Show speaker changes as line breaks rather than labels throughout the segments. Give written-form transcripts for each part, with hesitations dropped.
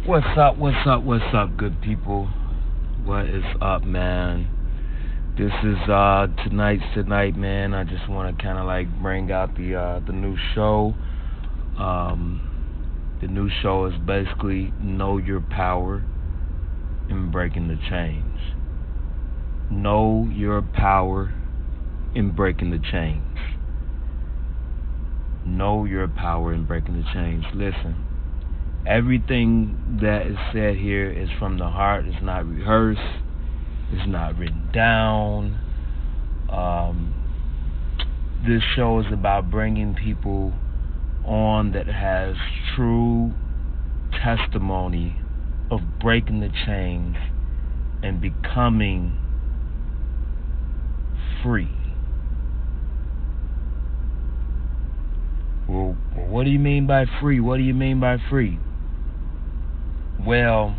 What's up, good people? What is up, man? This is tonight, man. I just want to kind of like bring out the new show. The new show is basically know your power in breaking the chains. Know your power in breaking the chains. Know your power in breaking the chains. Listen. Everything that is said here is from the heart. It's not rehearsed. It's not written down. This show is about bringing people on that has true testimony of breaking the chains and becoming free. Well, what do you mean by free? What do you mean by free? Well,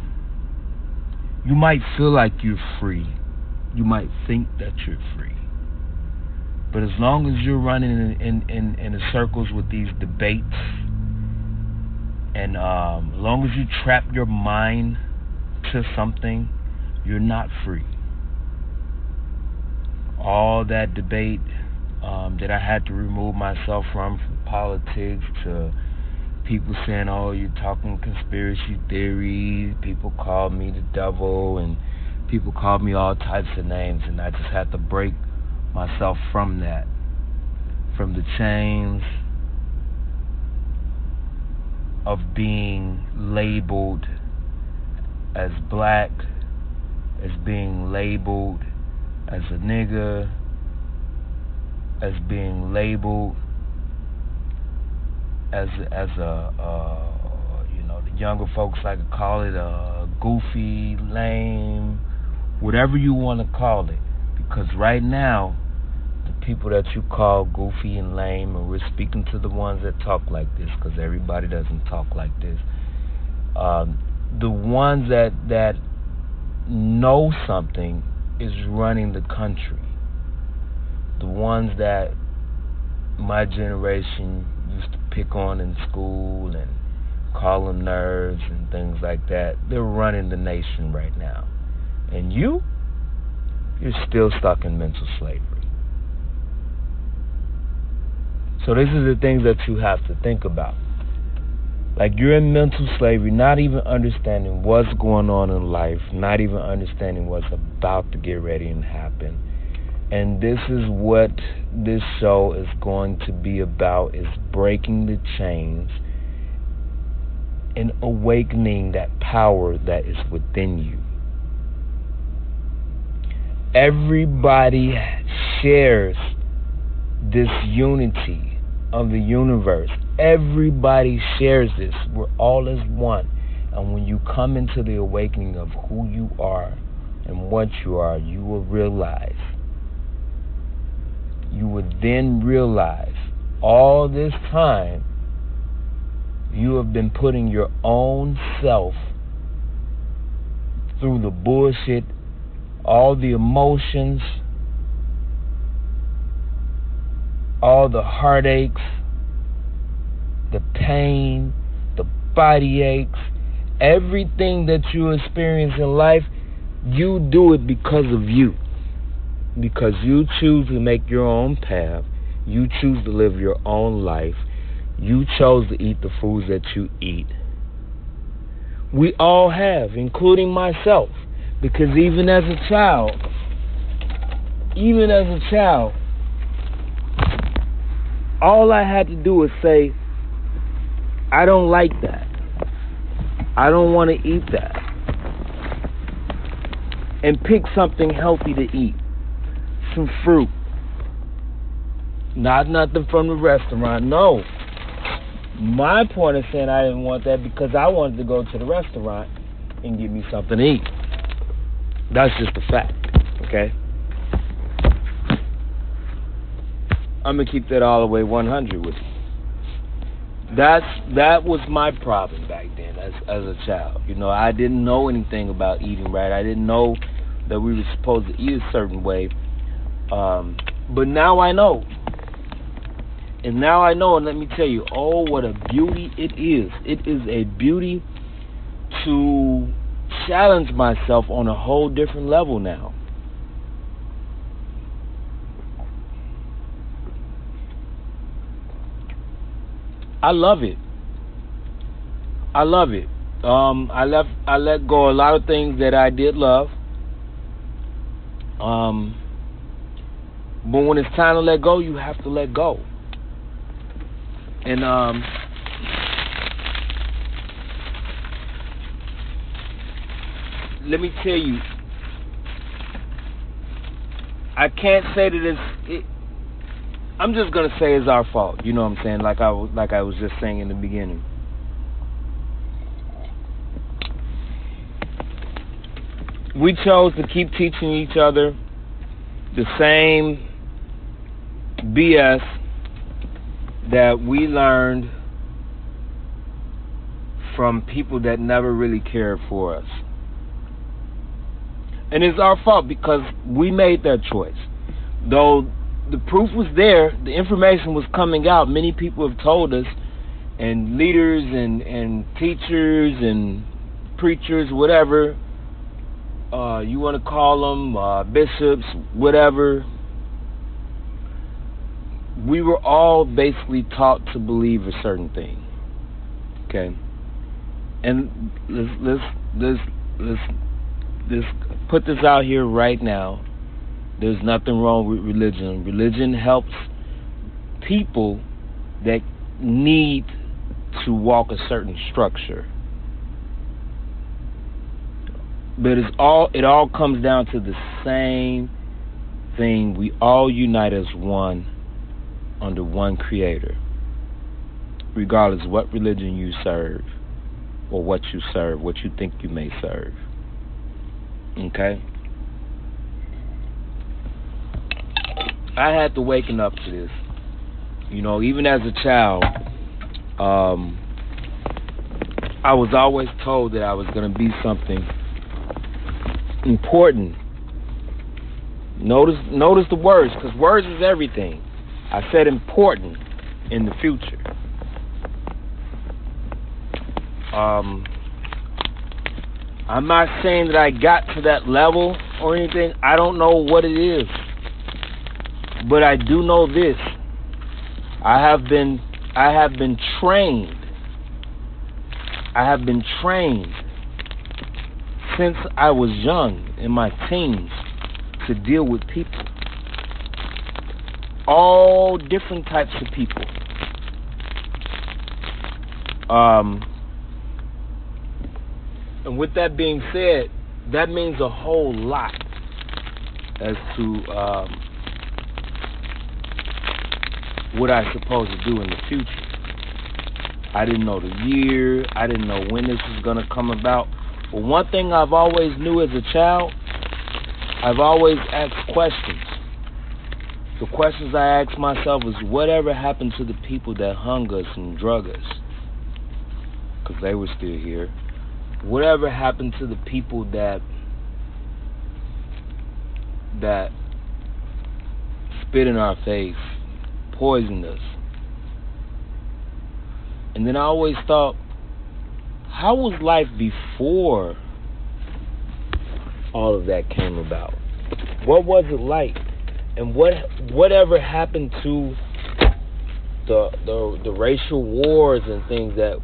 you might feel like you're free. You might think that you're free. But as long as you're running in the circles with these debates, and as long as you trap your mind to something, you're not free. All that debate that I had to remove myself from politics to people saying, oh, you're talking conspiracy theories. People called me the devil, and people called me all types of names, and I just had to break myself from that, from the chains of being labeled as black, as being labeled as a nigga, as being labeled as the younger folks like to call it, goofy, lame, whatever you want to call it. Because right now, the people that you call goofy and lame, and we're speaking to the ones that talk like this, because everybody doesn't talk like this. The ones that know something is running the country. The ones that my generation used to pick on in school and call them nerds and things like that, they're running the nation right now. And you're still stuck in mental slavery. So this is the things that you have to think about. Like, you're in mental slavery, not even understanding what's going on in life, not even understanding what's about to get ready and happen. And this is what this show is going to be about, is breaking the chains and awakening that power that is within you. Everybody shares this unity of the universe. Everybody shares this. We're all as one. And when you come into the awakening of who you are and what you are, you will realize. You would then realize all this time you have been putting your own self through the bullshit, all the emotions, all the heartaches, the pain, the body aches, everything that you experience in life, you do it because of you. Because you choose to make your own path. You choose to live your own life. You chose to eat the foods that you eat. We all have, including myself. Because even as a child, all I had to do was say, I don't like that. I don't want to eat that. And pick something healthy to eat. Some fruit. Not nothing from the restaurant. No. My point is saying I didn't want that because I wanted to go to the restaurant and get me something to eat. That's just a fact. Okay? I'm going to keep that all the way 100 with you. That was my problem back then as a child. You know, I didn't know anything about eating right. I didn't know that we were supposed to eat a certain way. But now I know. And now I know, and let me tell you, oh, what a beauty it is. It is a beauty to challenge myself on a whole different level now. I love it. I love it. I let go a lot of things that I did love. But when it's time to let go, you have to let go. And let me tell you, I can't say that I'm just gonna say it's our fault. You know what I'm saying? Like I was just saying in the beginning. We chose to keep teaching each other the same BS that we learned from people that never really cared for us. And it's our fault because we made that choice. Though the proof was there, the information was coming out. Many people have told us, and leaders and teachers and preachers, whatever you want to call them, bishops, whatever. We were all basically taught to believe a certain thing. Okay, and let's put this out here right now. There's nothing wrong with religion. Religion helps people that need to walk a certain structure. But it all comes down to the same thing. We all unite as one under one creator, regardless of what religion you serve or what you serve, what you think you may serve. Okay? I had to waken up to this. You know, even as a child, I was always told that I was going to be something important. Notice the words, because words is everything. I said important in the future. I'm not saying that I got to that level or anything. I don't know what it is. But I do know this. I have been trained. I have been trained since I was young, in my teens, to deal with people. All different types of people. And with that being said, that means a whole lot as to what I'm supposed to do in the future. I didn't know the year. I didn't know when this was going to come about. But one thing I've always knew as a child, I've always asked questions. The questions I asked myself is, whatever happened to the people that hung us and drug us? Because they were still here. Whatever happened to the people that spit in our face, poisoned us? And then I always thought, how was life before all of that came about? What was it like? And whatever happened to the racial wars and things that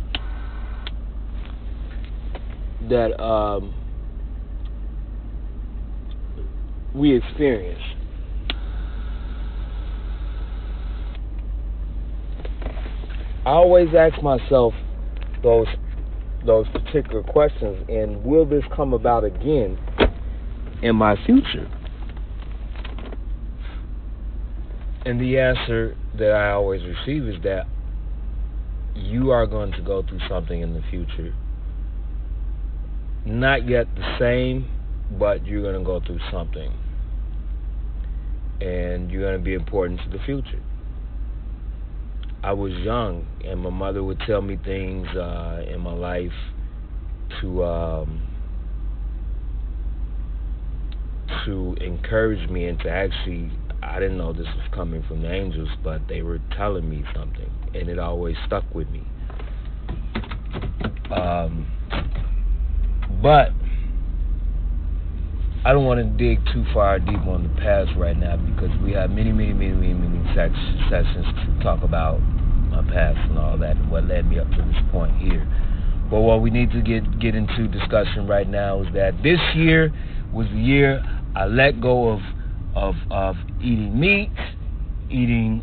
we experienced? I always ask myself those particular questions, and will this come about again in my future? And the answer that I always receive is that you are going to go through something in the future. Not yet the same, but you're going to go through something. And you're going to be important to the future. I was young, and my mother would tell me things in my life to encourage me and to actually, I didn't know this was coming from the angels, but they were telling me something, and it always stuck with me. But I don't want to dig too far deep on the past right now, because we have many sessions to talk about my past and all that, and what led me up to this point here. But what we need to get into discussion right now is that this year was the year I let go of eating meat, eating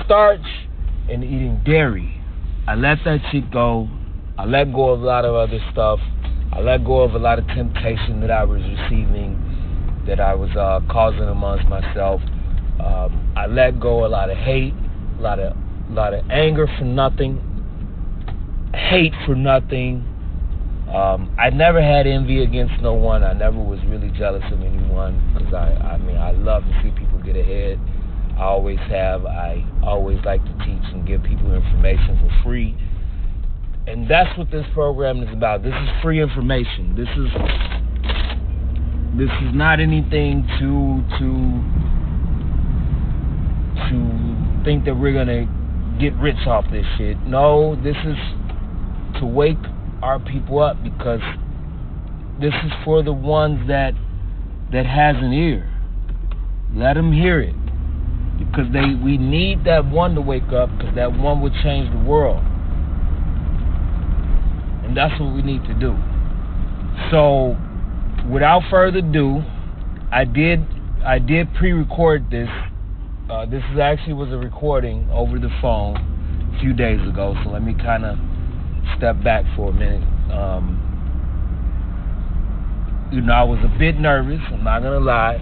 starch, and eating dairy. I let that shit go. I let go of a lot of other stuff. I let go of a lot of temptation that I was receiving, that I was causing amongst myself. I let go a lot of hate, a lot of anger for nothing, hate for nothing. I never had envy against no one. I never was really jealous of anyone, because I love to see people get ahead. I always have. I always like to teach and give people information for free. And that's what this program is about. This is free information. This is not anything to think that we're gonna get rich off this shit. No, this is to wake our people up, because this is for the ones that has an ear. Let them hear it, because we need that one to wake up, because that one would change the world. And that's what we need to do. So, without further ado, I did pre-record this. This actually was a recording over the phone a few days ago. So let me kind of step back for a minute. I was a bit nervous. I'm not gonna lie.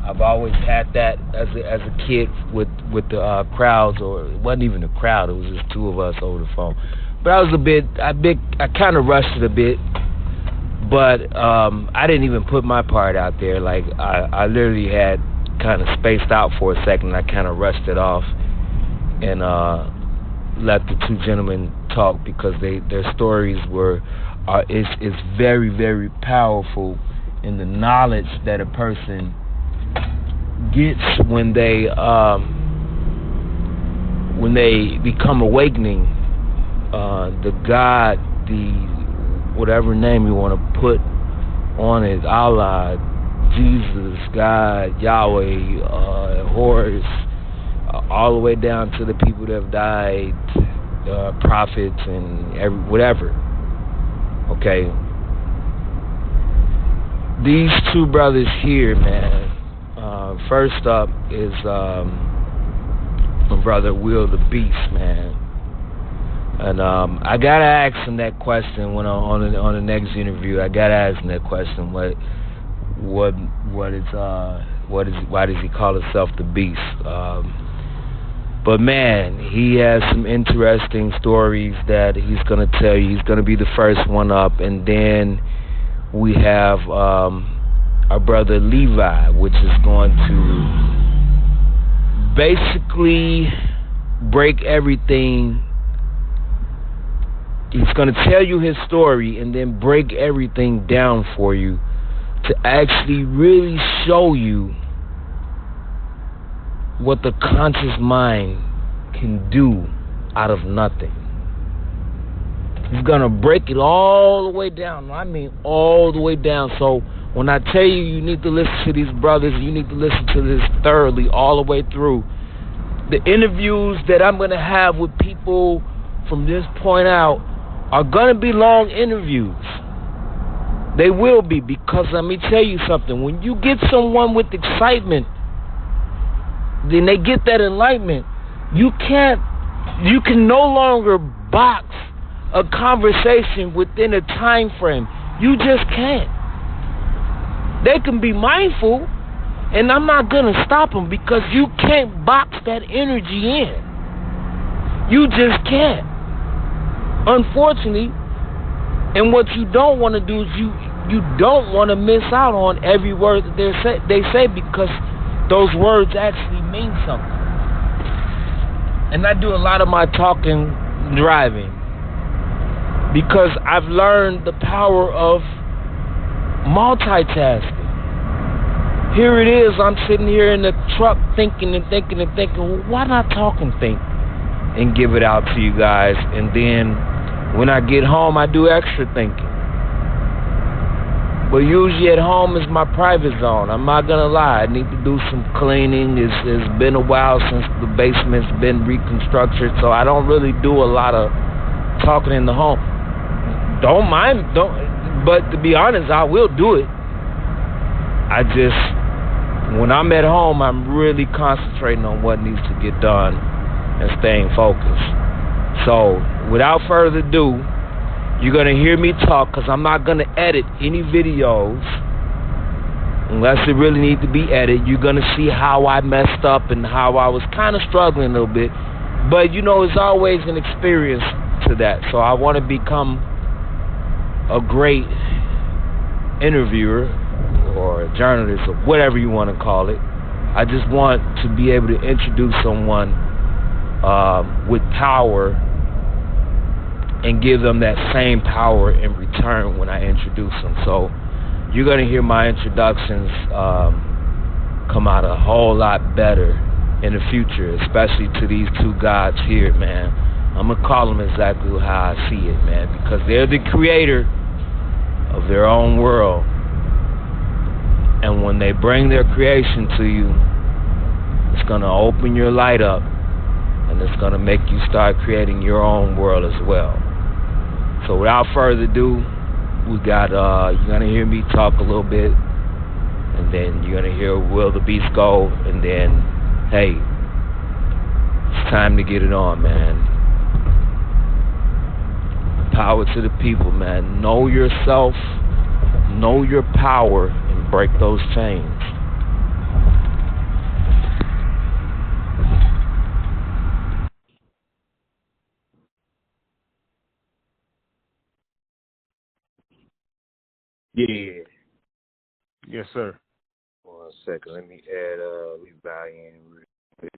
I've always had that as a kid with the crowds, or it wasn't even a crowd. It was just two of us over the phone. But I kind of rushed it a bit, but I didn't even put my part out there. Like, I literally had kind of spaced out for a second. I kind of rushed it off and let the two gentlemen talk, because their stories is very, very powerful in the knowledge that a person gets when they become awakening. The God, whatever name you want to put on it, Allah, Jesus, God, Yahweh, Horus, all the way down to the people that have died, prophets and whatever. Okay, these two brothers here, man. First up is my brother WILDABEAST, man. And I gotta ask him that question when on the next interview. I gotta ask him that question. Why does he call himself the Beast? But man, he has some interesting stories that he's gonna tell you. He's gonna be the first one up, and then we have our brother Levi, which is going to basically break everything. He's going to tell you his story and then break everything down for you to actually really show you what the conscious mind can do out of nothing. He's going to break it all the way down. I mean all the way down. So when I tell you need to listen to these brothers, you need to listen to this thoroughly all the way through. The interviews that I'm going to have with people from this point out are going to be long interviews. They will be, because let me tell you something. When you get someone with excitement, then they get that enlightenment. You can no longer box a conversation within a time frame. You just can't. They can be mindful, and I'm not going to stop them, because you can't box that energy in. You just can't. Unfortunately, and what you don't want to do is you don't want to miss out on every word that they say, because those words actually mean something. And I do a lot of my talking driving, because I've learned the power of multitasking. Here it is, I'm sitting here in the truck thinking, well, why not talk and think and give it out to you guys? And then when I get home, I do extra thinking. But usually at home is my private zone. I'm not gonna lie. I need to do some cleaning. It's been a while since the basement's been reconstructed, so I don't really do a lot of talking in the home. But to be honest, I will do it. I just, when I'm at home, I'm really concentrating on what needs to get done and staying focused. So, without further ado, you're going to hear me talk because I'm not going to edit any videos unless it really needs to be edited. You're going to see how I messed up and how I was kind of struggling a little bit. But, you know, it's always an experience to that. So I want to become a great interviewer or a journalist or whatever you want to call it. I just want to be able to introduce someone with power and give them that same power in return when I introduce them. So you're going to hear my introductions come out a whole lot better in the future, especially to these two gods here, man. I'm going to call them exactly how I see it, man, because they're the creator of their own world. And when they bring their creation to you, it's going to open your light up, and it's going to make you start creating your own world as well. So without further ado, we got, you're going to hear me talk a little bit, and then you're going to hear WILDABEAST go, and then, hey, it's time to get it on, man. Power to the people, man. Know yourself, know your power, and break those chains. Yeah.
Yes, sir.
1 second. Let me add Levi in real quick.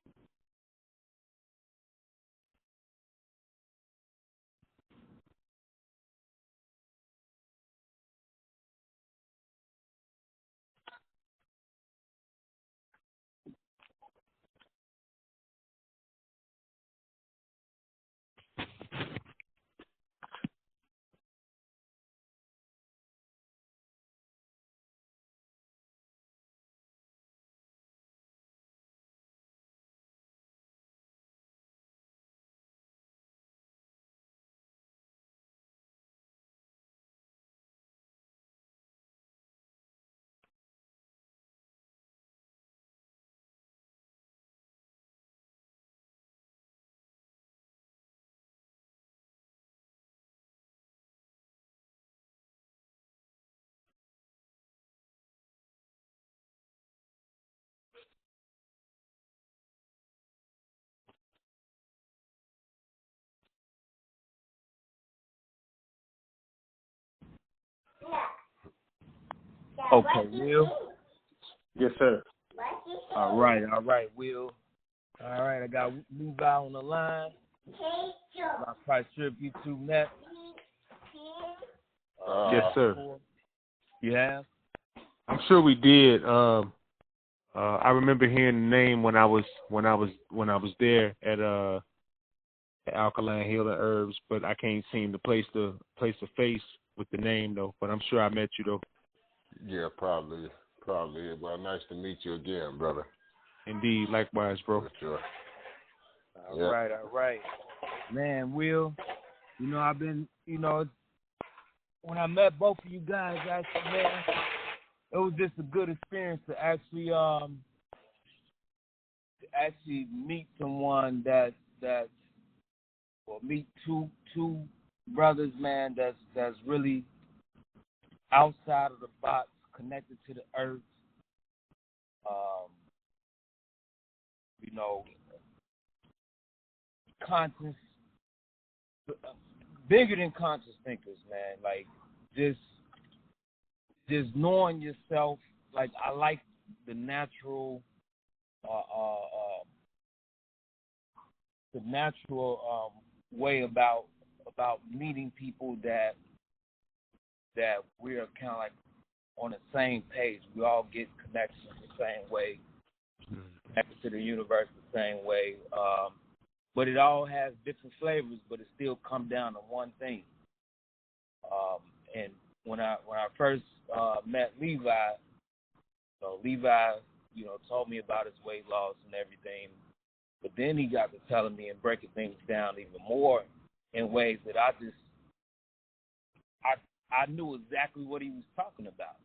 Okay, Will?
Yes, sir.
All right, Will. All right, I got Levi on the line. My price trip YouTube next.
Yes, sir.
You have?
I'm sure we did. I remember hearing the name when I was there at Alkaline Healing Herbs, but I can't seem to place the face with the name though. But I'm sure I met you though.
Yeah, probably. Well, nice to meet you again, brother.
Indeed, likewise, bro.
For sure.
All right. Man, Will, you know, I've been, you know, when I met both of you guys, actually, man, it was just a good experience to actually meet someone or meet two brothers, man, that's really outside of the box, connected to the earth. You know, conscious, bigger than conscious thinkers, man. Like just knowing yourself. Like I like the natural, way about meeting people that we're kind of like on the same page. We all get connected the same way, connected to the universe the same way. But it all has different flavors, but it still comes down to one thing. And when I first met Levi, so Levi, told me about his weight loss and everything. But then he got to telling me and breaking things down even more in ways that I knew exactly what he was talking about.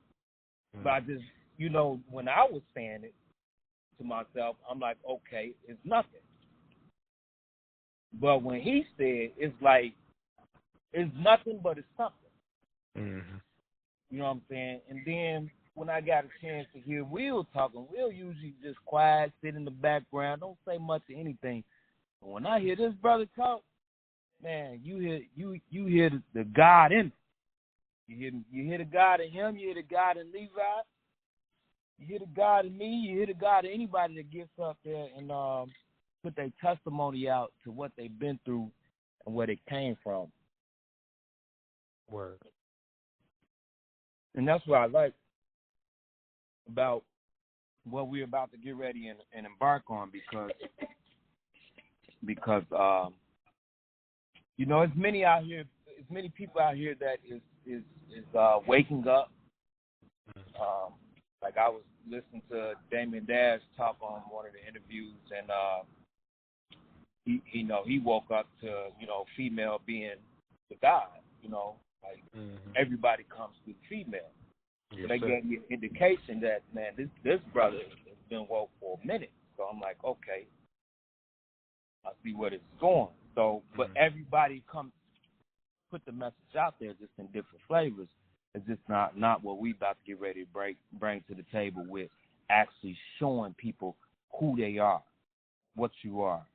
But I just, when I was saying it to myself, I'm like, okay, it's nothing. But when he said, it's like, it's nothing, but it's something.
Mm-hmm.
You know what I'm saying? And then when I got a chance to hear Will talking, Will usually just quiet, sit in the background, don't say much of anything. But when I hear this brother talk, man, you hear the God in him. You hear the God in him, you hear the God in Levi, you hear the God in me, you hear the God in anybody that gets up there and put their testimony out to what they've been through and where they came from.
Word.
And that's what I like about what we're about to get ready and embark on because it's many people out here that is waking up. Like I was listening to Damien Dash talk on one of the interviews, and he woke up to female being the God. Everybody comes through female.
Yes,
so they
sir.
gave me an indication that, man, this brother has been woke for a minute. So I'm like, okay, I see where this is going. So, but everybody comes put the message out there just in different flavors. It's just not what we about to get ready to bring to the table with actually showing people who they are, what you are,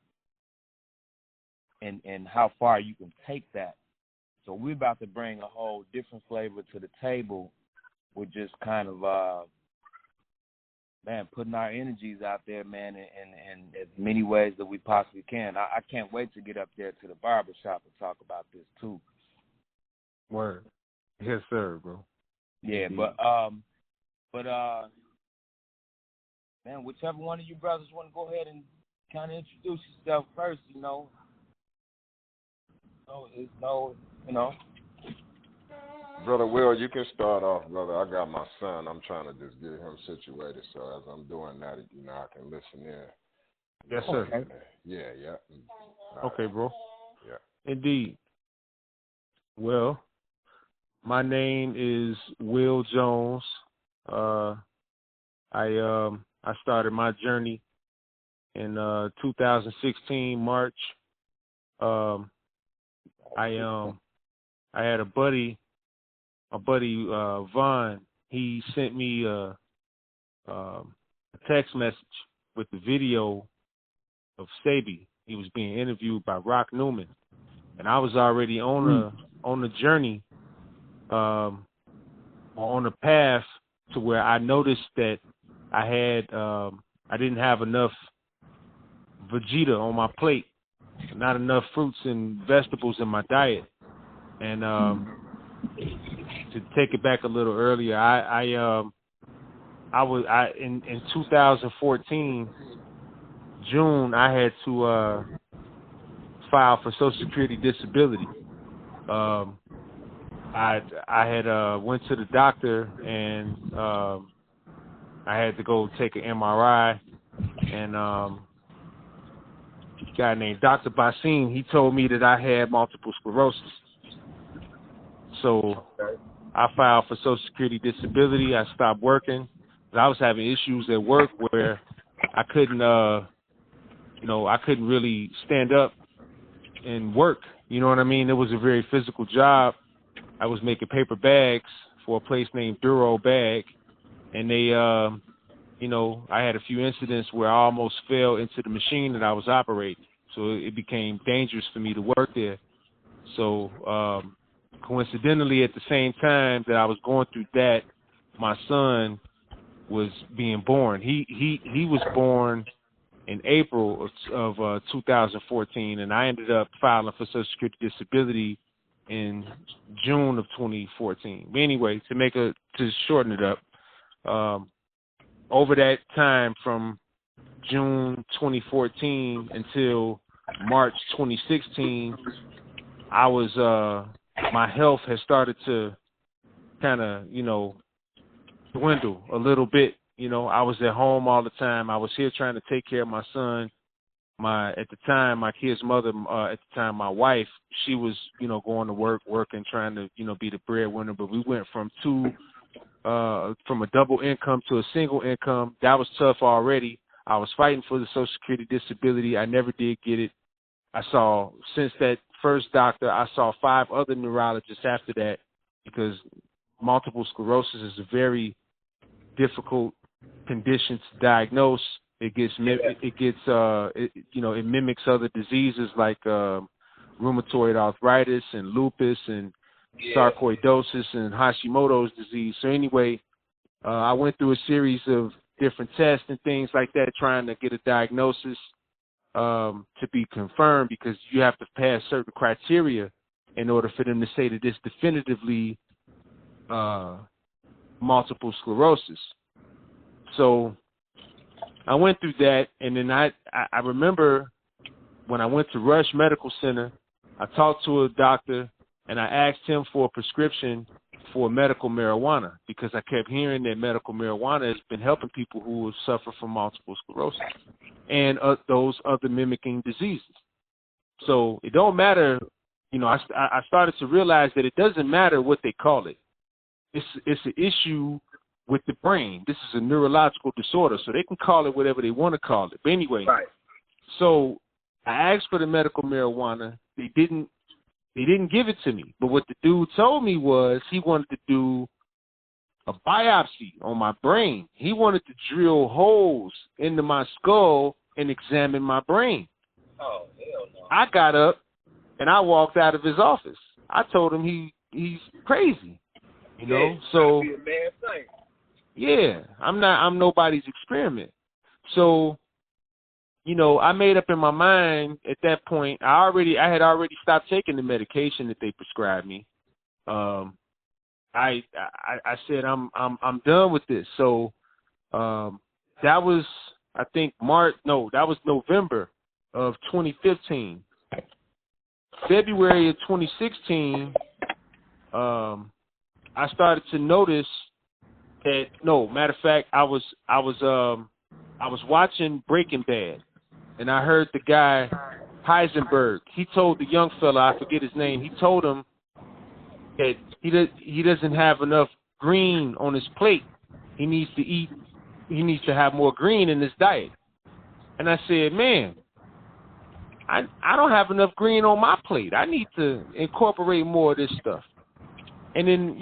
and how far you can take that. So we're about to bring a whole different flavor to the table with just kind of, putting our energies out there, man, in as many ways that we possibly can. I can't wait to get up there to the barber shop and talk about this too.
Word. Yes, sir, bro.
Yeah,
Indeed.
but man, whichever one of you brothers want to go ahead and kind of introduce yourself first,
Brother Will, you can start off, brother. I got my son. I'm trying to just get him situated, so as I'm doing that, I can listen in.
Yes, sir.
Okay. Yeah.
Okay, bro.
Yeah.
Indeed. Well, my name is Will Jones. I started my journey in 2016 March. I had a buddy Vaughn. He sent me a text message with the video of Sabi. He was being interviewed by Rock Newman, and I was already on the journey, on the path to where I noticed that I didn't have enough Vegeta on my plate, not enough fruits and vegetables in my diet. And to take it back a little earlier, in 2014 June, I had to file for Social Security disability. I had went to the doctor and I had to go take an MRI, and a guy named Dr. Basim, he told me that I had multiple sclerosis. So I filed for Social Security disability. I stopped working. I was having issues at work where I couldn't really stand up and work. You know what I mean? It was a very physical job. I was making paper bags for a place named Duro Bag, and they, I had a few incidents where I almost fell into the machine that I was operating. So it became dangerous for me to work there. So coincidentally, at the same time that I was going through that, my son was being born. He was born in April of 2014, and I ended up filing for Social Security disability in June of 2014. But anyway, to shorten it up, over that time from June 2014 until March 2016, I was my health had started to kind of, dwindle a little bit. I was at home all the time. I was here trying to take care of my son. At the time, my kid's mother, at the time, my wife, she was, going to work and trying to, be the breadwinner. But we went from a double income to a single income. That was tough already. I was fighting for the Social Security disability. I never did get it. Since that first doctor, I saw 5 other neurologists after that, because multiple sclerosis is a very difficult condition to diagnose. It mimics other diseases like rheumatoid arthritis and lupus and sarcoidosis and Hashimoto's disease. So anyway, I went through a series of different tests and things like that, trying to get a diagnosis to be confirmed, because you have to pass certain criteria in order for them to say that it's definitively multiple sclerosis. So I went through that, and then I remember when I went to Rush Medical Center, I talked to a doctor, and I asked him for a prescription for medical marijuana, because I kept hearing that medical marijuana has been helping people who suffer from multiple sclerosis and those other mimicking diseases. So it don't matter, I started to realize that it doesn't matter what they call it. It's an issue with the brain. This is a neurological disorder, so they can call it whatever they want to call it. But anyway, right. So I asked for the medical marijuana. They didn't give it to me. But what the dude told me was he wanted to do a biopsy on my brain. He wanted to drill holes into my skull and examine my brain.
Oh, hell no.
I got up and I walked out of his office. I told him he's crazy. So
be a bad thing.
Yeah, I'm nobody's experiment. So, I made up in my mind at that point. I had already stopped taking the medication that they prescribed me. I said I'm done with this. So that was, I think, that was November of 2015. February of 2016, I started to notice that, matter of fact, I was watching Breaking Bad, and I heard the guy Heisenberg. He told the young fella, I forget his name, he told him that he doesn't have enough green on his plate. He needs to have more green in his diet. And I said, man, I don't have enough green on my plate. I need to incorporate more of this stuff. And then,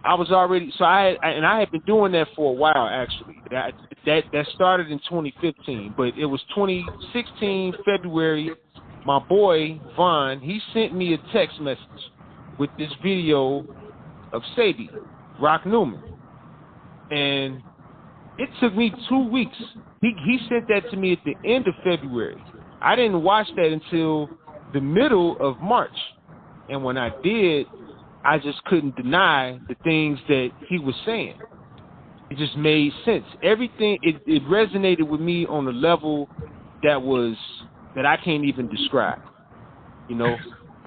I was already, so I had been doing that for a while, actually. That started in 2015, but it was 2016, February. My boy, Vaughn, he sent me a text message with this video of Sadie, Rock Newman. And it took me 2 weeks. He sent that to me at the end of February. I didn't watch that until the middle of March. And when I did, I just couldn't deny the things that he was saying. It just made sense. Everything, it resonated with me on a level that I can't even describe.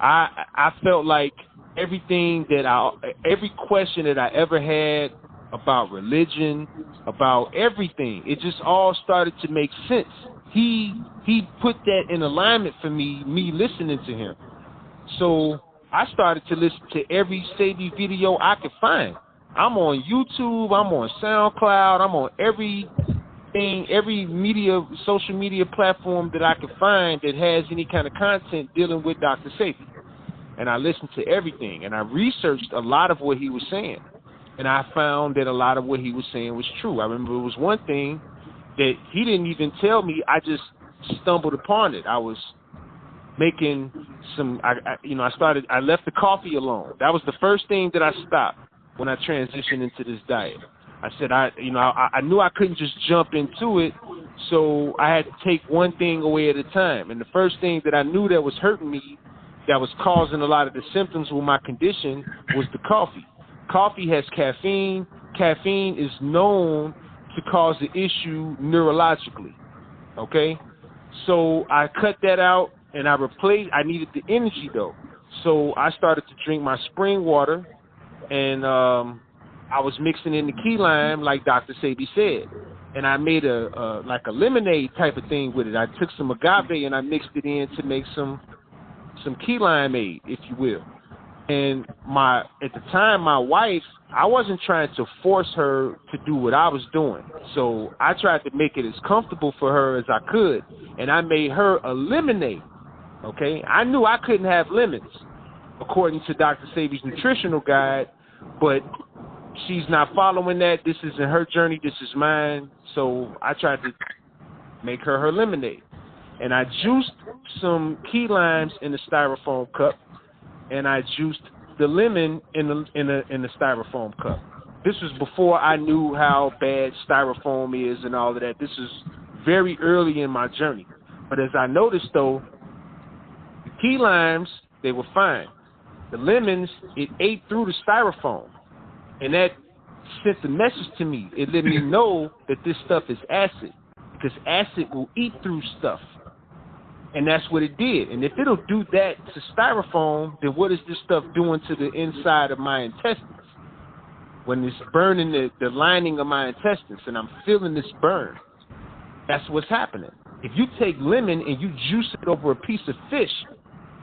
I felt like every question that I ever had about religion, about everything, it just all started to make sense. He put that in alignment for me listening to him. So I started to listen to every Sadie video I could find. I'm on YouTube, I'm on SoundCloud, I'm on every social media platform that I could find that has any kind of content dealing with Dr. Sadie. And I listened to everything, and I researched a lot of what he was saying. And I found that a lot of what he was saying was true. I remember it was one thing that he didn't even tell me. I just stumbled upon it. I was making some, I left the coffee alone. That was the first thing that I stopped when I transitioned into this diet. I said, I knew I couldn't just jump into it, so I had to take one thing away at a time. And the first thing that I knew that was hurting me, that was causing a lot of the symptoms with my condition, was the coffee. Coffee has caffeine. Caffeine is known to cause the issue neurologically, okay? So I cut that out, and I needed the energy, though. So I started to drink my spring water, and I was mixing in the key lime like Dr. Sebi said, and I made a lemonade type of thing with it. I took some agave and I mixed it in to make some key limeade, if you will. And at the time, my wife, I wasn't trying to force her to do what I was doing. So I tried to make it as comfortable for her as I could, and I made her a lemonade. Okay, I knew I couldn't have lemons, according to Dr. Sebi's nutritional guide, but she's not following that. This isn't her journey. This is mine. So I tried to make her lemonade. And I juiced some key limes in a styrofoam cup, and I juiced the lemon in the styrofoam cup. This was before I knew how bad styrofoam is and all of that. This is very early in my journey. But as I noticed, though, the key limes, they were fine. The lemons, it ate through the styrofoam. And that sent the message to me. It let me know that this stuff is acid, because acid will eat through stuff. And that's what it did. And if it'll do that to styrofoam, then what is this stuff doing to the inside of my intestines? When it's burning the lining of my intestines and I'm feeling this burn, that's what's happening. If you take lemon and you juice it over a piece of fish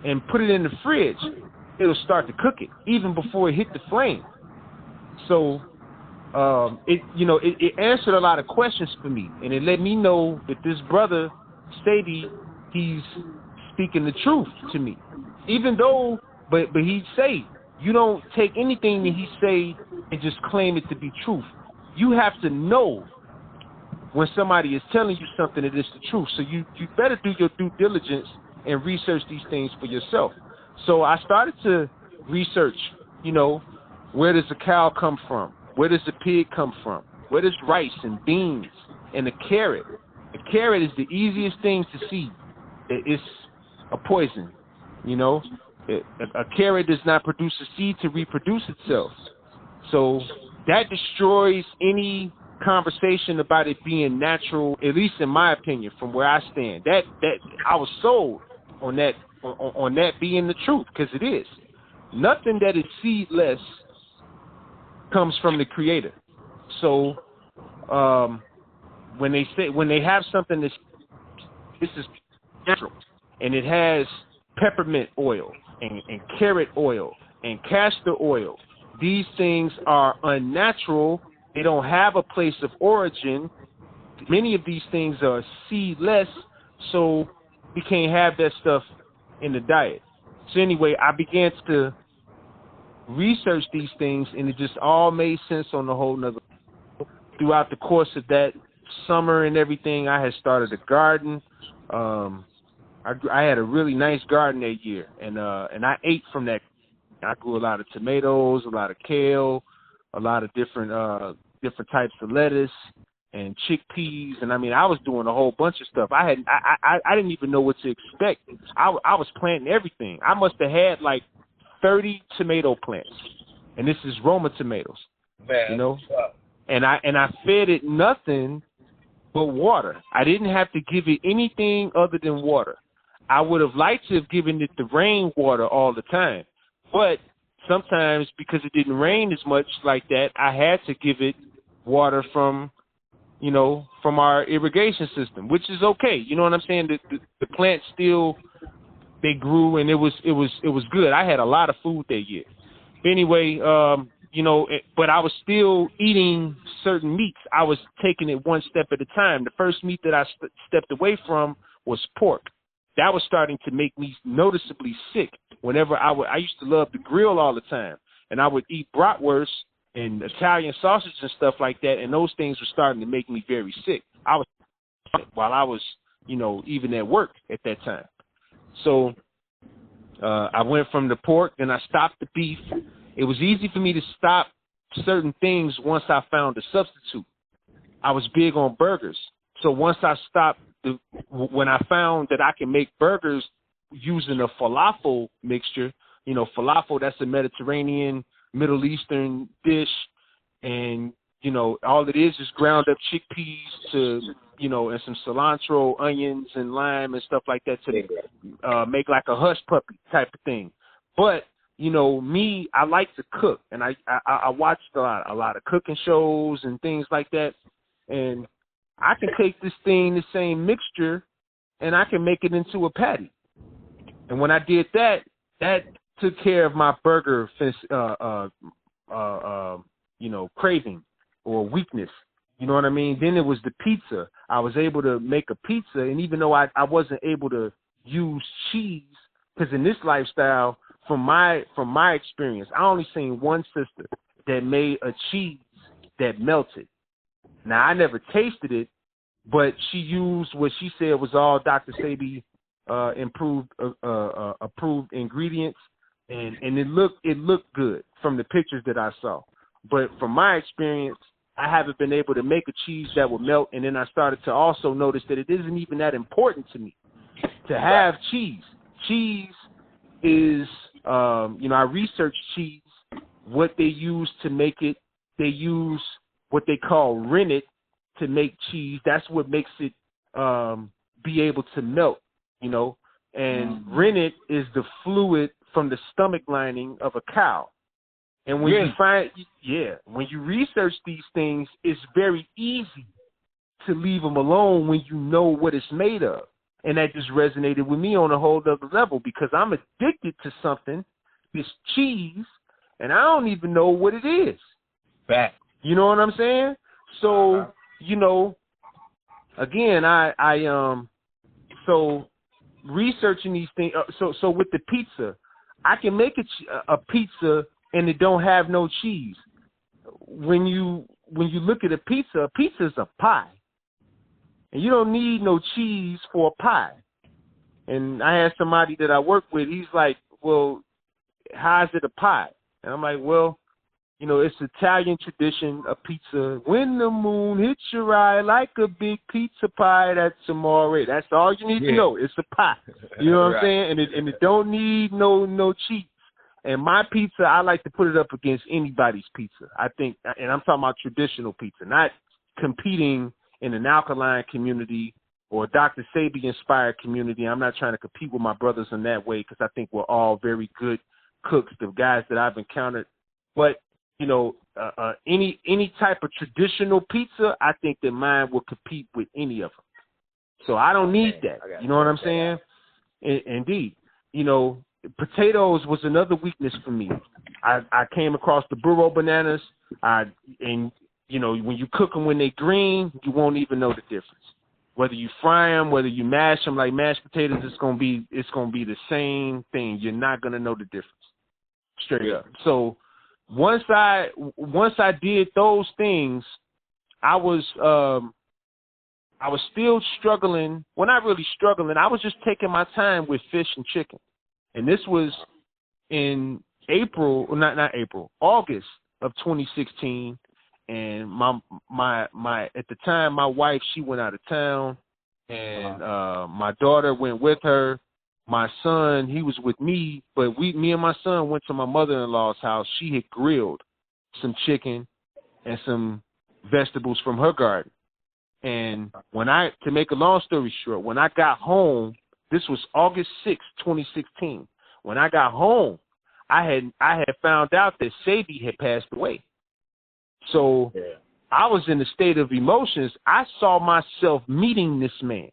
and put it in the fridge, it'll start to cook it even before it hit the flame. So it answered a lot of questions for me, and it let me know that this brother, Sadie, he's speaking the truth to me. Even though, but he'd say, you don't take anything that he say and just claim it to be truth. You have to know when somebody is telling you something that is the truth. So you better do your due diligence and research these things for yourself. So I started to research, where does a cow come from? Where does a pig come from? Where does rice and beans and a carrot? A carrot is the easiest thing to see. It's a poison, A carrot does not produce a seed to reproduce itself. So that destroys any conversation about it being natural, at least in my opinion, from where I stand. That I was sold on that being the truth, because it is. Nothing that is seedless comes from the Creator. So when they have something this is natural, and it has peppermint oil and carrot oil and castor oil, these things are unnatural. They don't have a place of origin. Many of these things are seedless, so we can't have that stuff in the diet. So anyway, I began to research these things, and it just all made sense on the whole nother. Throughout the course of that summer and everything, I had started a garden. I had a really nice garden that year, and I ate from that. I grew a lot of tomatoes, a lot of kale, a lot of different types of lettuce and chickpeas, and I was doing a whole bunch of stuff. I didn't even know what to expect. I was planting everything. I must have had like 30 tomato plants, and this is Roma tomatoes,
Man,
and I fed it nothing but water. I didn't have to give it anything other than water. I would have liked to have given it the rainwater all the time, but sometimes because it didn't rain as much like that, I had to give it water from our irrigation system, which is okay. You know what I'm saying? The plants still, they grew, and it was good. I had a lot of food that year. Anyway, but I was still eating certain meats. I was taking it one step at a time. The first meat that I stepped away from was pork. That was starting to make me noticeably sick. Whenever I used to love to grill all the time, and I would eat bratwurst and Italian sausage and stuff like that, and those things were starting to make me very sick. I was while I was, even at work at that time. So I went from the pork, then I stopped the beef. It was easy for me to stop certain things once I found a substitute. I was big on burgers. So once I stopped, when I found that I can make burgers using a falafel mixture, falafel, that's a Mediterranean, Middle Eastern dish, and, all it is ground up chickpeas to, and some cilantro, onions, and lime and stuff like that to make like a hush puppy type of thing. But, me, I like to cook, and I watched a lot of cooking shows and things like that, and I can take this same mixture, and I can make it into a patty. And when I did that, that took care of my burger, craving or weakness. You know what I mean? Then it was the pizza. I was able to make a pizza, and even though I wasn't able to use cheese, because in this lifestyle, from my experience, I only seen one sister that made a cheese that melted. Now, I never tasted it, but she used what she said was all Dr. Sebi approved ingredients, and it looked good from the pictures that I saw. But from my experience, I haven't been able to make a cheese that would melt, and then I started to also notice that it isn't even that important to me to have cheese. Cheese is, I researched cheese, what they use to make it. They use what they call rennet to make cheese. That's what makes it be able to melt, and rennet is the fluid from the stomach lining of a cow. And when when you research these things, it's very easy to leave them alone when you know what it's made of. And that just resonated with me on a whole other level, because I'm addicted to something, this cheese, and I don't even know what it is.
Back.
You know what I'm saying? So, again, so researching these things. So with the pizza, I can make a pizza and it don't have no cheese. When you look at a pizza is a pie. And you don't need no cheese for a pie. And I had somebody that I work with, he's like, well, how is it a pie? And I'm like, well, it's Italian tradition, a pizza. When the moon hits your eye like a big pizza pie, that's amore. That's all you need to know. It's a pie. You know what I'm saying? And it don't need no cheese. And my pizza, I like to put it up against anybody's pizza. I think, and I'm talking about traditional pizza, not competing in an alkaline community or Dr. Sebi-inspired community. I'm not trying to compete with my brothers in that way, because I think we're all very good cooks, the guys that I've encountered. But, any type of traditional pizza, I think that mine will compete with any of them. So I don't need that. You know what I'm saying? Indeed. Potatoes was another weakness for me. I came across the burro bananas, when you cook them when they're green, you won't even know the difference. Whether you fry them, whether you mash them like mashed potatoes, it's gonna be the same thing. You're not gonna know the difference. Straight up. So once I did those things, I was still struggling. Well, not really struggling. I was just taking my time with fish and chicken, and this was in August of 2016. And my at the time, my wife, she went out of town, and my daughter went with her. My son, he was with me, but me and my son went to my mother-in-law's house. She had grilled some chicken and some vegetables from her garden. And to make a long story short, when I got home, this was August 6, 2016. When I got home, I had found out that Sebi had passed away. So I was in a state of emotions. I saw myself meeting this man.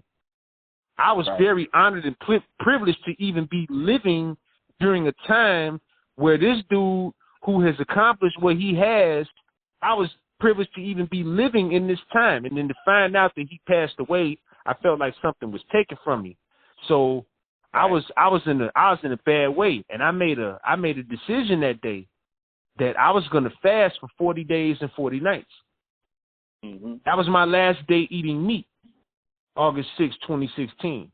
I was very honored and privileged to even be living during a time where this dude who has accomplished what he has, I was privileged to even be living in this time. And then to find out that he passed away, I felt like something was taken from me. So I was in a bad way, and I made a decision that day that I was going to fast for 40 days and 40 nights. Mm-hmm. That was my last day eating meat, August 6, 2016.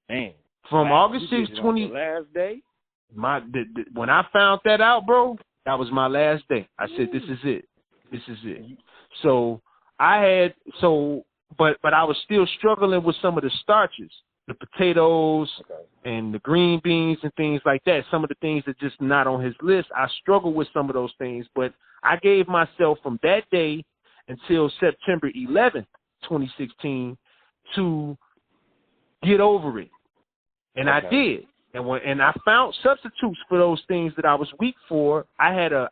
Man.
From August 6,
last day?
When I found that out, bro, that was my last day. I said, this is it. This is it. So but I was still struggling with some of the starches, the potatoes and the green beans and things like that. Some of the things that just not on his list. I struggled with some of those things, but I gave myself from that day until September 11th, 2016 to get over it. And I did. And I found substitutes for those things that I was weak for. I had a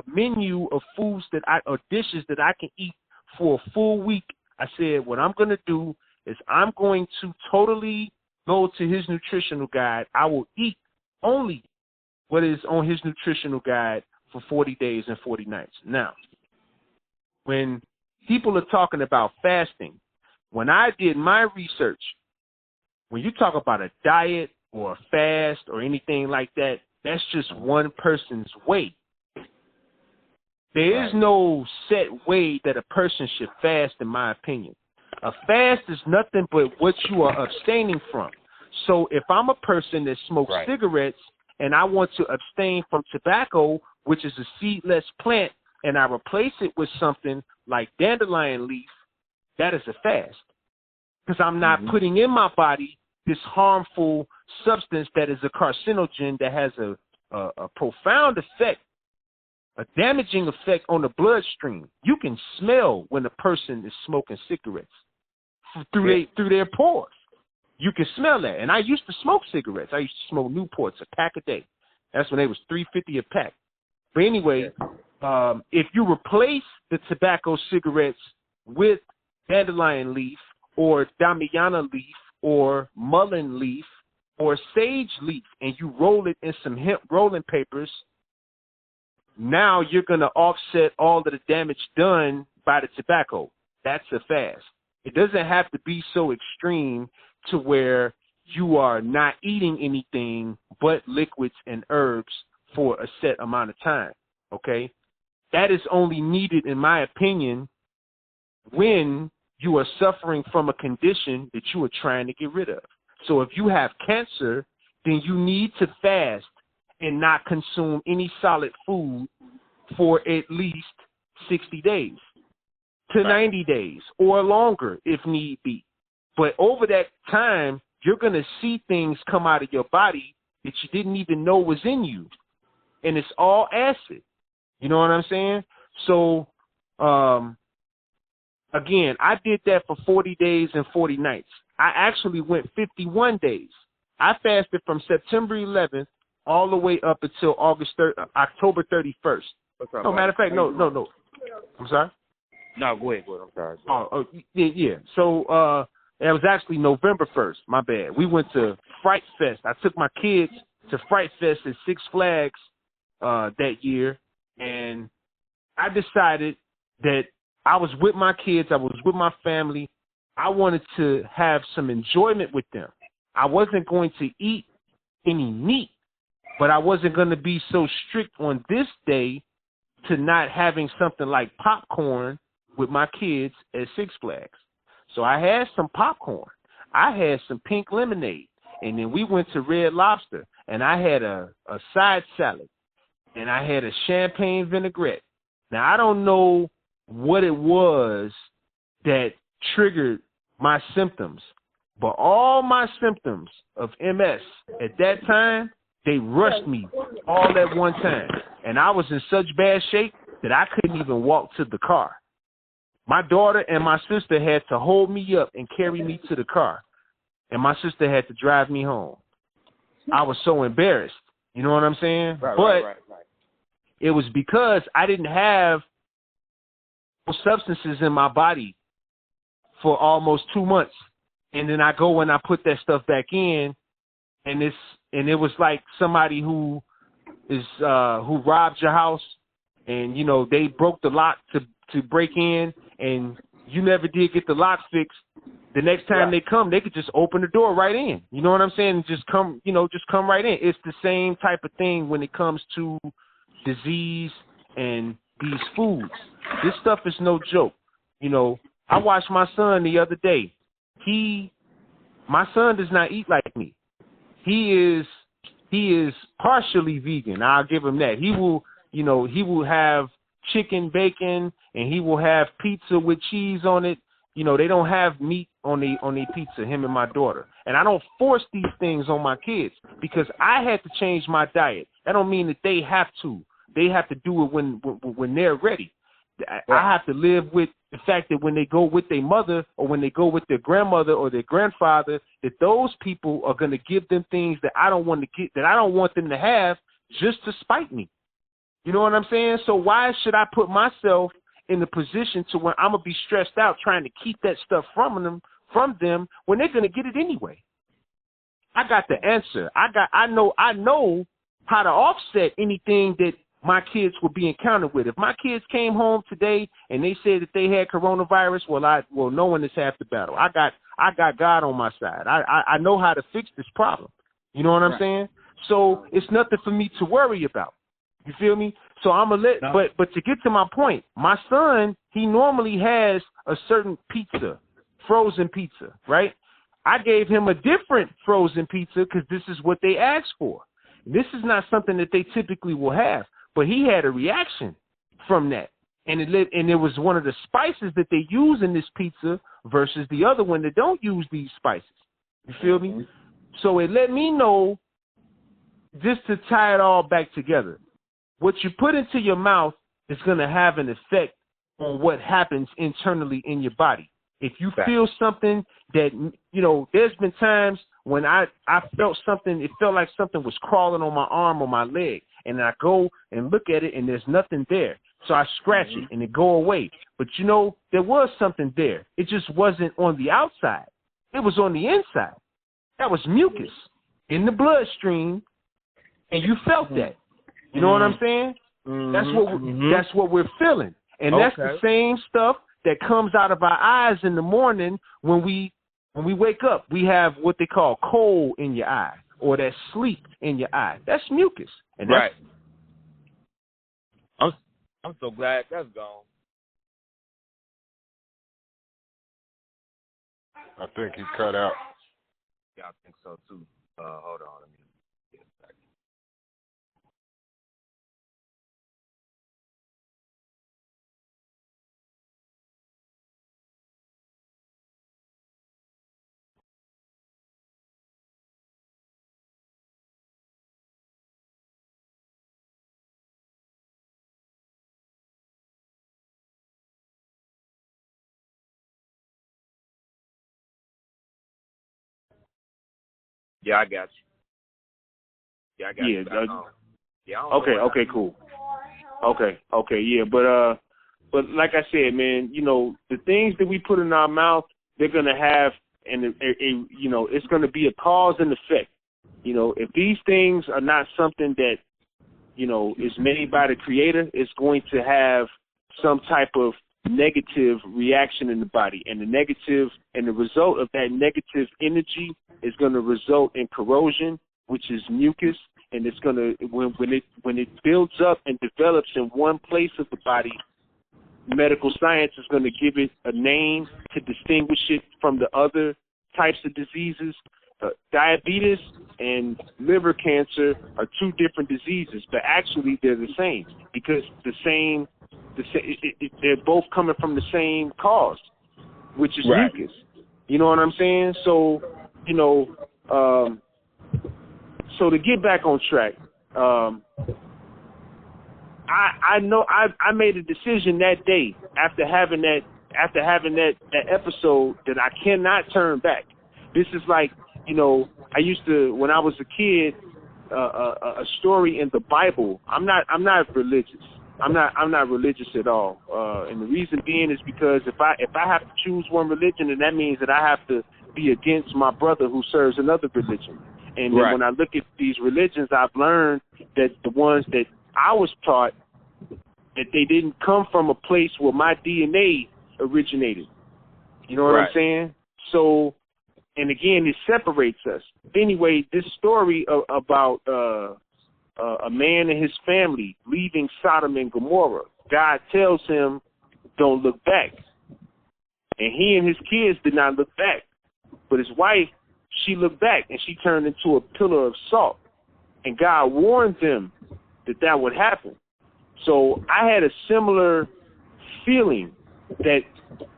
menu of foods or dishes that I can eat for a full week. I said, what I'm going to do is I'm going to totally go to his nutritional guide. I will eat only what is on his nutritional guide for 40 days and 40 nights. Now, when people are talking about fasting, when I did my research, when you talk about a diet or a fast or anything like that, that's just one person's way. There is no set way that a person should fast, in my opinion. A fast is nothing but what you are abstaining from. So if I'm a person that smokes cigarettes and I want to abstain from tobacco, which is a seedless plant, and I replace it with something like dandelion leaf, that is a fast. Because I'm not putting in my body this harmful substance that is a carcinogen that has a profound effect, a damaging effect on the bloodstream. You can smell when a person is smoking cigarettes through their pores. You can smell that. And I used to smoke cigarettes. I used to smoke Newports, a pack a day. That's when they was $3.50 a pack. But anyway, if you replace the tobacco cigarettes with dandelion leaf or damiana leaf or mullein leaf or sage leaf, and you roll it in some hemp rolling papers, now you're going to offset all of the damage done by the tobacco. That's a fast. It doesn't have to be so extreme to where you are not eating anything but liquids and herbs for a set amount of time, okay? That is only needed, in my opinion, when you are suffering from a condition that you are trying to get rid of. So if you have cancer, then you need to fast and not consume any solid food for at least 60 days to 90 days or longer if need be. But over that time, you're going to see things come out of your body that you didn't even know was in you. And it's all acid. You know what I'm saying? So, again, I did that for 40 days and 40 nights. I actually went 51 days. I fasted from September 11th all the way up until October 31st. No, matter of fact, no. I'm sorry?
No, go ahead. I'm sorry.
Oh, yeah. So, it was actually November 1st. My bad. We went to Fright Fest. I took my kids to Fright Fest at Six Flags that year, and I decided that I was with my kids. I was with my family. I wanted to have some enjoyment with them. I wasn't going to eat any meat, but I wasn't going to be so strict on this day to not having something like popcorn with my kids at Six Flags. So I had some popcorn. I had some pink lemonade. And then we went to Red Lobster, and I had a side salad, and I had a champagne vinaigrette. Now, I don't know what it was that triggered my symptoms, but all my symptoms of MS at that time, they rushed me all at one time. And I was in such bad shape that I couldn't even walk to the car. My daughter and my sister had to hold me up and carry me to the car. And my sister had to drive me home. I was so embarrassed. You know what I'm saying? Right. It was because I didn't have substances in my body for almost 2 months. And then I go and I put that stuff back in, and it was like somebody who robbed your house, and, you know, they broke the lock to break in, and you never did get the lock fixed. The next time they come, they could just open the door right in. You know what I'm saying? Just come right in. It's the same type of thing when it comes to disease and these foods. This stuff is no joke. You know, I watched my son the other day. My son does not eat like me. He is partially vegan. I'll give him that. He will have chicken, bacon, and he will have pizza with cheese on it. You know, they don't have meat on the pizza, him and my daughter. And I don't force these things on my kids because I had to change my diet. That don't mean that they have to. They have to do it when they're ready. I have to live with the fact that when they go with their mother or when they go with their grandmother or their grandfather, that those people are going to give them things that I don't want to get, that I don't want them to have, just to spite me. You know what I'm saying? So why should I put myself in the position to where I'm gonna be stressed out trying to keep that stuff from them when they're gonna get it anyway? I got the answer. I know how to offset anything that my kids will be encountered with. If my kids came home today and they said that they had coronavirus, well, knowing is half the battle. I got God on my side. I know how to fix this problem. You know what I'm saying? So it's nothing for me to worry about. You feel me? So I'm gonna but to get to my point, my son, he normally has a certain pizza, frozen pizza, right? I gave him a different frozen pizza because this is what they asked for. This is not something that they typically will have, but he had a reaction from that, and it was one of the spices that they use in this pizza versus the other one that don't use these spices. You feel me? So it let me know, just to tie it all back together, what you put into your mouth is going to have an effect on what happens internally in your body. If you feel something that, there's been times when I felt something, it felt like something was crawling on my arm or my leg, and I go and look at it and there's nothing there. So I scratch it and it go away. But there was something there. It just wasn't on the outside. It was on the inside. That was mucus in the bloodstream, and you felt that. You know what I'm saying? That's what we're feeling. And that's the same stuff that comes out of our eyes in the morning when we wake up. We have what they call coal in your eye, or that sleep in your eye. That's mucus. And that's,
I'm so glad that's gone.
I think he cut out.
Yeah, I think so too. Hold on, let me get it back. Yeah, I got you. Yeah, I got you.
Okay, cool. Okay, yeah, but like I said, man, the things that we put in our mouth, they're gonna have, and it's gonna be a cause and effect. If these things are not something that is made by the Creator, it's going to have some type of negative reaction in the body, and the result of that negative energy is going to result in corrosion, which is mucus, and it's going to, when it builds up and develops in one place of the body, medical science is going to give it a name to distinguish it from the other types of diseases. Diabetes and liver cancer are two different diseases, but actually they're the same, because they're both coming from the same cause, which is mucus. You know what I'm saying? So, so to get back on track, I know I made a decision that day after having that episode that I cannot turn back. This is like, I used to, when I was a kid, a story in the Bible. I'm not religious. I'm not religious at all. And the reason being is because if I have to choose one religion, then that means that I have to be against my brother who serves another religion. And then when I look at these religions, I've learned that the ones that I was taught, that they didn't come from a place where my DNA originated. You know what I'm saying? So, and again, it separates us. Anyway, this story about a man and his family leaving Sodom and Gomorrah, God tells him, don't look back. And he and his kids did not look back. But his wife, she looked back, and she turned into a pillar of salt. And God warned them that would happen. So I had a similar feeling that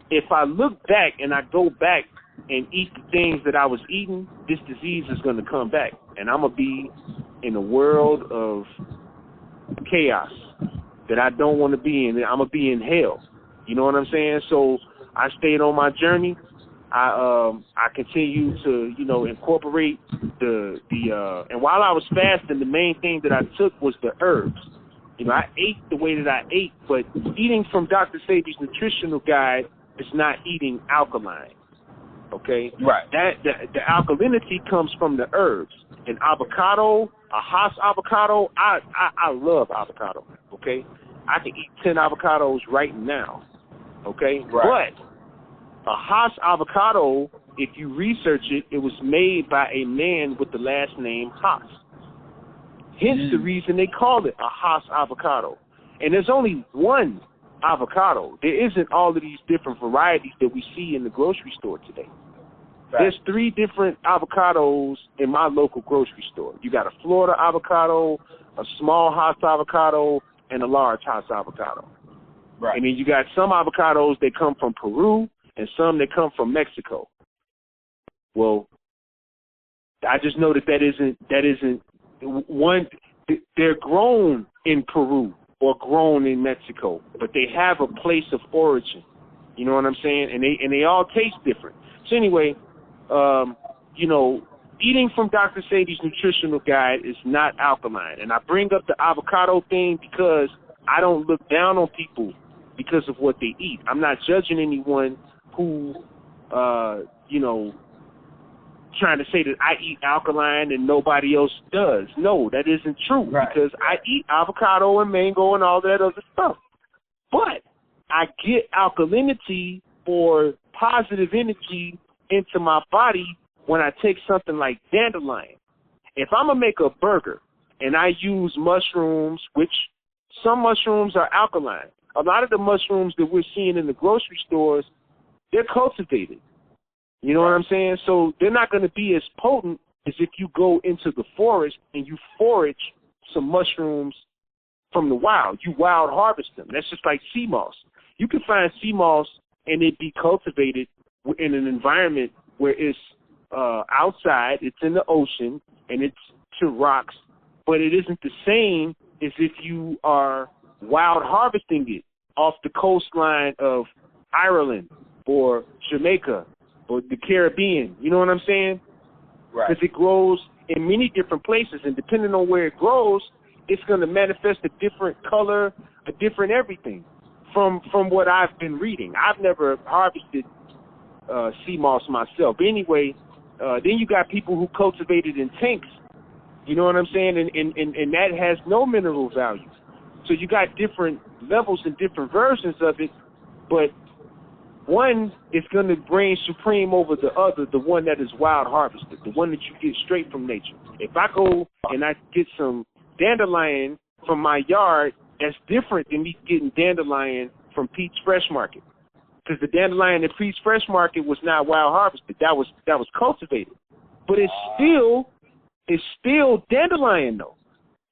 if I look back and I go back and eat the things that I was eating, this disease is going to come back. And I'm going to be in a world of chaos. that I don't want to be in. I'm going to be in hell. You know what I'm saying? So I stayed on my journey. I continue to, you know, incorporate and while I was fasting, the main thing that I took was the herbs. You know, I ate the way that I ate, but eating from Dr. Sebi's nutritional guide is not eating alkaline. Okay?
Right.
The alkalinity comes from the herbs. An avocado, a Hass avocado, I love avocado. Okay? I can eat 10 avocados right now. Okay?
Right.
But a Hass avocado, if you research it, it was made by a man with the last name Hass. Hence the reason they call it a Hass avocado. And there's only one avocado. There isn't all of these different varieties that we see in the grocery store today. Right. There's 3 different avocados in my local grocery store. You got a Florida avocado, a small Hass avocado, and a large Hass avocado.
Right.
And then you got some avocados that come from Peru and some that come from Mexico. Well, I just know that isn't one. They're grown in Peru or grown in Mexico, but they have a place of origin. You know what I'm saying? And they all taste different. So anyway, you know, eating from Dr. Sebi's nutritional guide is not alkaline. And I bring up the avocado thing because I don't look down on people because of what they eat. I'm not judging anyone who, you know, trying to say that I eat alkaline and nobody else does. No, that isn't true, because I eat avocado and mango and all that other stuff. But I get alkalinity or positive energy into my body when I take something like dandelion. If I'm going to make a burger and I use mushrooms, which some mushrooms are alkaline. A lot of the mushrooms that we're seeing in the grocery stores, they're cultivated. You know what I'm saying? So they're not going to be as potent as if you go into the forest and you forage some mushrooms from the wild. You wild harvest them. That's just like sea moss. You can find sea moss and it be cultivated in an environment where it's outside, it's in the ocean, and it's to rocks, but it isn't the same as if you are wild harvesting it off the coastline of Ireland or Jamaica or the Caribbean. You know what I'm saying?
Right.
Because it grows in many different places, and depending on where it grows, it's going to manifest a different color, a different everything from what I've been reading. I've never harvested sea moss myself. But anyway, then you got people who cultivate it in tanks. You know what I'm saying? And that has no mineral value. So you got different levels and different versions of it, but one is going to reign supreme over the other, the one that is wild harvested, the one that you get straight from nature. If I go and I get some dandelion from my yard, that's different than me getting dandelion from Pete's Fresh Market. Because the dandelion at Pete's Fresh Market was not wild harvested. That was cultivated. But it's still dandelion, though.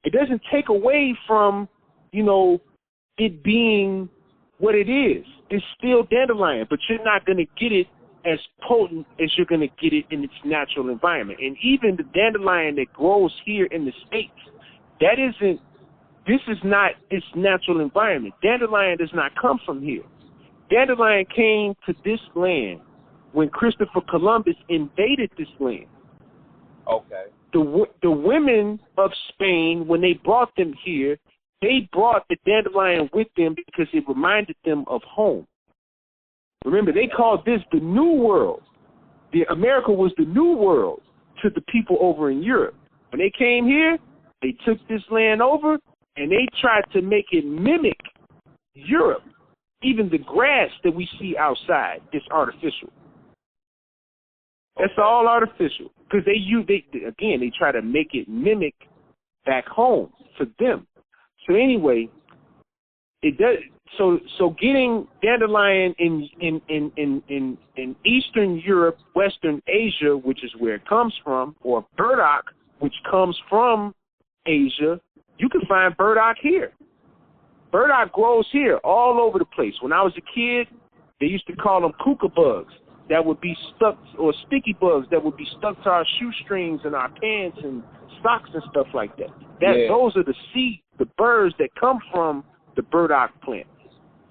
It doesn't take away from, you know, it being what it is. It's still dandelion, but you're not going to get it as potent as you're going to get it in its natural environment. And even the dandelion that grows here in the States, this is not its natural environment. Dandelion does not come from here. Dandelion came to this land when Christopher Columbus invaded this land.
Okay.
The women of Spain, when they brought them here, they brought the dandelion with them because it reminded them of home. Remember, they called this the New World. America was the New World to the people over in Europe. When they came here, they took this land over, and they tried to make it mimic Europe. Even the grass that we see outside is artificial. That's all artificial because they try to make it mimic back home for them. So anyway, it does. So getting dandelion in Eastern Europe, Western Asia, which is where it comes from, or burdock, which comes from Asia, you can find burdock here. Burdock grows here all over the place. When I was a kid, they used to call them kuka bugs that would be stuck, or sticky bugs that would be stuck to our shoestrings and our pants and socks and stuff like that. Those are the birds that come from the burdock plant.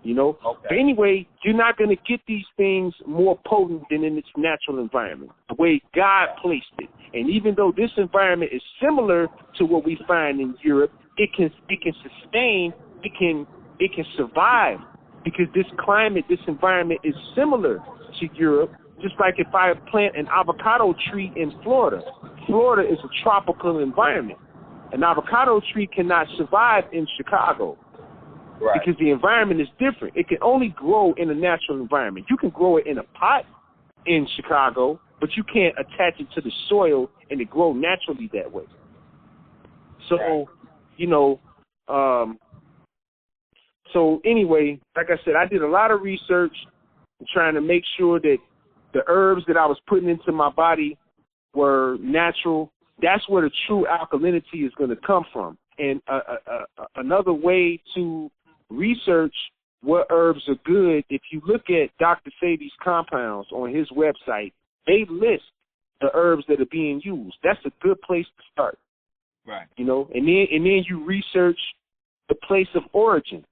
You know?
Okay.
But anyway, you're not going to get these things more potent than in its natural environment, the way God placed it. And even though this environment is similar to what we find in Europe, it can sustain, it can survive, because this climate, this environment is similar to Europe. Just like if I plant an avocado tree in Florida. Florida is a tropical environment. An avocado tree cannot survive in Chicago.
Right.
Because the environment is different. It can only grow in a natural environment. You can grow it in a pot in Chicago, but you can't attach it to the soil and it grow naturally that way. So,
right.
you know, so anyway, like I said, I did a lot of research trying to make sure that the herbs that I was putting into my body were natural. That's where the true alkalinity is going to come from. And another way to research what herbs are good, if you look at Dr. Sebi's compounds on his website, they list the herbs that are being used. That's a good place to start.
Right.
You know, and then you research the place of origin,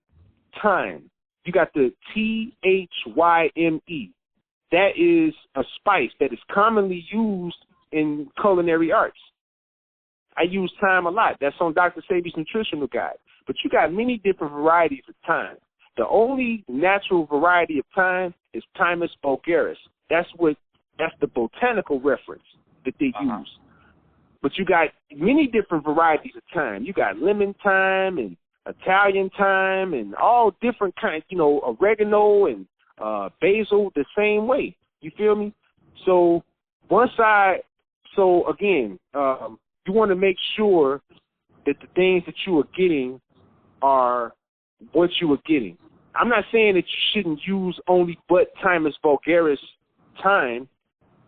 thyme. You got the THYME. That is a spice that is commonly used in culinary arts. I use thyme a lot. That's on Dr. Sebi's nutritional guide. But you got many different varieties of thyme. The only natural variety of thyme is Thymus vulgaris. That's the botanical reference that they use. But you got many different varieties of thyme. You got lemon thyme and Italian thyme and all different kinds, you know, oregano and basil the same way. You feel me? So again, you want to make sure that the things that you are getting are what you are getting. I'm not saying that you shouldn't use only but Thymus vulgaris thyme.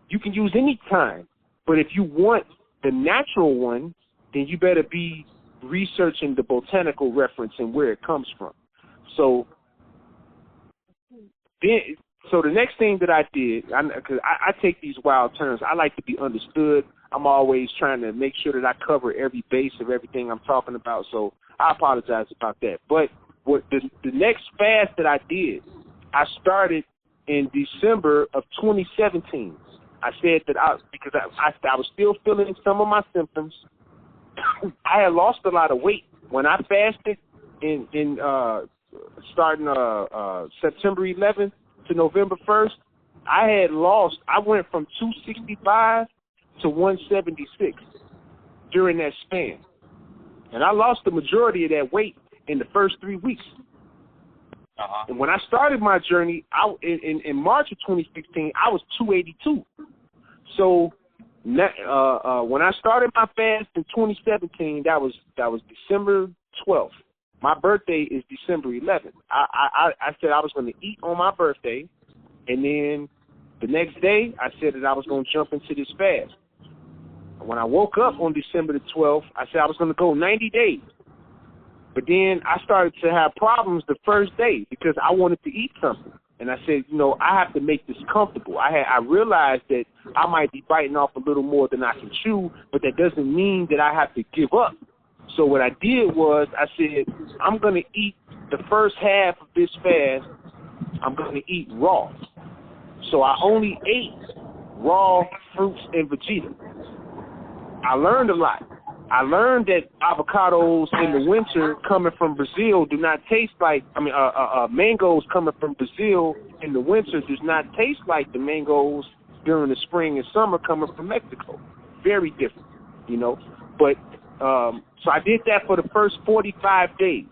You can use any thyme. But if you want the natural one, then you better be researching the botanical reference and where it comes from. So the next thing that I did, because I take these wild turns, I like to be understood. I'm always trying to make sure that I cover every base of everything I'm talking about, so I apologize about that. But what the next fast that I did, I started in December of 2017. I said that because I was still feeling some of my symptoms. I had lost a lot of weight when I fasted in starting September 11th to November 1st. I went from 265 to 176 during that span. And I lost the majority of that weight in the first 3 weeks. And when I started my journey, in March of 2016, I was 282. So when I started my fast in 2017, that was December 12th. My birthday is December 11th. I said I was going to eat on my birthday, and then the next day I said that I was going to jump into this fast. When I woke up on December the 12th, I said I was going to go 90 days. But then I started to have problems the first day because I wanted to eat something. And I said, you know, I have to make this comfortable. I realized that I might be biting off a little more than I can chew, but that doesn't mean that I have to give up. So what I did was I said, I'm going to eat the first half of this fast, I'm going to eat raw. So I only ate raw fruits and vegetables. I learned a lot. I learned that avocados in the winter coming from Brazil do not taste like, mangoes coming from Brazil in the winter does not taste like the mangoes during the spring and summer coming from Mexico. Very different, you know. But, so I did that for the first 45 days.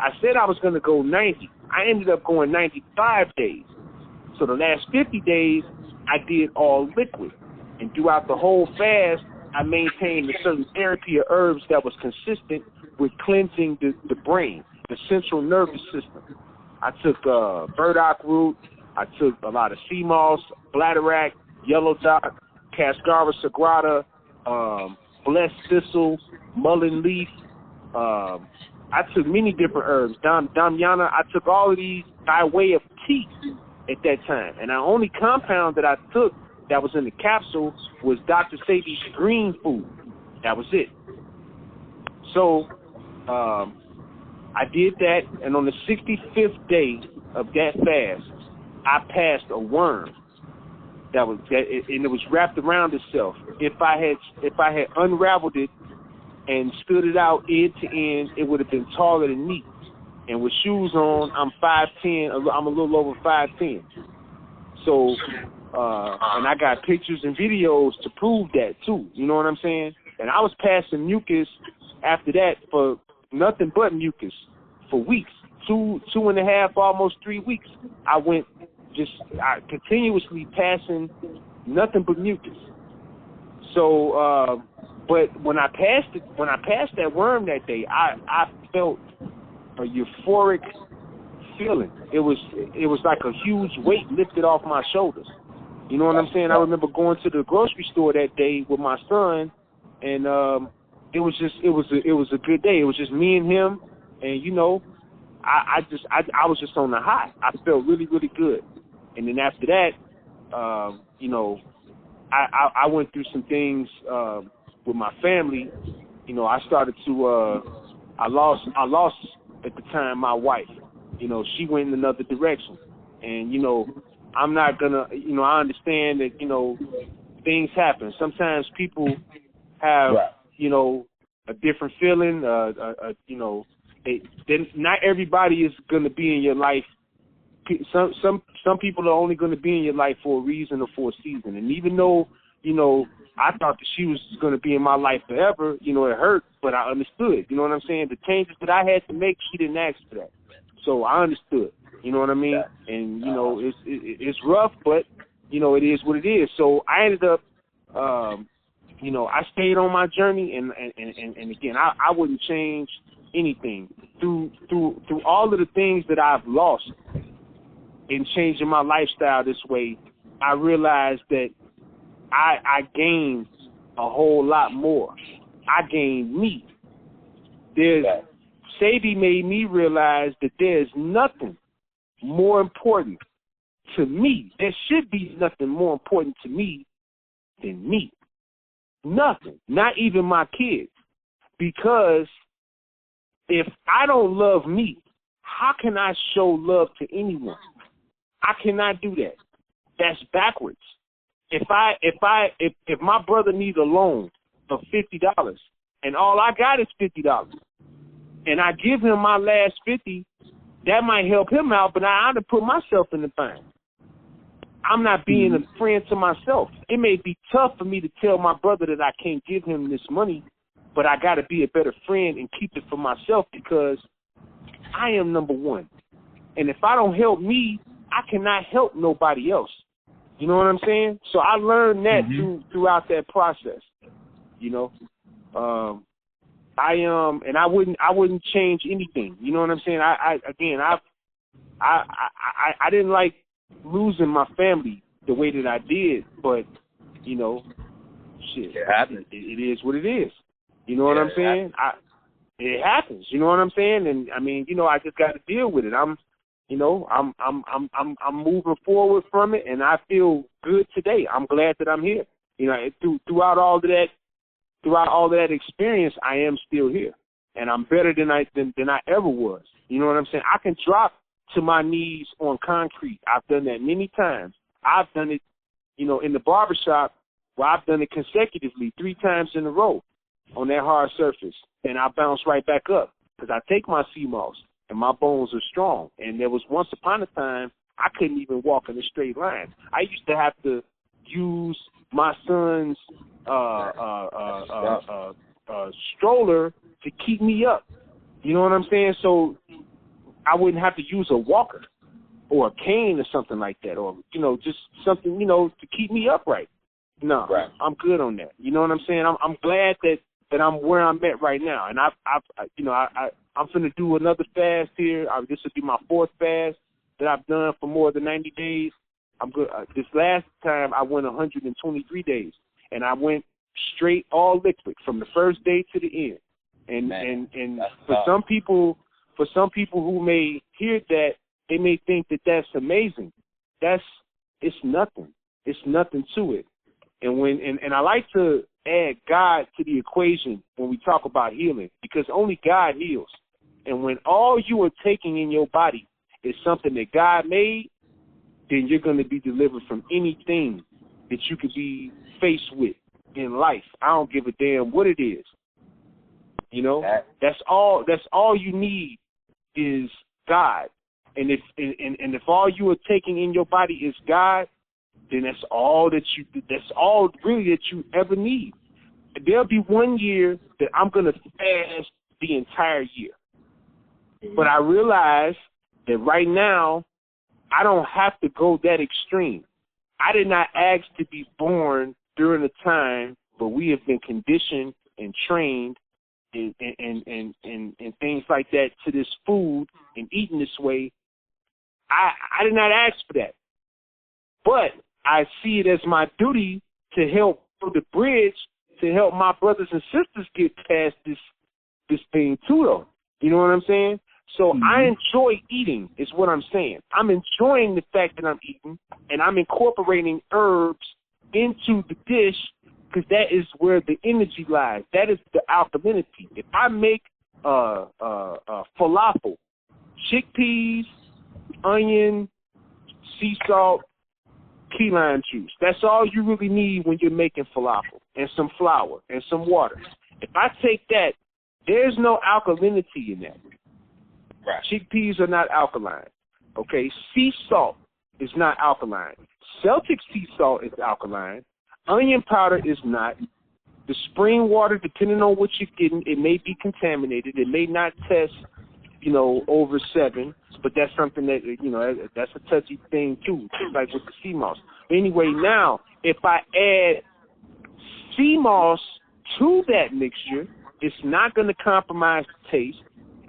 I said I was going to go 90. I ended up going 95 days. So the last 50 days, I did all liquid. And throughout the whole fast, I maintained a certain therapy of herbs that was consistent with cleansing the brain, the central nervous system. I took burdock root. I took a lot of sea moss, bladderwrack, yellow dock, cascara sagrada, blessed thistle, mullein leaf. I took many different herbs. Damiana, I took all of these by way of tea at that time. And the only compound that I took that was in the capsule was Dr. Sebi's green food. That was it. So I did that, and on the 65th day of that fast, I passed a worm and it was wrapped around itself. If I had unraveled it and stood it out end to end, it would have been taller than me. And with shoes on, I'm 5'10". I'm a little over 5'10". So, and I got pictures and videos to prove that too. You know what I'm saying? And I was passing mucus after that for nothing but mucus for weeks, 2.5, almost 3 weeks. I went I continuously passing nothing but mucus. So, but when I passed that worm that day, I felt a euphoric feeling. It was like a huge weight lifted off my shoulders. You know what I'm saying? I remember going to the grocery store that day with my son, and it was a good day. It was just me and him, and you know, I was just on the high. I felt really, really good. And then after that, you know, I went through some things with my family. You know, I started to I lost at the time my wife. You know, she went in another direction, and you know, I'm not gonna, you know, I understand that, you know, things happen. Sometimes people have, you know, a different feeling. You know, not everybody is gonna be in your life. Some people are only going to be in your life for a reason or for a season. And even though, you know, I thought that she was going to be in my life forever, you know, it hurt, but I understood. You know what I'm saying? The changes that I had to make, she didn't ask for that. So I understood. You know what I mean? And, you know, it's rough, but, you know, it is what it is. So I ended up, you know, I stayed on my journey, and again, I wouldn't change anything. Through all of the things that I've lost in changing my lifestyle this way, I realized that I gained a whole lot more. I gained me. Sadie made me realize that there's nothing more important to me. There should be nothing more important to me than me. Nothing. Not even my kids. Because if I don't love me, how can I show love to anyone? I cannot do that. That's backwards. If my brother needs a loan of $50 and all I got is $50, and I give him my last $50, that might help him out, but I ought to put myself in the bind. I'm not being a friend to myself. It may be tough for me to tell my brother that I can't give him this money, but I got to be a better friend and keep it for myself, because I am number one. And if I don't help me, I cannot help nobody else. You know what I'm saying? So I learned that throughout that process. You know, and I wouldn't change anything. You know what I'm saying? I didn't like losing my family the way that I did, but you know, shit, it is what it is. You know what I'm saying? It happens. You know what I'm saying? And I mean, you know, I just got to deal with it. I'm moving forward from it, and I feel good today. I'm glad that I'm here. You know, throughout all of that experience, I am still here, and I'm better than I ever was. You know what I'm saying? I can drop to my knees on concrete. I've done that many times. I've done it, you know, in the barbershop, where I've done it consecutively 3 times in a row on that hard surface, and I bounce right back up because I take my sea moss. And my bones are strong. And there was once upon a time I couldn't even walk in a straight line. I used to have to use my son's stroller to keep me up. You know what I'm saying? So I wouldn't have to use a walker or a cane or something like that, or, you know, just something, you know, to keep me upright. No, I'm good on that. You know what I'm saying? I'm glad that I'm where I'm at right now. And I'm finna do another fast here. This will be my 4th fast that I've done for more than 90 days. I'm good. This last time I went 123 days, and I went straight all liquid from the first day to the end. And for some people who may hear that, they may think that that's amazing. It's nothing. It's nothing to it. And I like to add God to the equation when we talk about healing, because only God heals. And when all you are taking in your body is something that God made, then you're going to be delivered from anything that you could be faced with in life. I don't give a damn what it is. You know, that's all you need is God. And if all you are taking in your body is God, then that's all really that you ever need. There'll be 1 year that I'm going to fast the entire year. But I realize that right now, I don't have to go that extreme. I did not ask to be born during a time where we have been conditioned and trained and things like that to this food and eating this way. I did not ask for that. But I see it as my duty to help build the bridge to help my brothers and sisters get past this thing too, though. You know what I'm saying? So I enjoy eating is what I'm saying. I'm enjoying the fact that I'm eating, and I'm incorporating herbs into the dish because that is where the energy lies. That is the alkalinity. If I make falafel, chickpeas, onion, sea salt, key lime juice. That's all you really need when you're making falafel, and some flour and some water. If I take that, there's no alkalinity in that.
Right.
Chickpeas are not alkaline. Okay, sea salt is not alkaline. Celtic sea salt is alkaline. Onion powder is not. The spring water, depending on what you're getting, it may be contaminated. It may not test, over 7. But that's something that, that's a touchy thing too, just like with the sea moss. Anyway, now, if I add sea moss to that mixture, it's not going to compromise the taste.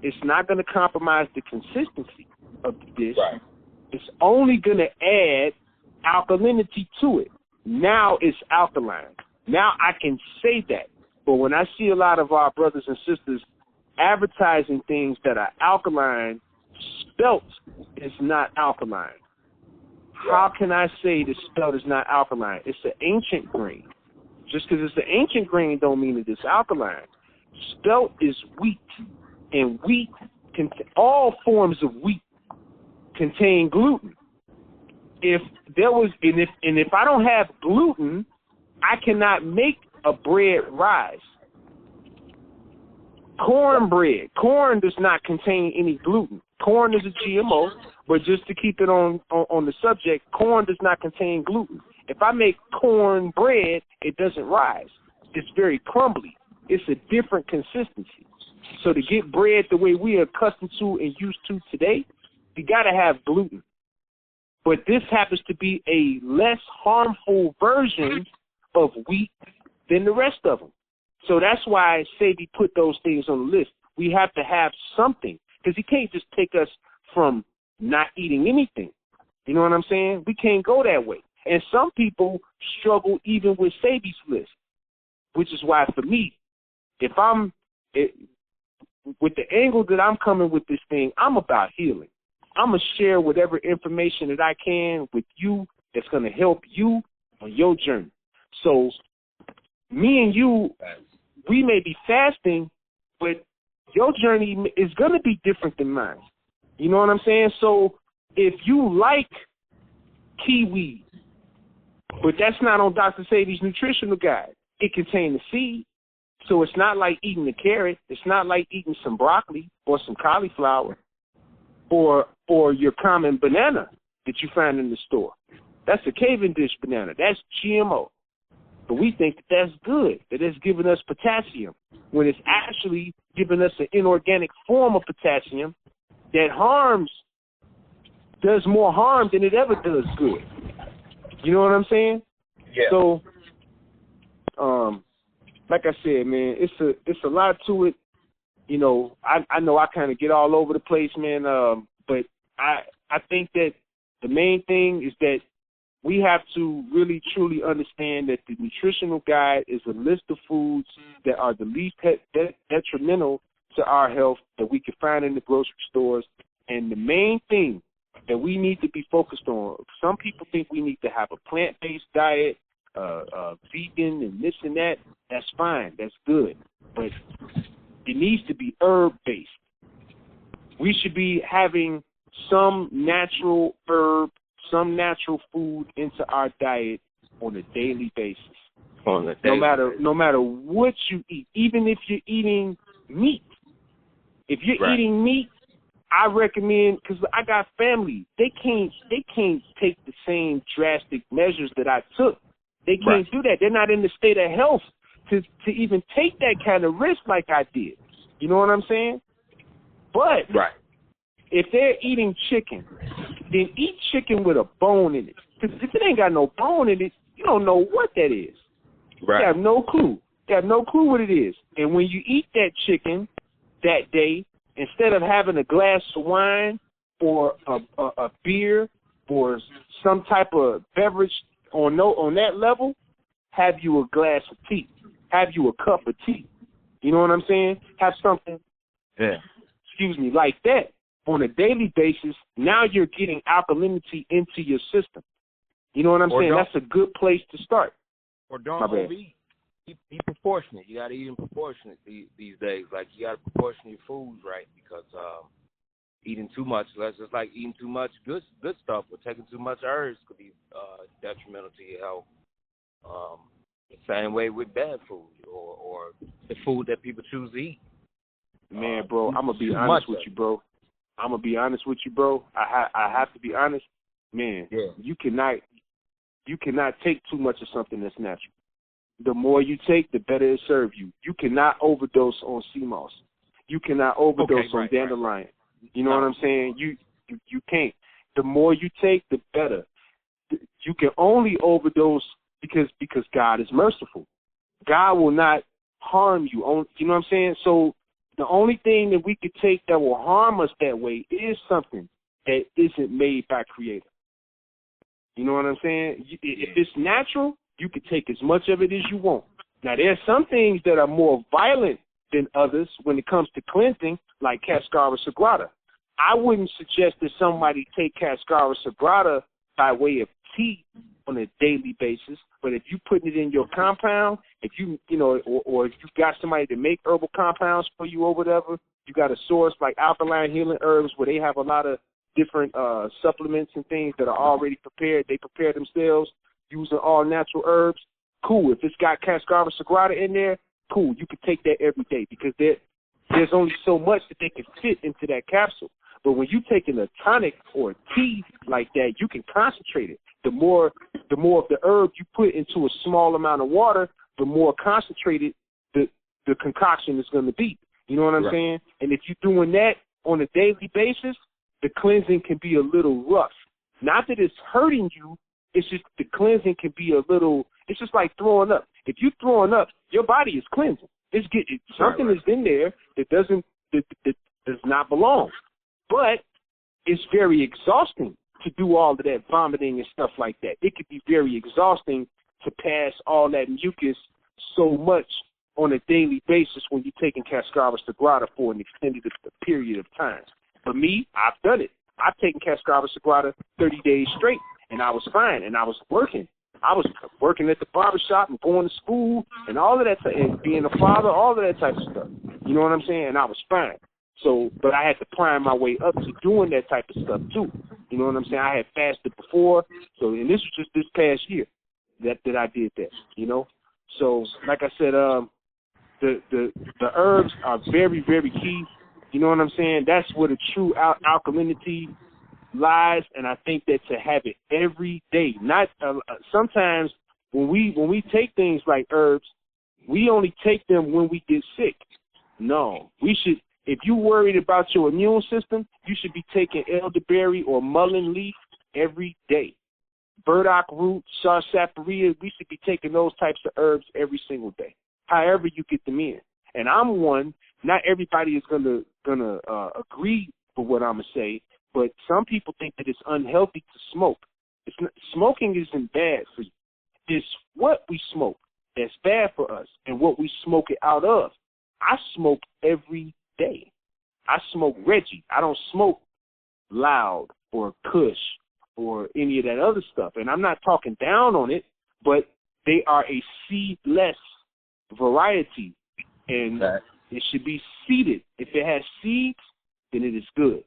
It's not going to compromise the consistency of the dish.
Right.
It's only going to add alkalinity to it. Now it's alkaline. Now I can say that. But when I see a lot of our brothers and sisters advertising things that are alkaline, spelt is not alkaline. How can I say the spelt is not alkaline? It's an ancient grain. Just because it's an ancient grain don't mean that it's alkaline. Spelt is wheat, and wheat, all forms of wheat contain gluten. If I don't have gluten, I cannot make a bread rise. Cornbread. Corn does not contain any gluten. Corn is a GMO, but just to keep it on the subject, corn does not contain gluten. If I make corn bread, it doesn't rise. It's very crumbly. It's a different consistency. So to get bread the way we are accustomed to and used to today, you got to have gluten. But this happens to be a less harmful version of wheat than the rest of them. So that's why Sadie put those things on the list. We have to have something, because he can't just take us from not eating anything. You know what I'm saying? We can't go that way. And some people struggle even with Sadie's list, which is why for me, with the angle that I'm coming with this thing, I'm about healing. I'm going to share whatever information that I can with you that's going to help you on your journey. So me and you, we may be fasting, but your journey is going to be different than mine. You know what I'm saying? So if you like kiwi, but that's not on Dr. Sadie's nutritional guide, it contains the seed. So it's not like eating a carrot. It's not like eating some broccoli or some cauliflower or your common banana that you find in the store. That's a Cavendish banana. That's GMO. But we think that that's good, that it's giving us potassium, when it's actually giving us an inorganic form of potassium that does more harm than it ever does good. You know what I'm saying?
Yeah.
So, like I said, man, it's a lot to it. You know I kind of get all over the place, man. But I think that the main thing is that we have to really, truly understand that the nutritional guide is a list of foods that are the least detrimental to our health that we can find in the grocery stores. And the main thing that we need to be focused on, some people think we need to have a plant-based diet, vegan and this and that. That's fine. That's good. But it needs to be herb-based. we should be having some natural herb, some natural food into our diet on a daily basis. No matter what you eat, even if you're eating meat. If you're eating meat, I recommend, because I got family, they can't take the same drastic measures that I took. They can't do that. They're not in the state of health to even take that kind of risk like I did. You know what I'm saying? But if they're eating chicken, then eat chicken with a bone in it. Because if it ain't got no bone in it, you don't know what that is. You have no clue. You have no clue what it is. And when you eat that chicken that day, instead of having a glass of wine or a beer or some type of beverage on that level, have you a glass of tea. Have you a cup of tea. You know what I'm saying? Have something, like that on a daily basis. Now you're getting alkalinity into your system. You know what I'm saying? That's a good place to start.
Or don't overeat. Be proportionate. You got to eat in proportionate these days. Like, you got to proportion your foods right, because eating too much, that's just like eating too much good stuff, or taking too much herbs could be detrimental to your health. The same way with bad food or the food that people choose to eat.
Man, bro, I'm gonna be honest with you, bro. I have to be honest, man. Yeah. You cannot take too much of something that's natural. The more you take, the better it serves you. You cannot overdose on sea moss. You cannot overdose on dandelion. You know what I'm saying? You can't. The more you take, the better. You can only overdose because God is merciful. God will not harm you. You know what I'm saying? So the only thing that we could take that will harm us that way is something that isn't made by Creator. You know what I'm saying? If it's natural, you can take as much of it as you want. Now, there are some things that are more violent than others when it comes to cleansing, like Cascara Sagrada. I wouldn't suggest that somebody take Cascara Sagrada by way of tea on a daily basis, but if you putting it in your compound, if you or if you got somebody to make herbal compounds for you or whatever, you got a source like Alkaline Healing Herbs where they have a lot of different supplements and things that are already prepared. They prepare themselves using all natural herbs. Cool. If it's got Cascara Sagrada in there, cool. You can take that every day because there's only so much that they can fit into that capsule. But when you're taking a tonic or a tea like that, you can concentrate it. The more of the herb you put into a small amount of water, the more concentrated the concoction is going to be. You know what I'm saying? And if you're doing that on a daily basis, the cleansing can be a little rough. Not that it's hurting you, it's just the cleansing can be a little, it's just like throwing up. If you're throwing up, your body is cleansing. Something is in there that does not belong. But it's very exhausting to do all of that vomiting and stuff like that. It could be very exhausting to pass all that mucus so much on a daily basis when you're taking Cascara Sagrada for an extended period of time. For me, I've done it. I've taken Cascara Sagrada 30 days straight, and I was fine, and I was working. I was working at the barbershop and going to school and all of that, and being a father, all of that type of stuff. You know what I'm saying? And I was fine. So, but I had to climb my way up to doing that type of stuff too. You know what I'm saying? I had fasted before, so and this was just this past year that I did that. You know, so like I said, the herbs are very, very key. You know what I'm saying? That's where the true alkalinity lies, and I think that to have it every day. Not sometimes when we take things like herbs, we only take them when we get sick. No, we should. If you're worried about your immune system, you should be taking elderberry or mullein leaf every day. Burdock root, sarsaparilla, we should be taking those types of herbs every single day. However you get them in. And I'm one. Not everybody is gonna agree with what I'm gonna say, but some people think that it's unhealthy to smoke. Smoking isn't bad for you. It's what we smoke that's bad for us and what we smoke it out of. I smoke every day. I smoke Reggie. I don't smoke Loud or Kush or any of that other stuff. And I'm not talking down on it, but they are a seedless variety, and it should be seeded. If it has seeds, then it is good.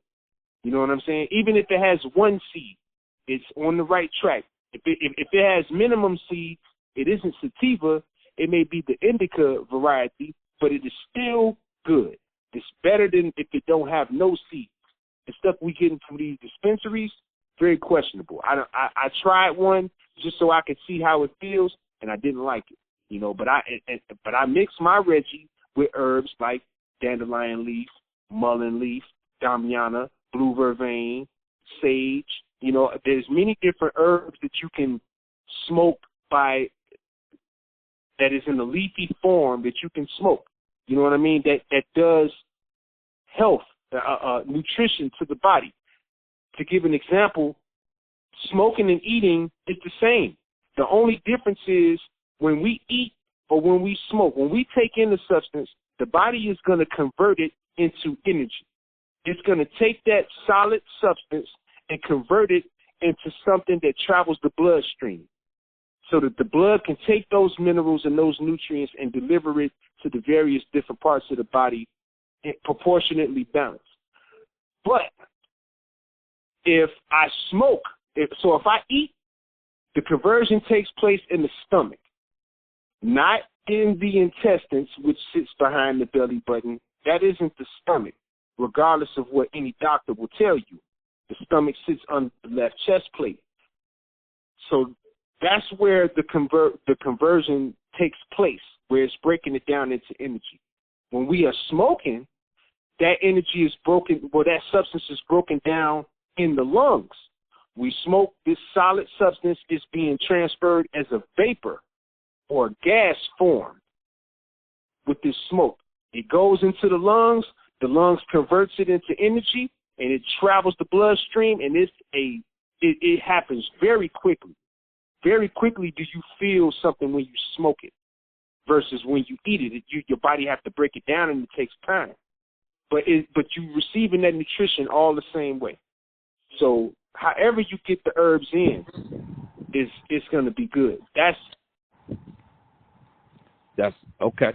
You know what I'm saying? Even if it has one seed, it's on the right track. If it has minimum seed, it isn't sativa. It may be the indica variety, but it is still good. It's better than if it don't have no seeds. The stuff we get from these dispensaries, very questionable. I tried one just so I could see how it feels, and I didn't like it. You know, but I mix my Reggie with herbs like dandelion leaf, mullein leaf, damiana, blue vervain, sage. You know, there's many different herbs that you can smoke by that is in a leafy form that you can smoke. You know what I mean? That does health, nutrition to the body. To give an example, smoking and eating is the same. The only difference is when we eat or when we smoke, when we take in the substance, the body is going to convert it into energy. It's going to take that solid substance and convert it into something that travels the bloodstream so that the blood can take those minerals and those nutrients and deliver it to the various different parts of the body proportionately balanced. But if I smoke, if I eat, the conversion takes place in the stomach, not in the intestines, which sits behind the belly button. That isn't the stomach, regardless of what any doctor will tell you. The stomach sits on the left chest plate. So that's where the conversion takes place, where it's breaking it down into energy. When we are smoking, that energy is broken, that substance is broken down in the lungs. We smoke, this solid substance is being transferred as a vapor or gas form with this smoke. It goes into the lungs converts it into energy, and it travels the bloodstream, and it happens very quickly. Very quickly do you feel something when you smoke it versus when you eat it. Your body has to break it down, and it takes time. But you're receiving that nutrition all the same way. So however you get the herbs in, it's going to be good. That's
okay.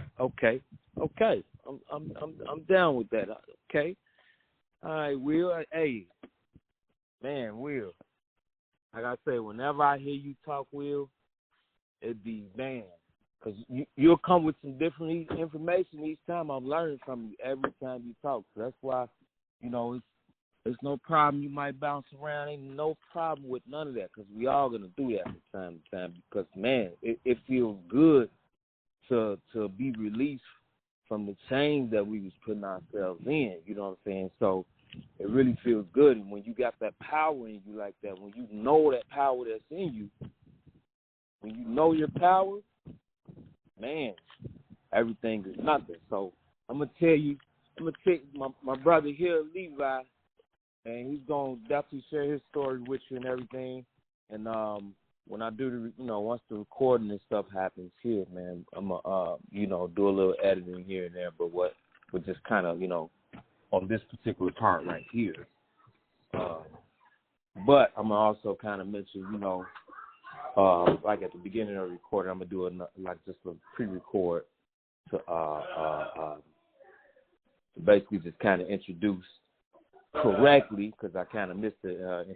I'm down with that. Okay. All right, Will. Hey, man, Will. Like I say, whenever I hear you talk, Will, it'd be man, because you'll come with some different information each time. I'm learning from you every time you talk. So that's why, it's no problem. You might bounce around. Ain't no problem with none of that, because we all going to do that from time to time. Because, man, it feels good to be released from the chains that we was putting ourselves in. You know what I'm saying? So it really feels good. And when you got that power in you like that, when you know that power that's in you, when you know your power, man, everything is nothing. So I'm going to tell you my brother here, Levi, and he's going to definitely share his story with you and everything. And when I do once the recording and stuff happens here, man, I'm going to, do a little editing here and there, but we're just kind of, on this particular part right here. But I'm going to also kind of mention, like at the beginning of the recording, I'm going to do just a pre-record to basically just kind of introduce correctly, because I kind of missed the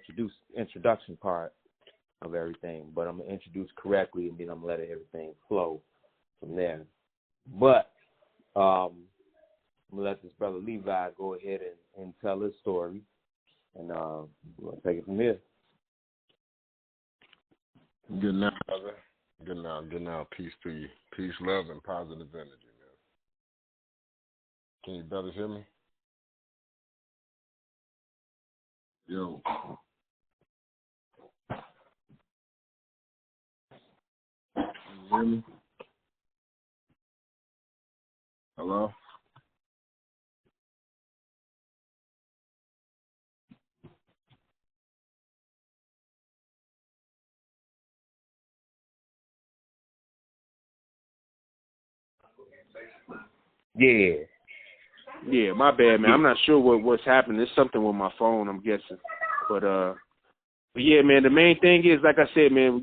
introduction part of everything. But I'm going to introduce correctly, and then I'm going to let everything flow from there. But I'm going to let this brother Levi go ahead and tell his story, and we're going to take it from here.
Good night, brother. Good night. Peace to you. Peace, love, and positive energy, man. Can you brothers hear me? Yo. Can you hear me? Hello?
Yeah, my bad, man. I'm not sure what's happening. There's something with my phone, I'm guessing. But yeah, man, the main thing is, like I said, man,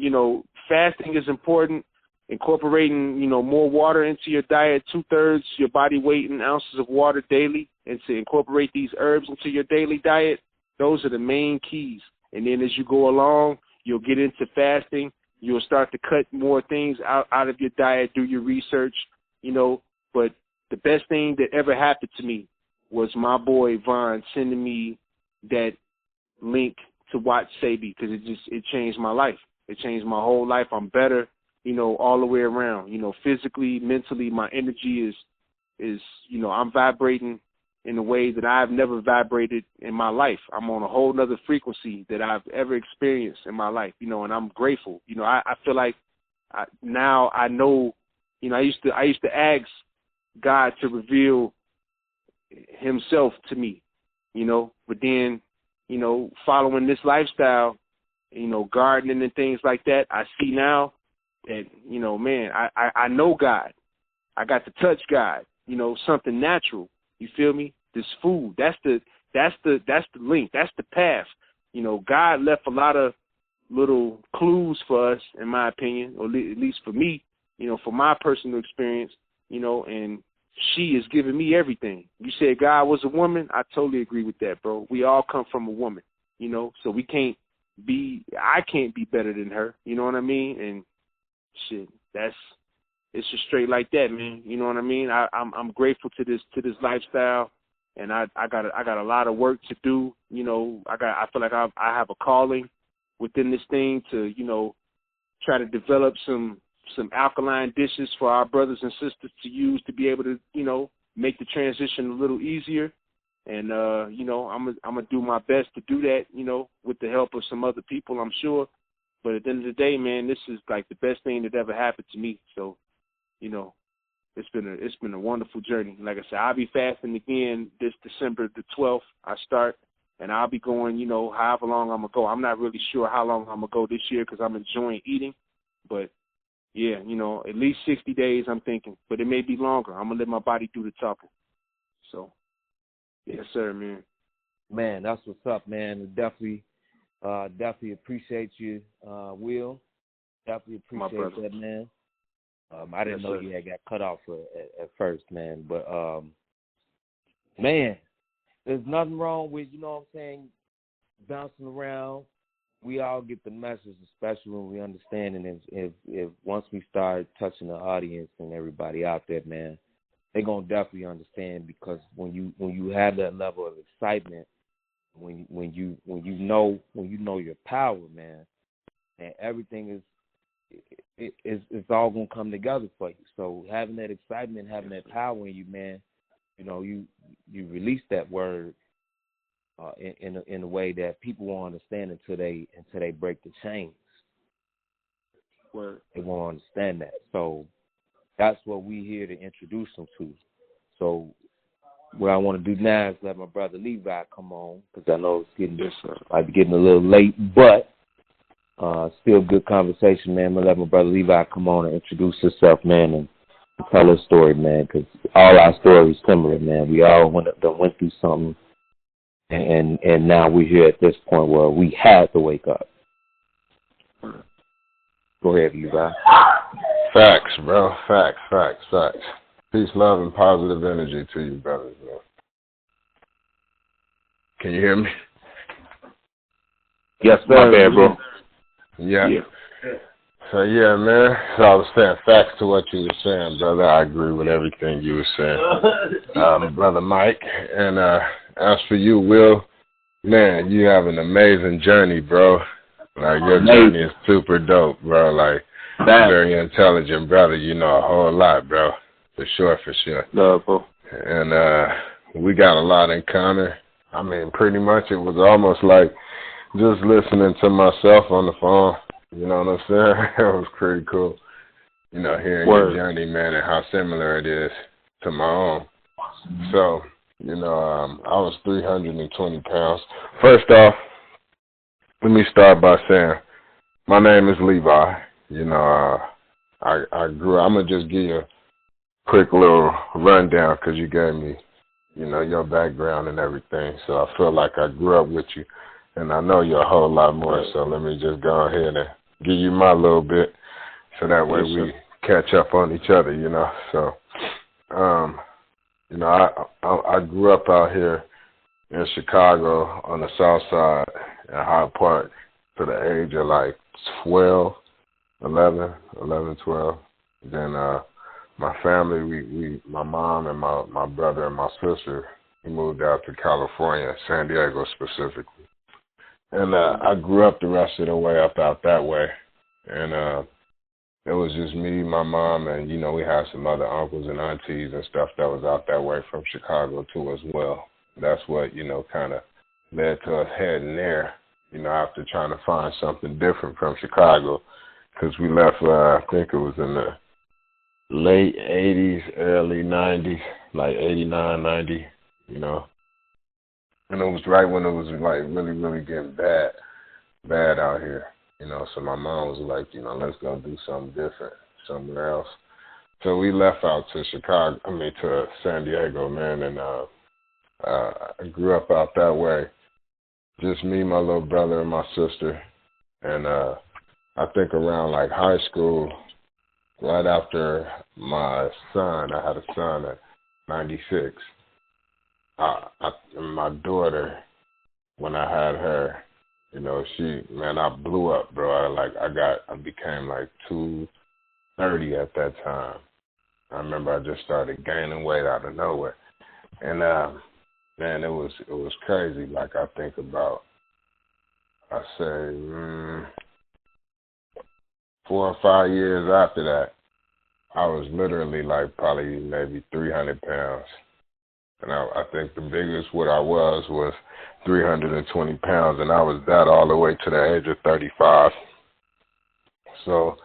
fasting is important. Incorporating, more water into your diet, 2/3 your body weight in ounces of water daily. and to incorporate these herbs into your daily diet, those are the main keys. And then as you go along, you'll get into fasting. You'll start to cut more things out of your diet, do your research, you know. But the best thing that ever happened to me was my boy Vaughn sending me that link to watch Sebi, because it changed my life. It changed my whole life. I'm better, you know, all the way around. You know, physically, mentally, my energy is you know, I'm vibrating in a way that I've never vibrated in my life. I'm on a whole nother frequency that I've ever experienced in my life, you know, and I'm grateful. You know, I feel like now I know, you know, I used to ask God to reveal himself to me, you know, but then, you know, following this lifestyle, you know, gardening and things like that, I see now that, you know, man, I know God. I got to touch God, you know, something natural. You feel me? This food, that's the link, that's the path. You know, God left a lot of little clues for us, in my opinion, or at least for me, you know, for my personal experience, you know, and she is giving me everything. You said God was a woman. I totally agree with that, bro. We all come from a woman, you know, so I can't be better than her. You know what I mean? And shit, it's just straight like that, man. You know what I mean? I'm grateful to this lifestyle, and I got a lot of work to do. You know, I feel like I have a calling within this thing to, you know, try to develop some alkaline dishes for our brothers and sisters to use to be able to, you know, make the transition a little easier. And you know, I'm gonna do my best to do that, you know, with the help of some other people, I'm sure. But at the end of the day, man, this is like the best thing that ever happened to me. So, you know, it's been a wonderful journey. Like I said, I'll be fasting again this December the 12th. I start, and I'll be going, you know, however long I'm gonna go. I'm not really sure how long I'm gonna go this year because I'm enjoying eating. But yeah, you know, at least 60 days I'm thinking, but it may be longer. I'm gonna let my body do the talking. So, yes, sir, man.
Man, that's what's up, man. Definitely appreciate you, Will. Definitely appreciate that, man. I didn't know you had got cut off at first, man. But, man, there's nothing wrong with, you know what I'm saying, bouncing around. We all get the message, especially when we understand. And if once we start touching the audience and everybody out there, man, they're going to definitely understand, because when you have that level of excitement, when you know your power, man, and everything it's all gonna come together for you. So having that excitement, having that power in you, man, you know, you release that word in a way that people won't understand until they break the chains.
Word.
They won't understand that. So that's what we here to introduce them to. So what I want to do now is let my brother Levi come on, because I know it's might be getting a little late, but still good conversation, man. I'm going to let my brother Levi come on and introduce himself, man, and tell his story, man, because all our stories are similar, man. We all went through something, and now we're here at this point where we had to wake up. Go ahead, Levi.
Facts, bro. Facts. Peace, love, and positive energy to you, brothers, man. Can you hear me?
Yes, sir.
My bad, bro. Yeah. So, yeah, man. So I was saying facts to what you were saying, brother. I agree with everything you were saying, Brother Mike. And as for you, Will, man, you have an amazing journey, bro. Like, your journey is super dope, bro. Like, very intelligent, brother. You know a whole lot, bro. For sure.
Love, bro.
And we got a lot in common. I mean, pretty much it was almost like just listening to myself on the phone. You know what I'm saying? It was pretty cool. You know, hearing your journey, man, and how similar it is to my own. So, you know, I was 320 pounds. First off, let me start by saying my name is Levi. You know, I grew up. I'm going to just give you a quick little rundown because you gave me, you know, your background and everything. So I feel like I grew up with you, and I know you a whole lot more. So let me just go ahead and give you my little bit so that way we catch up on each other, you know. So You know, I grew up out here in Chicago on the south side in Hyde Park to the age of like 12. Then my family, my mom and my brother and my sister, we moved out to California, San Diego specifically. And I grew up the rest of the way up out that way. And it was just me, my mom, and, you know, we had some other uncles and aunties and stuff that was out that way from Chicago too as well. That's what, you know, kind of led to us heading there, you know, after trying to find something different from Chicago. Because we left, I think it was in the late 80s, early 90s, like 89, 90, you know. And it was right when it was, like, really, really getting bad out here, you know. So my mom was like, you know, let's go do something different somewhere else. So we left out to to San Diego, man, and I grew up out that way. Just me, my little brother, and my sister. And I think around like high school, right after my son, I had a son at 96. My daughter, when I had her, you know, I blew up, bro. I became like 230 at that time. I remember I just started gaining weight out of nowhere. And man, it was crazy. Like I think about, I say 4 or 5 years after that, I was literally like probably maybe 300 pounds. And I think the biggest what I was 320 pounds, and I was that all the way to the age of 35. So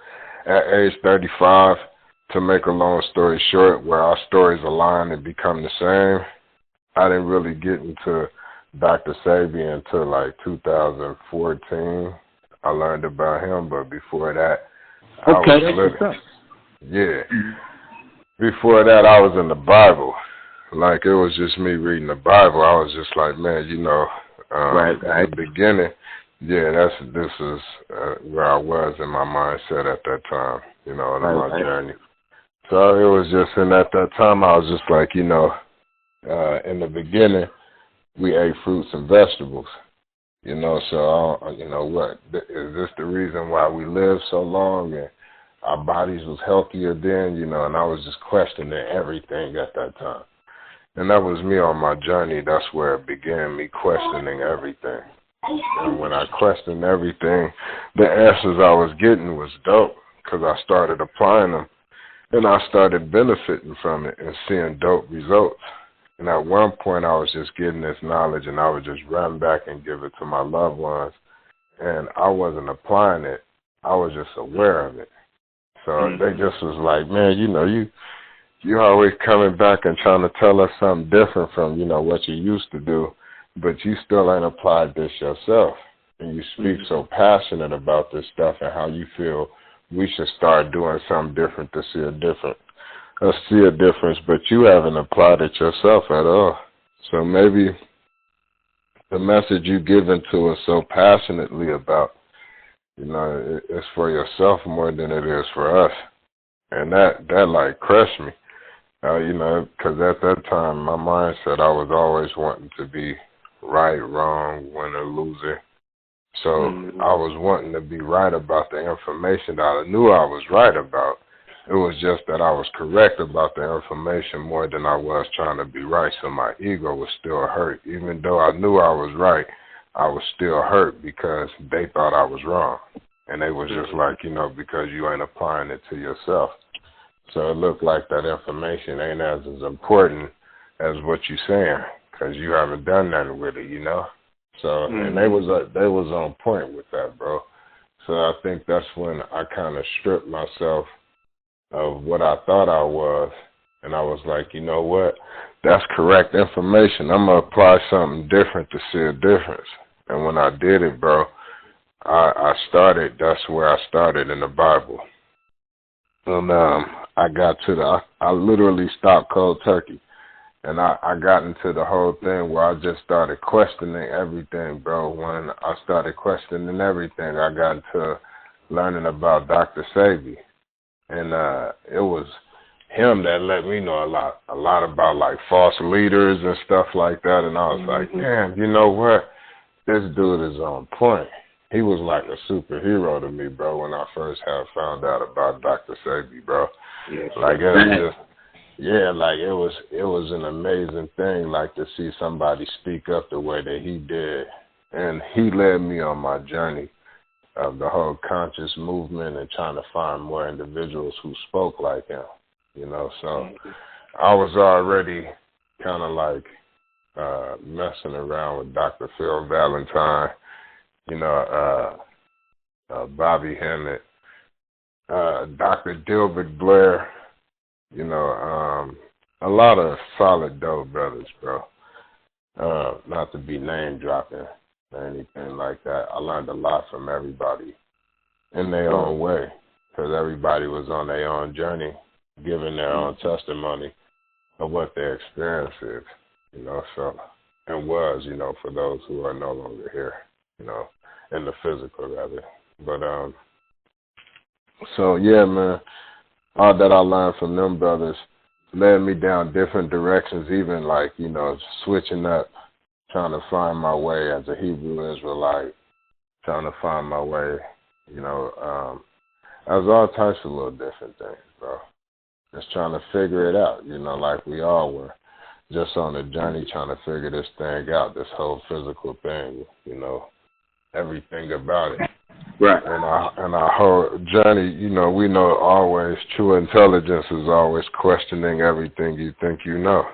at age 35, to make a long story short, where our stories align and become the same, I didn't really get into Dr. Sebi until like 2014. I learned about him, but before that, Before that, I was in the Bible. Like, it was just me reading the Bible. I was just like, man, you know, at the beginning, this is where I was in my mindset at that time, you know, in my journey. So it was just, and at that time, I was just like, you know, in the beginning, we ate fruits and vegetables, you know, so, you know, what, is this the reason why we lived so long and our bodies was healthier then, you know, and I was just questioning everything at that time. And that was me on my journey. That's where it began, me questioning everything. And when I questioned everything, the answers I was getting was dope because I started applying them. And I started benefiting from it and seeing dope results. And at one point, I was just getting this knowledge, and I would just run back and give it to my loved ones. And I wasn't applying it. I was just aware of it. So they just was like, man, you know, you always coming back and trying to tell us something different from, you know, what you used to do, but you still ain't applied this yourself. And you speak so passionate about this stuff and how you feel we should start doing something different to see a difference, but you haven't applied it yourself at all. So maybe the message you given to us so passionately about, you know, it's for yourself more than it is for us. And that like crushed me, you know, because at that time, my mindset, I was always wanting to be right, wrong, winner, loser. So I was wanting to be right about the information that I knew I was right about. It was just that I was correct about the information more than I was trying to be right. So my ego was still hurt. Even though I knew I was right, I was still hurt because they thought I was wrong. And they was just like, you know, because you ain't applying it to yourself. So it looked like that information ain't as important as what you're saying because you haven't done nothing with it, you know. So, and they was on point with that, bro. So I think that's when I kind of stripped myself of what I thought I was, and I was like, you know what, that's correct information. I'm going to apply something different to see a difference. And when I did it, bro, that's where I started in the Bible. And I literally stopped cold turkey. And I got into the whole thing where I just started questioning everything, bro. When I started questioning everything, I got into learning about Dr. Sebi. And it was him that let me know a lot about like false leaders and stuff like that. And I was like, damn, you know what? This dude is on point. He was like a superhero to me, bro, when I first found out about Dr. Sebi, bro.
Yes,
like, it was just, yeah, like, it was an amazing thing, like, to see somebody speak up the way that he did. And he led me on my journey of the whole conscious movement and trying to find more individuals who spoke like him, you know. So I was already kind of like messing around with Dr. Phil Valentine, you know, Bobby Hennett, Dr. Dilbert Blair, you know, a lot of solid dope brothers, bro. Not to be name dropping or anything like that. I learned a lot from everybody in their own way, because everybody was on their own journey, giving their own testimony of what their experience is, you know, so, and was, you know, for those who are no longer here, you know, in the physical rather. But, so yeah, man, all that I learned from them brothers led me down different directions, even like, you know, switching up, trying to find my way as a Hebrew Israelite, trying to find my way, you know, as all types of little different things, bro. Just trying to figure it out, you know, like we all were. Just on a journey trying to figure this thing out, this whole physical thing, you know, everything about it.
Right.
And our whole journey, you know, we know always true intelligence is always questioning everything you think you know.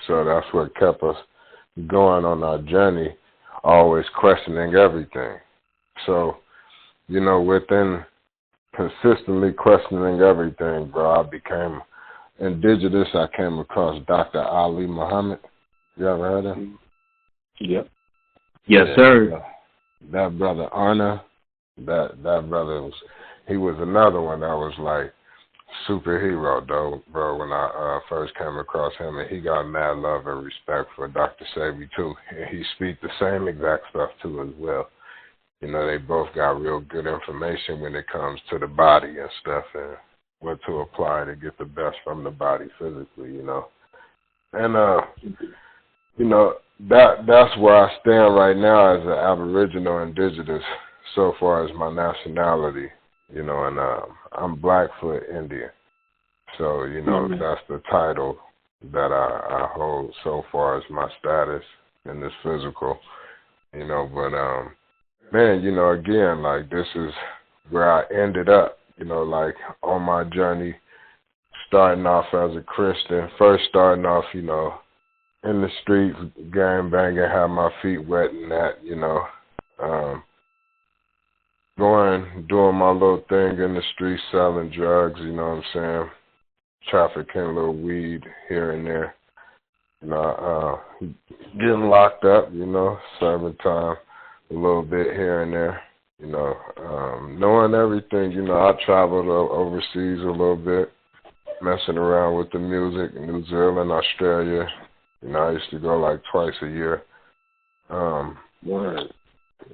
So that's what kept us going on our journey, always questioning everything. So, you know, within consistently questioning everything, bro, I became indigenous. I came across Dr. Ali Muhammad. You ever heard of him?
Yep. Yes, sir.
That brother Arna, that brother he was another one that was like superhero though, bro, when I first came across him, and he got mad love and respect for Dr. Sebi too. And he speak the same exact stuff too as well. You know, they both got real good information when it comes to the body and stuff and what to apply to get the best from the body physically, you know. And you know, that's where I stand right now as an Aboriginal indigenous so far as my nationality, you know, and I'm Blackfoot Indian. So, you know, that's the title that I hold so far as my status in this physical, you know, but man, you know, again, like this is where I ended up, you know, like on my journey, starting off as a Christian, first starting off, you know, in the streets, gang banging, had my feet wet and that, you know, doing my little thing in the streets, selling drugs, you know what I'm saying, trafficking a little weed here and there, you know, getting locked up, you know, serving time a little bit here and there, you know, knowing everything, you know, I traveled overseas a little bit, messing around with the music, New Zealand, Australia. You know, I used to go like twice a year.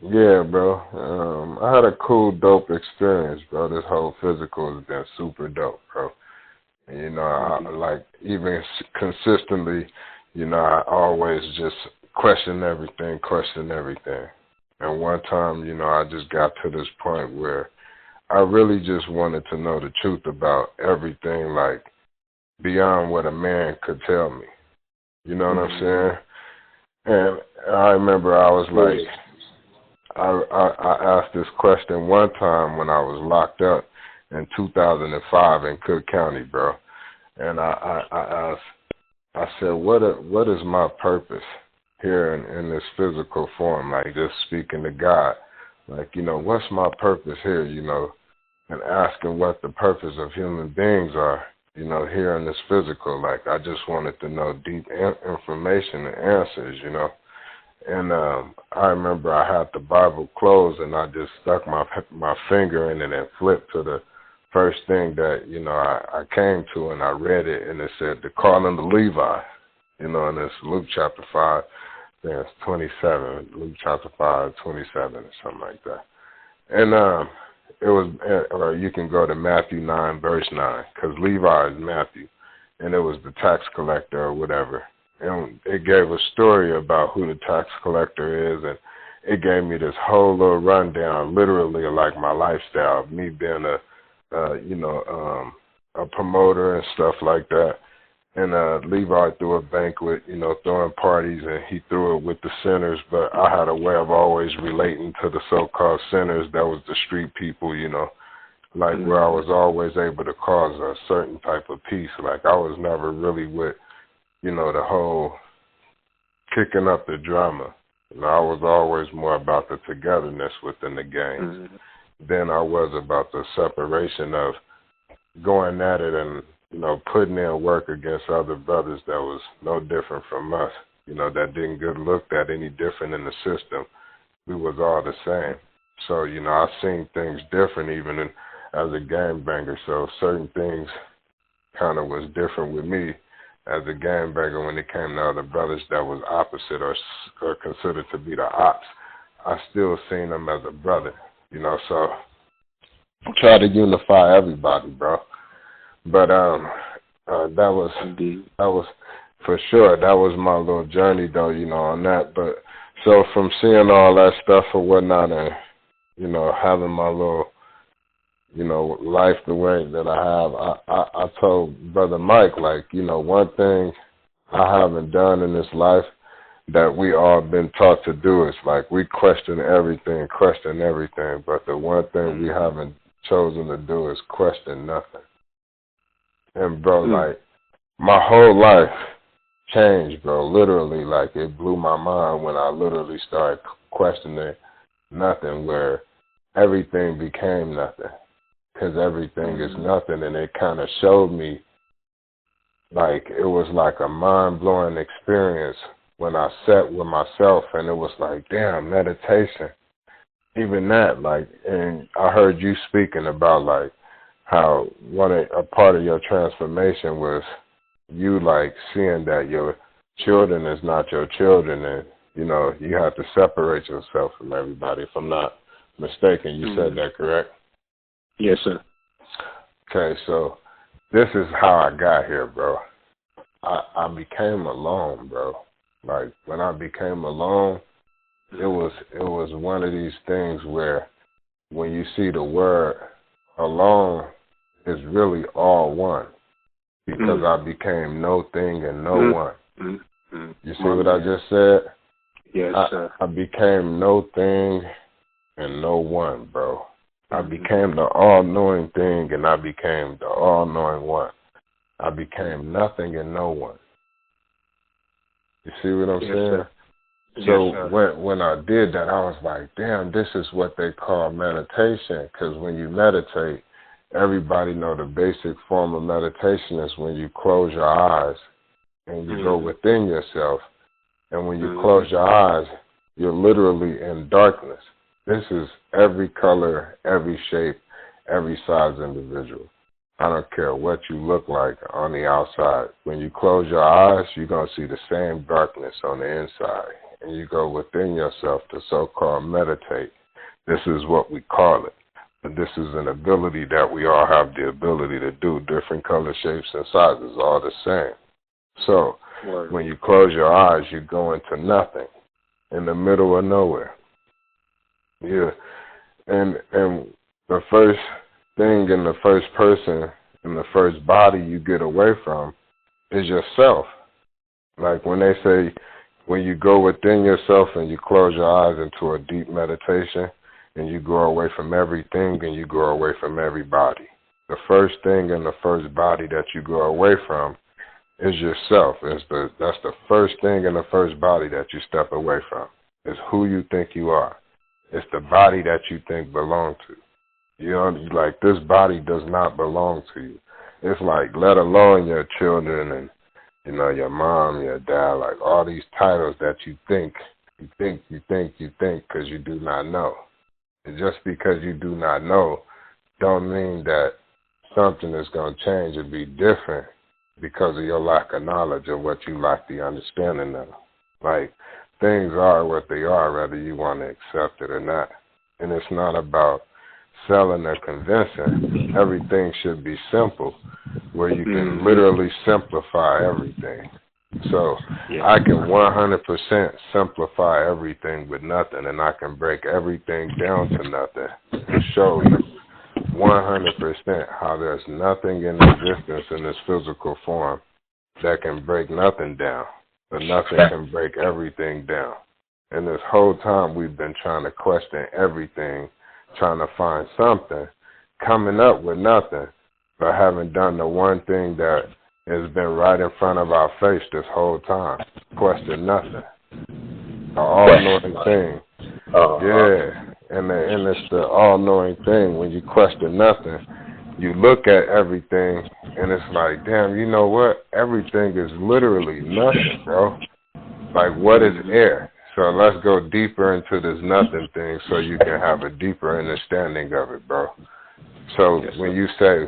Yeah, bro. I had a cool, dope experience, bro. This whole physical has been super dope, bro. And, you know, I like even consistently, you know, I always just question everything. And one time, you know, I just got to this point where I really just wanted to know the truth about everything, like beyond what a man could tell me. You know what I'm saying? And I remember I was like, I asked this question one time when I was locked up in 2005 in Cook County, bro. And I asked, I said, what is my purpose here in this physical form? Like just speaking to God. Like, you know, what's my purpose here, you know? And asking what the purpose of human beings are, you know, here in this physical. Like, I just wanted to know deep information and answers, you know. And I remember I had the Bible closed, and I just stuck my finger in it and flipped to the first thing that, you know, I came to, and I read it, and it said, the calling of Levi, you know, and it's Luke chapter 5, I think it's 27, Luke chapter 5, 27 or something like that. And it was, or you can go to Matthew 9, verse 9, because Levi is Matthew. and it was the tax collector or whatever. And it gave a story about who the tax collector is, and it gave me this whole little rundown, literally like my lifestyle, me being a promoter and stuff like that. And Levi threw a banquet, throwing parties, and he threw it with the sinners. But I had a way of always relating to the so-called sinners. That was the street people, like where I was always able to cause a certain type of peace. Like I was never really with, the whole kicking up the drama. I was always more about the togetherness within the gangs than I was about the separation of going at it and, putting in work against other brothers that was no different from us, that didn't get looked at any different in the system. We was all the same. So, I seen things different even as a gangbanger. So certain things kind of was different with me as a gangbanger when it came to other brothers that was opposite or considered to be the ops. I still seen them as a brother, so try to unify everybody, bro. But that was for sure. That was my little journey, though, on that. But so from seeing all that stuff or whatnot, and having my little, life the way that I have, I told Brother Mike, like, one thing I haven't done in this life that we all been taught to do is like we question everything, but the one thing we haven't chosen to do is question nothing. And, bro, like, my whole life changed, bro. Literally, like, it blew my mind when I literally started questioning nothing, where everything became nothing. Because everything is nothing, and it kind of showed me, like, it was like a mind-blowing experience when I sat with myself, and it was like, damn, meditation. Even that, like, and I heard you speaking about, like, how a part of your transformation was you, like, seeing that your children is not your children, and, you have to separate yourself from everybody. If I'm not mistaken, you said that, correct?
Yes, sir.
Okay, so this is how I got here, bro. I became alone, bro. Like, when I became alone, it was one of these things where when you see the word alone, it's really all one, because I became no thing and no one. You see what I just said?
Yes, sir.
I became no thing and no one, bro. I became the all-knowing thing, and I became the all-knowing one. I became nothing and no one. You see what I'm saying?
Sir.
So
Yes, sir.
when I did that, I was like, damn, this is what they call meditation. Because when you meditate, everybody know the basic form of meditation is when you close your eyes and you go within yourself. And when you close your eyes, you're literally in darkness. This is every color, every shape, every size individual. I don't care what you look like on the outside. When you close your eyes, you're going to see the same darkness on the inside. And you go within yourself to so-called meditate. This is what we call it. But this is an ability that we all have the ability to do. Different color, shapes, and sizes, all the same. So when you close your eyes, you go into nothing, in the middle of nowhere. Yeah. And the first thing in the first person, in the first body you get away from is yourself. Like when they say, when you go within yourself and you close your eyes into a deep meditation and you go away from everything and you go away from everybody. The first thing in the first body that you go away from is yourself. That's the first thing in the first body that you step away from. It's who you think you are. It's the body that you think belong to. You know, like this body does not belong to you. It's like, let alone your children and, your mom, your dad, like all these titles that you think, because you do not know. And just because you do not know, don't mean that something is going to change or be different because of your lack of knowledge or what you lack the understanding of. Like, things are what they are, whether you want to accept it or not. And it's not about selling or convincing. Everything should be simple, where you can literally simplify everything. So I can 100% simplify everything with nothing, and I can break everything down to nothing and show you 100% how there's nothing in existence in this physical form that can break nothing down, but nothing can break everything down. And this whole time we've been trying to question everything, trying to find something, coming up with nothing, but haven't done the one thing that has been right in front of our face this whole time. Question nothing. The all-knowing thing. Yeah, and it's the all-knowing thing. When you question nothing, you look at everything, and it's like, damn, you know what? Everything is literally nothing, bro. Like, what is air? So let's go deeper into this nothing thing so you can have a deeper understanding of it, bro. So when you say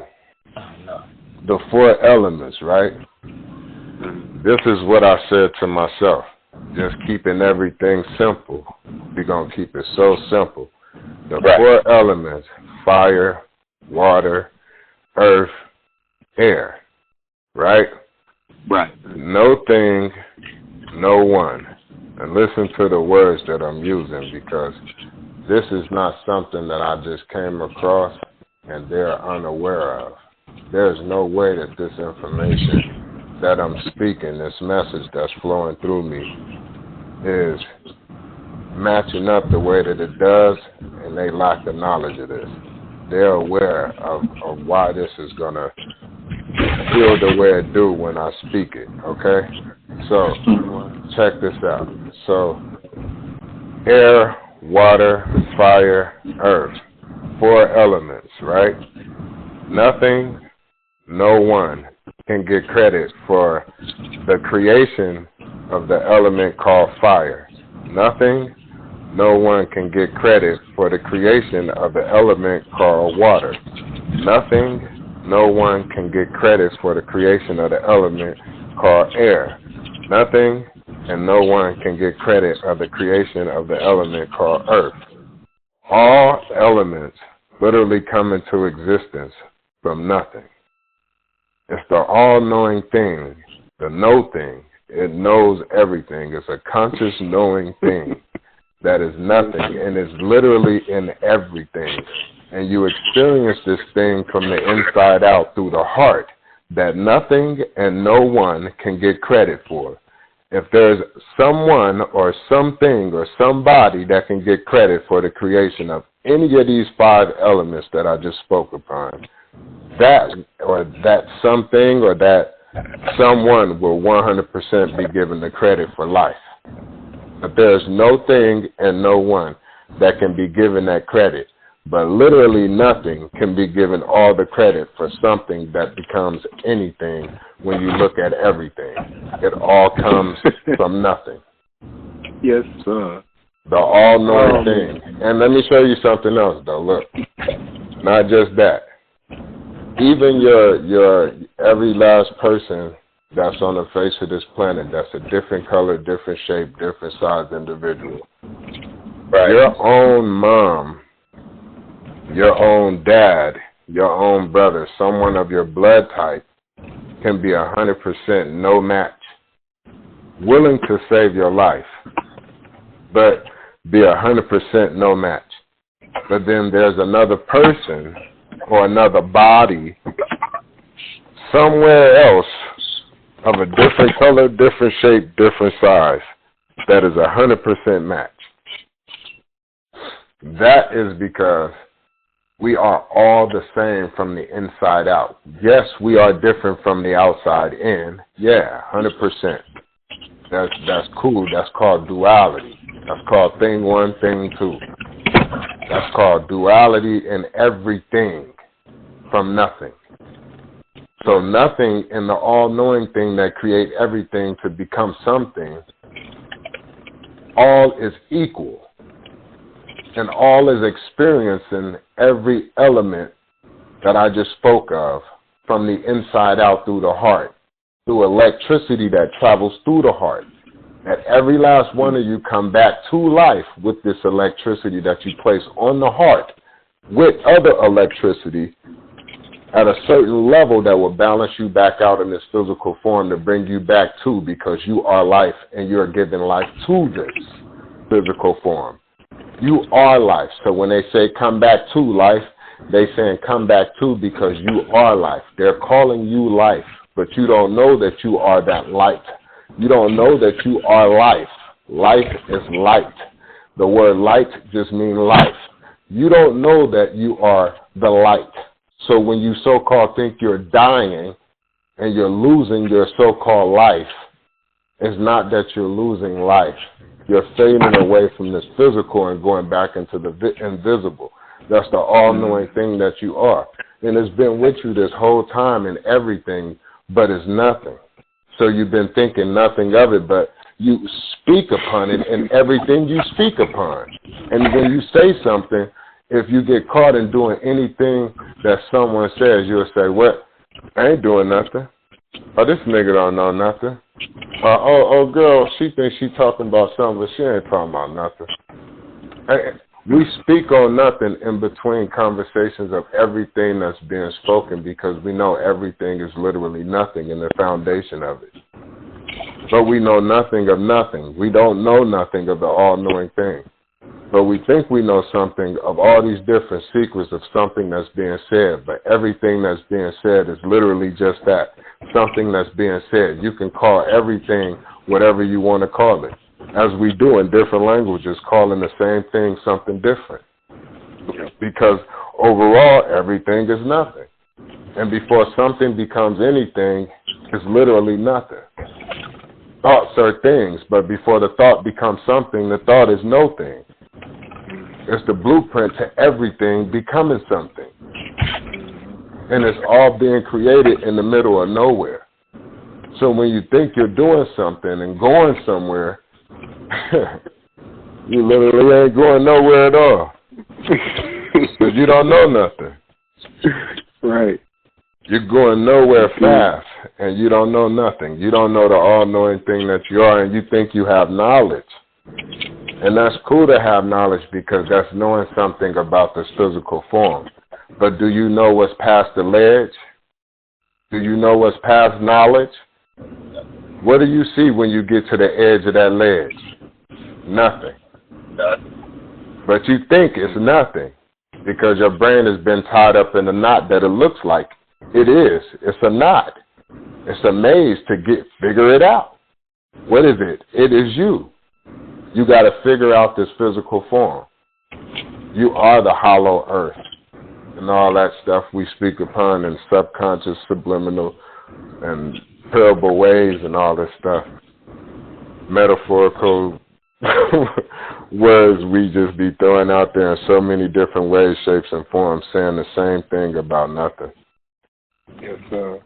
the 4 elements, right? This is what I said to myself. Just keeping everything simple. We're going to keep it so simple. The 4 elements, fire, water, earth, air, right?
Right.
No thing, no one. And listen to the words that I'm using, because this is not something that I just came across and they're unaware of. There's no way that this information that I'm speaking, this message that's flowing through me, is matching up the way that it does, and they lack the knowledge of this. They're aware of why this is going to feel the way it do when I speak it, okay? So, check this out. So, air, water, fire, earth. 4 elements, right? Nothing, no one can get credit for the creation of the element called fire. Nothing, no one can get credit for the creation of the element called water. Nothing, no one can get credit for the creation of the element called air. Nothing and no one can get credit of the creation of the element called earth. All elements literally come into existence from nothing. It's the all-knowing thing, the know thing. It knows everything. It's a conscious knowing thing that is nothing, and it's literally in everything. And you experience this thing from the inside out through the heart that nothing and no one can get credit for. If there's someone or something or somebody that can get credit for the creation of any of these 5 elements that I just spoke upon, that or that something or that someone will 100% be given the credit for life. But there's no thing and no one that can be given that credit. But literally nothing can be given all the credit for something that becomes anything when you look at everything. It all comes from nothing.
Yes, sir.
The all-knowing thing. And let me show you something else, though. Look, not just that. Even your every last person that's on the face of this planet, that's a different color, different shape, different size individual. Right. Your own mom, your own dad, your own brother, someone of your blood type can be 100% no match, willing to save your life, but be 100% no match. But then there's another person or another body somewhere else of a different color, different shape, different size that is 100% match. That is because we are all the same from the inside out. Yes, we are different from the outside in. Yeah, 100%. That's cool. That's called duality. That's called thing 1, thing 2. That's called duality in everything from nothing. So nothing in the all-knowing thing that create everything to become something, all is equal. And all is experiencing every element that I just spoke of from the inside out through the heart, through electricity that travels through the heart. That every last one of you come back to life with this electricity that you place on the heart with other electricity at a certain level that will balance you back out in this physical form to bring you back to, because you are life and you're giving life to this physical form. You are life. So when they say come back to life, they saying come back to because you are life. They're calling you life, but you don't know that you are that light. You don't know that you are life. Life is light. The word light just means life. You don't know that you are the light. So when you so-called think you're dying and you're losing your so-called life, it's not that you're losing life. You're fading away from this physical and going back into the invisible. That's the all-knowing thing that you are. And it's been with you this whole time in everything, but it's nothing. So you've been thinking nothing of it, but you speak upon it in everything you speak upon. And when you say something, if you get caught in doing anything that someone says, you'll say, what? I ain't doing nothing. Oh, this nigga don't know nothing. Oh, girl, she thinks she talking about something, but she ain't talking about nothing. We speak on nothing in between conversations of everything that's being spoken because we know everything is literally nothing in the foundation of it. But we know nothing of nothing. We don't know nothing of the all-knowing thing. But we think we know something of all these different secrets of something that's being said. But everything that's being said is literally just that, something that's being said. You can call everything whatever you want to call it, as we do in different languages, calling the same thing something different. Because overall, everything is nothing. And before something becomes anything, it's literally nothing. Thoughts are things, but before the thought becomes something, the thought is no thing. It's the blueprint to everything becoming something. And it's all being created in the middle of nowhere. So when you think you're doing something and going somewhere, you literally ain't going nowhere at all. Because you don't know nothing.
Right.
You're going nowhere fast, and you don't know nothing. You don't know the all-knowing thing that you are, and you think you have knowledge. And that's cool to have knowledge because that's knowing something about this physical form. But do you know what's past the ledge? Do you know what's past knowledge? What do you see when you get to the edge of that ledge? Nothing. But you think it's nothing because your brain has been tied up in a knot that it looks like it is. It's a knot. It's a maze to figure it out. What is it? It is you. You got to figure out this physical form. You are the hollow earth and all that stuff we speak upon in subconscious, subliminal, and parable ways and all this stuff. Metaphorical words we just be throwing out there in so many different ways, shapes, and forms, saying the same thing about nothing.
Yes, sir.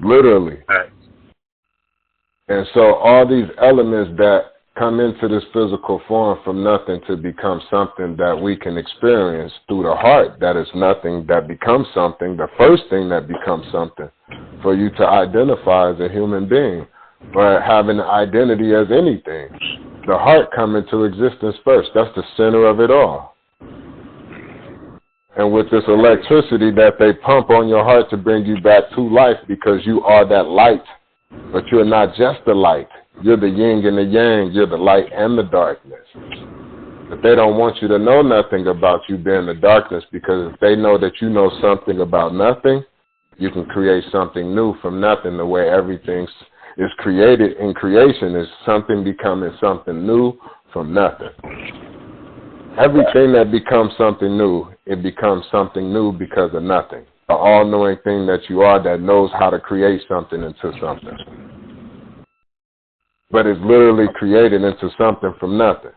Literally. Right. And so all these elements that come into this physical form from nothing to become something that we can experience through the heart, that is nothing that becomes something, the first thing that becomes something for you to identify as a human being or have an identity as anything. The heart come into existence first. That's the center of it all. And with this electricity that they pump on your heart to bring you back to life because you are that light, but you're not just the light. You're the yin and the yang. You're the light and the darkness. But they don't want you to know nothing about you being the darkness because if they know that you know something about nothing, you can create something new from nothing. The way everything is created in creation is something becoming something new from nothing. Everything that becomes something new, it becomes something new because of nothing. The all-knowing thing that you are that knows how to create something into something. But it's literally created into something from nothing.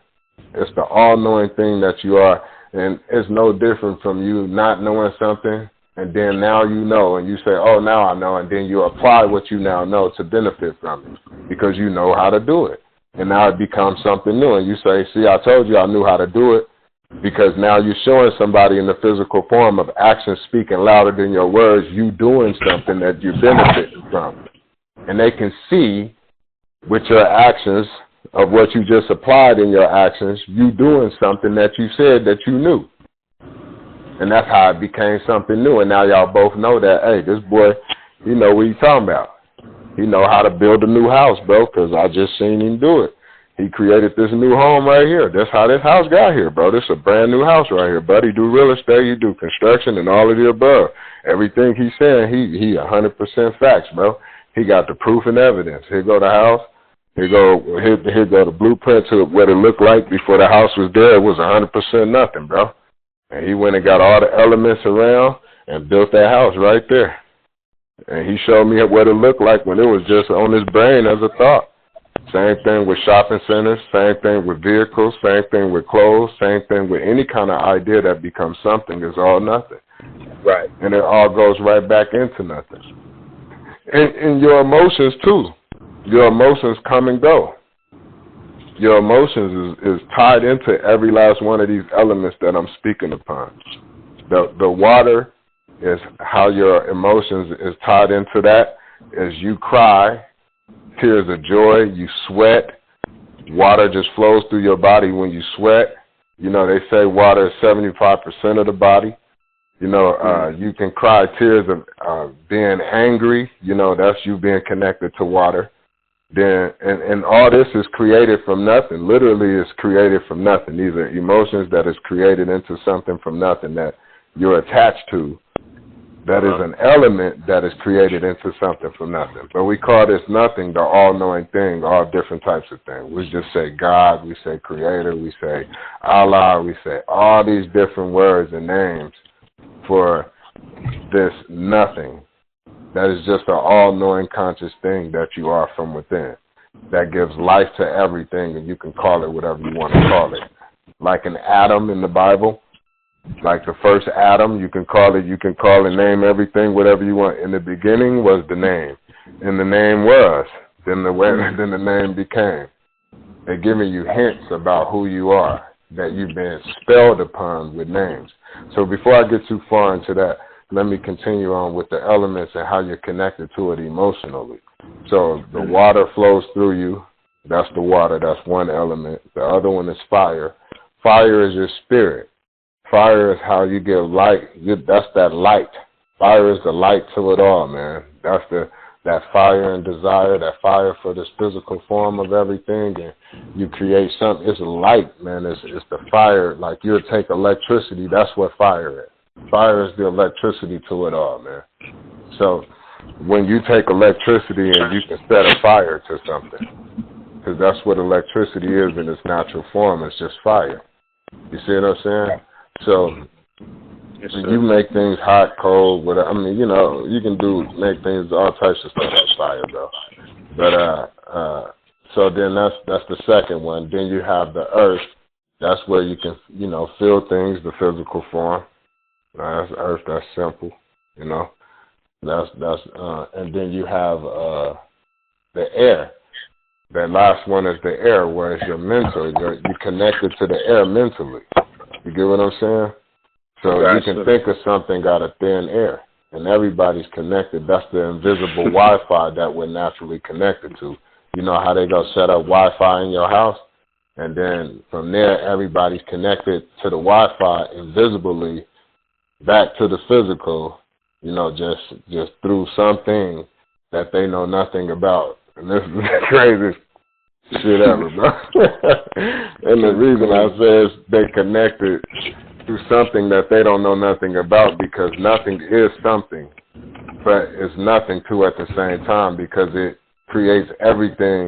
It's the all-knowing thing that you are, and it's no different from you not knowing something, and then now you know, and you say, oh, now I know, and then you apply what you now know to benefit from it because you know how to do it. And now it becomes something new, and you say, see, I told you I knew how to do it because now you're showing somebody in the physical form of action speaking louder than your words, you doing something that you're benefiting from. And they can see with your actions of what you just applied in your actions, you doing something that you said that you knew. And that's how it became something new. And now y'all both know that, hey, this boy, he know what he's talking about. He know how to build a new house, bro, because I just seen him do it. He created this new home right here. That's how this house got here, bro. This is a brand new house right here, buddy. You do real estate, you do construction, and all of the above. Everything he's saying, he 100% facts, bro. He got the proof and evidence. Here go the house. Here go the blueprint to what it looked like before the house was there. It was 100% nothing, bro. And he went and got all the elements around and built that house right there. And he showed me what it looked like when it was just on his brain as a thought. Same thing with shopping centers, same thing with vehicles, same thing with clothes, same thing with any kind of idea that becomes something is all nothing.
Right.
And it all goes right back into nothing. And your emotions, too. Your emotions come and go. Your emotions is tied into every last one of these elements that I'm speaking upon. The water is how your emotions is tied into that. As you cry, tears of joy, you sweat. Water just flows through your body when you sweat. You know, they say water is 75% of the body. You know, you can cry tears of being angry. You know, that's you being connected to water. Then, and all this is created from nothing. Literally, it's created from nothing. These are emotions that is created into something from nothing that you're attached to. That is an element that is created into something from nothing. But we call this nothing, the all-knowing thing, all different types of things. We just say God, we say Creator, we say Allah, we say all these different words and names for this nothing. That is just an all-knowing conscious thing that you are from within. That gives life to everything, and you can call it whatever you want to call it. Like an atom in the Bible. Like the first Adam, you can call it, name everything, whatever you want. In the beginning was the name. And the name was. Then the name became. They're giving you hints about who you are, that you've been spelled upon with names. So before I get too far into that, let me continue on with the elements and how you're connected to it emotionally. So the water flows through you. That's the water. That's one element. The other one is fire. Fire is your spirit. Fire is how you get light. That's that light. Fire is the light to it all, man. That's that fire and desire, that fire for this physical form of everything, and you create something. It's light, man. It's the fire. Like you'll take electricity. That's what fire is. Fire is the electricity to it all, man. So when you take electricity and you can set a fire to something, because that's what electricity is in its natural form. It's just fire. You see what I'm saying? So you make things hot, cold, whatever. I mean, you know, you can make things all types of stuff with fire, bro. But so then that's the second one. Then you have the earth. That's where you can, you know, feel things, the physical form. That's earth. That's simple, you know. And then you have the air. That last one is the air, where it's your mental. You're connected to the air mentally. You get what I'm saying? So you can think of something got a thin air, and everybody's connected. That's the invisible Wi-Fi that we're naturally connected to. You know how they go set up Wi-Fi in your house? And then from there, everybody's connected to the Wi-Fi invisibly back to the physical, you know, just through something that they know nothing about. And this is the craziest shit ever, bro. And the reason I say is they connected to something that they don't know nothing about, because nothing is something, but it's nothing too at the same time, because it creates everything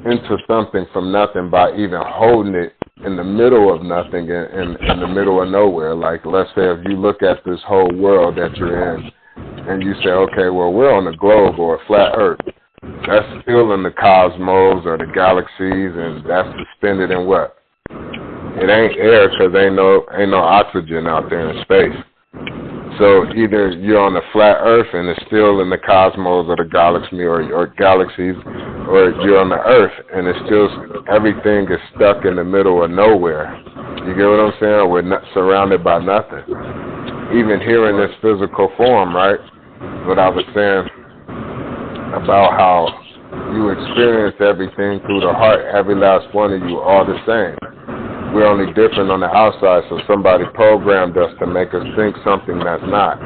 into something from nothing by even holding it in the middle of nothing, in the middle of nowhere. Like, let's say if you look at this whole world that you're in and you say, okay, well, we're on a globe or a flat earth. That's still in the cosmos or the galaxies, and that's suspended in what? It ain't air, because ain't no oxygen out there in space. So either you're on the flat earth and it's still in the cosmos or the galaxy or galaxies, or you're on the earth and it's still, everything is stuck in the middle of nowhere. You get what I'm saying? We're not surrounded by nothing. Even here in this physical form, right? What I was saying about how you experience everything through the heart, every last one of you all the same. We're only different on the outside, so somebody programmed us to make us think something that's not.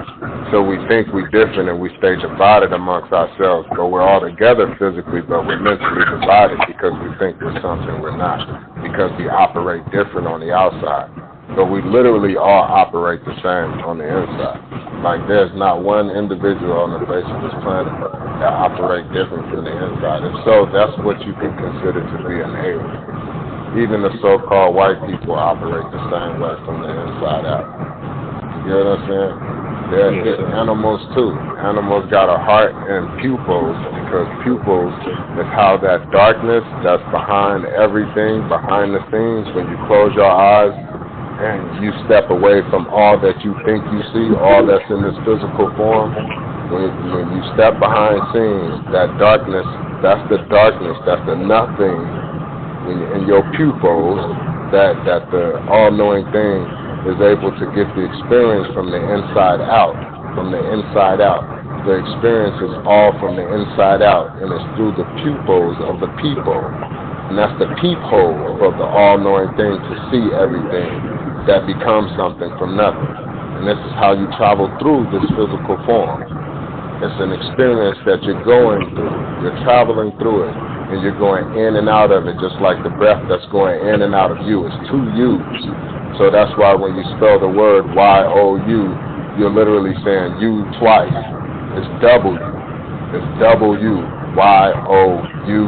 So we think we're different and we stay divided amongst ourselves, but we're all together physically, but we're mentally divided because we think we're something we're not, because we operate different on the outside. But we literally all operate the same on the inside. Like there's not one individual on the face of this planet that operate different from the inside. If so, that's what you can consider to be an alien. Even the so-called white people operate the same way from the inside out. You know what I'm saying? They're animals too. Animals got a heart and pupils, because pupils is how that darkness that's behind everything, behind the scenes, when you close your eyes and you step away from all that you think you see, all that's in this physical form, when you step behind scenes, that darkness, that's the darkness, that's the nothing in your pupils, that the all-knowing thing is able to get the experience from the inside out, from the inside out. The experience is all from the inside out, and it's through the pupils of the people. And that's the peephole of the all-knowing thing to see everything that becomes something from nothing. And this is how you travel through this physical form. It's an experience that you're going through. You're traveling through it. And you're going in and out of it, just like the breath that's going in and out of you. It's two U's. So that's why when you spell the word Y-O-U, you're literally saying you twice. It's double U. It's double U. Y-O-U.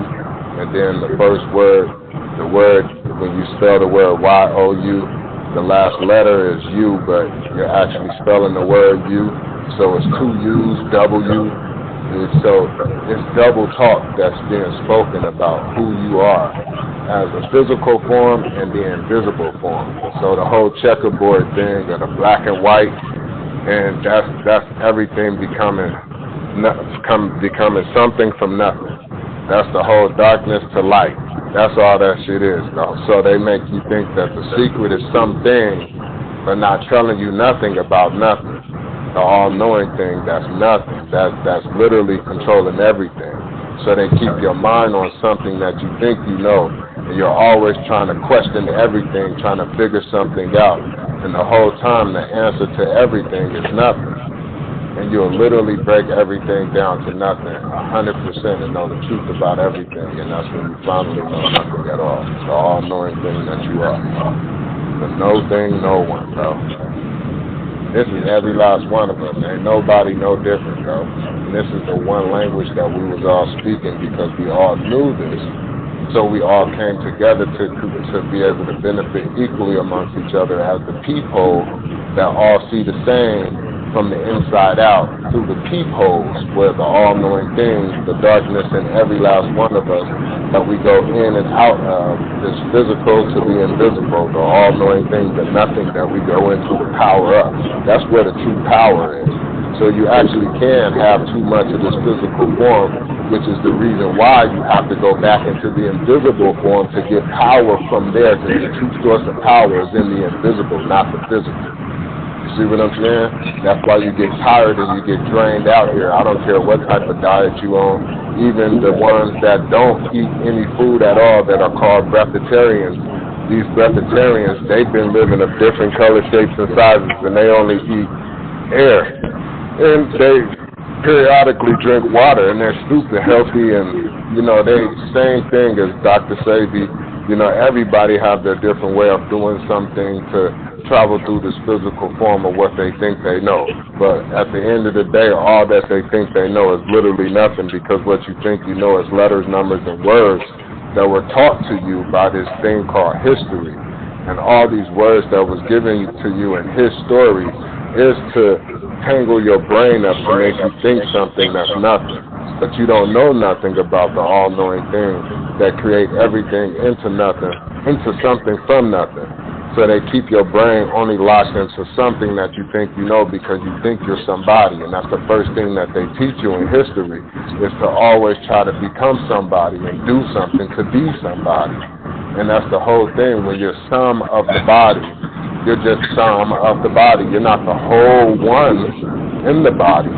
And then the first word, when you spell the word Y-O-U, the last letter is U, but you're actually spelling the word U. So it's two U's, double U. So it's double talk that's being spoken about who you are as a physical form and the invisible form. So the whole checkerboard thing, or the black and white, and that's everything becoming something from nothing. That's the whole darkness to light. That's all that shit is, though. So they make you think that the secret is something, but not telling you nothing about nothing. The all-knowing thing, that's nothing. That's literally controlling everything. So they keep your mind on something that you think you know, and you're always trying to question everything, trying to figure something out. And the whole time, the answer to everything is nothing. And you'll literally break everything down to nothing, 100%, and know the truth about everything. And that's when you finally know nothing at all. The all-knowing thing that you are. The no thing, no one, bro. This is every last one of us. Ain't nobody no different, bro. And this is the one language that we was all speaking because we all knew this. So we all came together to be able to benefit equally amongst each other as the peephole that all see the same from the inside out through the peepholes, where the all-knowing things, the darkness in every last one of us that we go in and out of, this physical to the invisible, the all-knowing thing, the nothing that we go into to power up. That's where the true power is. So you actually can have too much of this physical form, which is the reason why you have to go back into the invisible form to get power from there, because the true source of power is in the invisible, not the physical. See what I'm saying? That's why you get tired and you get drained out here. I don't care what type of diet you on. Even the ones that don't eat any food at all that are called breatharians, these breatharians, they've been living of different color, shapes, and sizes, and they only eat air. And they periodically drink water, and they're super healthy, and, you know, they same thing as Dr. Sabi. You know, everybody have their different way of doing something to travel through this physical form of what they think they know. But at the end of the day, all that they think they know is literally nothing, because what you think you know is letters, numbers, and words that were taught to you by this thing called history. And all these words that was given to you in his story is to tangle your brain up to make you think something that's nothing. But you don't know nothing about the all-knowing thing that create everything into nothing, into something from nothing. So they keep your brain only locked into something that you think you know because you think you're somebody. And that's the first thing that they teach you in history, is to always try to become somebody and do something to be somebody. And that's the whole thing. When you're some of the body, you're just some of the body. You're not the whole one in the body.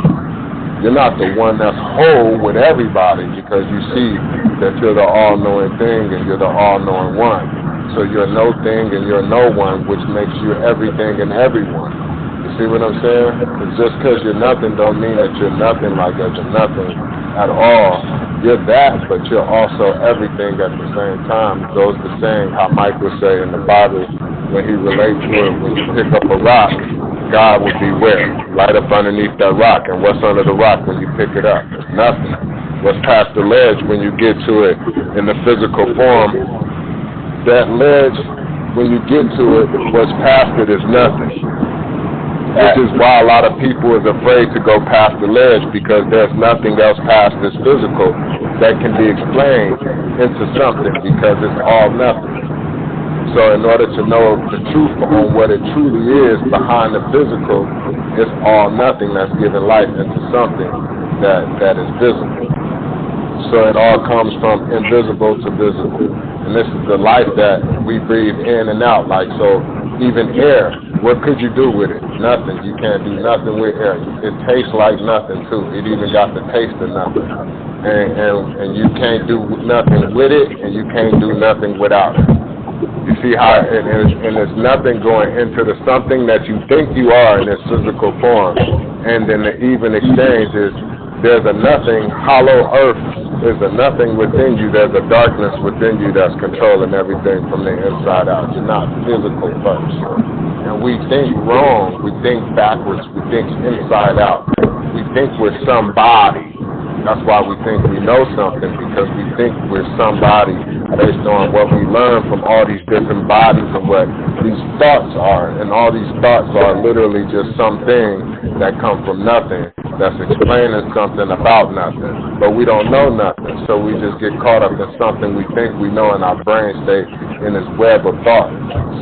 You're not the one that's whole with everybody, because you see that you're the all-knowing thing and you're the all-knowing one. So you're no thing and you're no one, which makes you everything and everyone. You see what I'm saying? Because just because you're nothing don't mean that you're nothing, like that you're nothing at all. You're that, but you're also everything at the same time. It goes to saying how Mike would say in the Bible when he relates to it, when you pick up a rock, God would be where? Right up underneath that rock. And what's under the rock when you pick it up? It's nothing. What's past the ledge when you get to it in the physical form? That ledge, when you get to it, what's past it is nothing. Which is why a lot of people is afraid to go past the ledge, because there's nothing else past this physical that can be explained into something, because it's all nothing. So in order to know the truth on what it truly is behind the physical, it's all nothing that's giving life into something that is visible. So it all comes from invisible to visible. And this is the life that we breathe in and out. Like, so even air, what could you do with it? Nothing. You can't do nothing with air. It tastes like nothing too. It even got the taste of nothing. And you can't do nothing with it, and you can't do nothing without it. You see how, and there's nothing going into the something that you think you are in this physical form. And then the even exchange is, there's a nothing, hollow earth. There's a nothing within you. There's a darkness within you that's controlling everything from the inside out. You're not physical first. And we think wrong. We think backwards. We think inside out. We think we're somebody. That's why we think we know something, because we think we're somebody based on what we learn from all these different bodies and what these thoughts are. And all these thoughts are literally just something that come from nothing, that's explaining something about nothing. But we don't know nothing, so we just get caught up in something we think we know in our brain state, in this web of thought.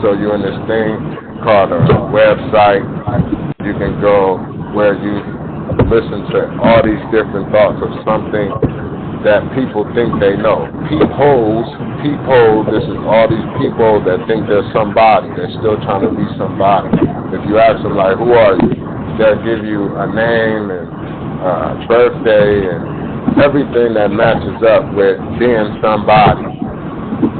So you're in this thing called a website. You can go where you listen to all these different thoughts of something that people think they know. Peepholes, this is all these people that think they're somebody. They're still trying to be somebody. If you ask them, like, who are you? They'll give you a name and birthday and everything that matches up with being somebody.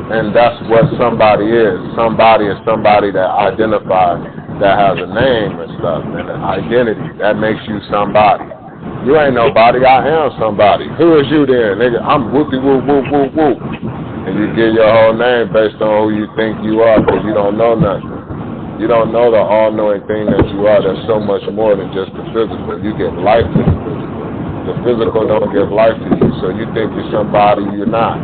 And that's what somebody is. Somebody is somebody that identifies, that has a name and stuff, and an identity. That makes you somebody. You ain't nobody, I am somebody. Who is you then, nigga? I'm whoopie whoop whoop whoop whoop. And you get your whole name based on who you think you are, because you don't know nothing. You don't know the all-knowing thing that you are. There's so much more than just the physical. You give life to the physical. The physical don't give life to you, so you think you're somebody you're not.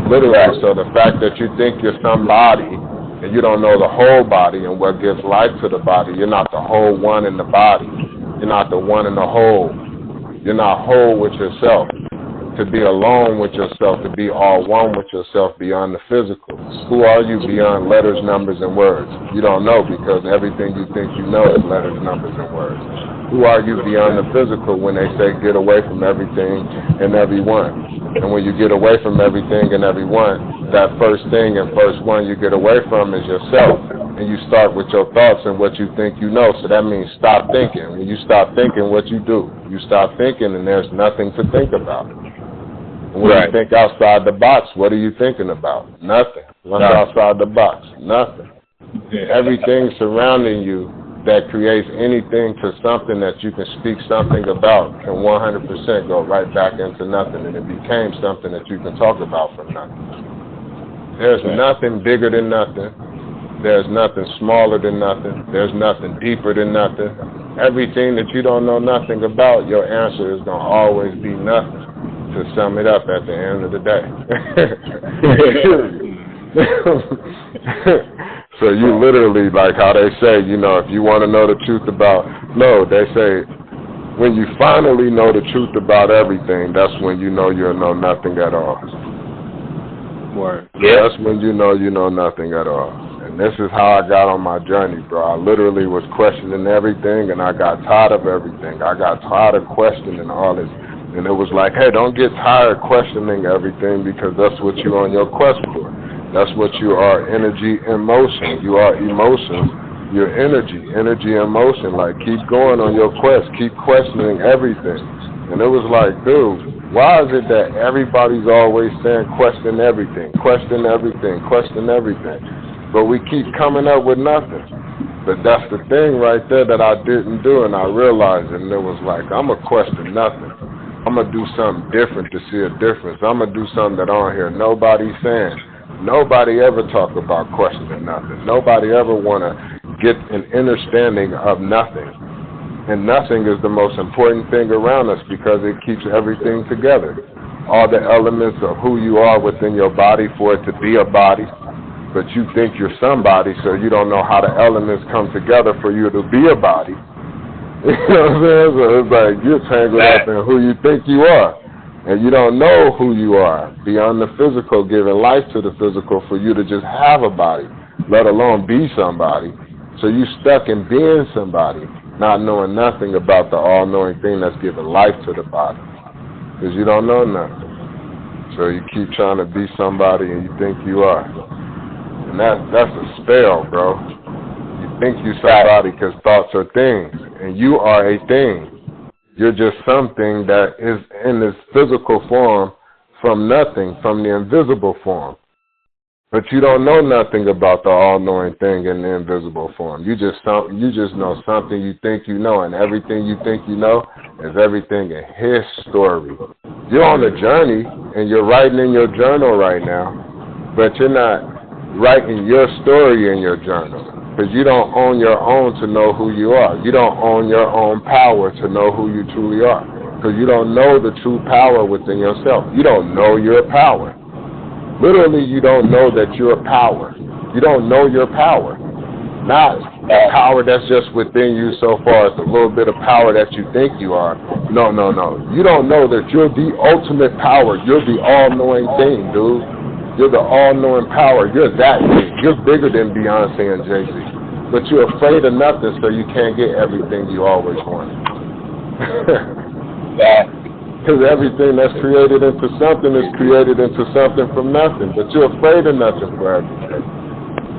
Literally, so the fact that you think you're somebody, and you don't know the whole body and what gives life to the body. You're not the whole one in the body. You're not the one in the whole. You're not whole with yourself. To be alone with yourself, to be all one with yourself beyond the physical. Who are you beyond letters, numbers, and words? You don't know, because everything you think you know is letters, numbers, and words. Who are you beyond the physical when they say get away from everything and everyone? And when you get away from everything and everyone, that first thing and first one you get away from is yourself. And you start with your thoughts and what you think you know. So that means stop thinking. When you stop thinking, what you do? You stop thinking, and there's nothing to think about. And when you think outside the box, what are you thinking about? Nothing. What's outside the box? Nothing. Everything surrounding you that creates anything to something that you can speak something about can 100% go right back into nothing, and it became something that you can talk about from nothing. There's nothing bigger than nothing. There's nothing smaller than nothing. There's nothing deeper than nothing. Everything that you don't know nothing about, your answer is going to always be nothing, to sum it up at the end of the day. So you literally, like how they say, you know, if you want to know the truth about, they say, when you finally know the truth about everything, that's when you know you'll know nothing at all.
Word.
Yeah. That's when you know nothing at all. And this is how I got on my journey, bro. I literally was questioning everything, and I got tired of everything. I got tired of questioning all this. And it was like, hey, don't get tired questioning everything, because that's what you're on your quest for. That's what you are, energy and motion. You are emotions, your energy and motion. Like, keep going on your quest. Keep questioning everything. And it was like, dude, Why is it that everybody's always saying question everything, question everything, question everything, but we keep coming up with nothing? But that's the thing right there that I didn't do, and I realized it, and it was like, I'm going to question nothing. I'm going to do something different to see a difference. I'm going to do something that I don't hear nobody saying. Nobody ever talk about questioning nothing. Nobody ever want to get an understanding of nothing. And nothing is the most important thing around us because it keeps everything together. All the elements of who you are within your body for it to be a body. But you think you're somebody, so you don't know how the elements come together for you to be a body. You know what I'm saying? So it's like you're tangled up in who you think you are. And you don't know who you are beyond the physical, giving life to the physical for you to just have a body, let alone be somebody. So you stuck in being somebody, not knowing nothing about the all-knowing thing that's giving life to the body. Because you don't know nothing. So you keep trying to be somebody and you think you are. And that's a spell, bro. You think you're somebody because thoughts are things, and you are a thing. You're just something that is in this physical form from nothing, from the invisible form. But you don't know nothing about the all-knowing thing in the invisible form. You just know something you think you know, and everything you think you know is everything in his story. You're on a journey, and you're writing in your journal right now, but you're not writing your story in your journal, because you don't own your own to know who you are. You don't own your own power to know who you truly are, because you don't know the true power within yourself. You don't know your power. Literally, you don't know that you're power. You don't know your power. Not the power that's just within you so far as a little bit of power that you think you are. No. You don't know that you're the ultimate power. You're the all-knowing thing, dude. You're the all-knowing power. You're that big. You're bigger than Beyonce and Jay-Z. But you're afraid of nothing, so you can't get everything you always wanted. Because everything that's created into something is created into something from nothing. But you're afraid of nothing for everything.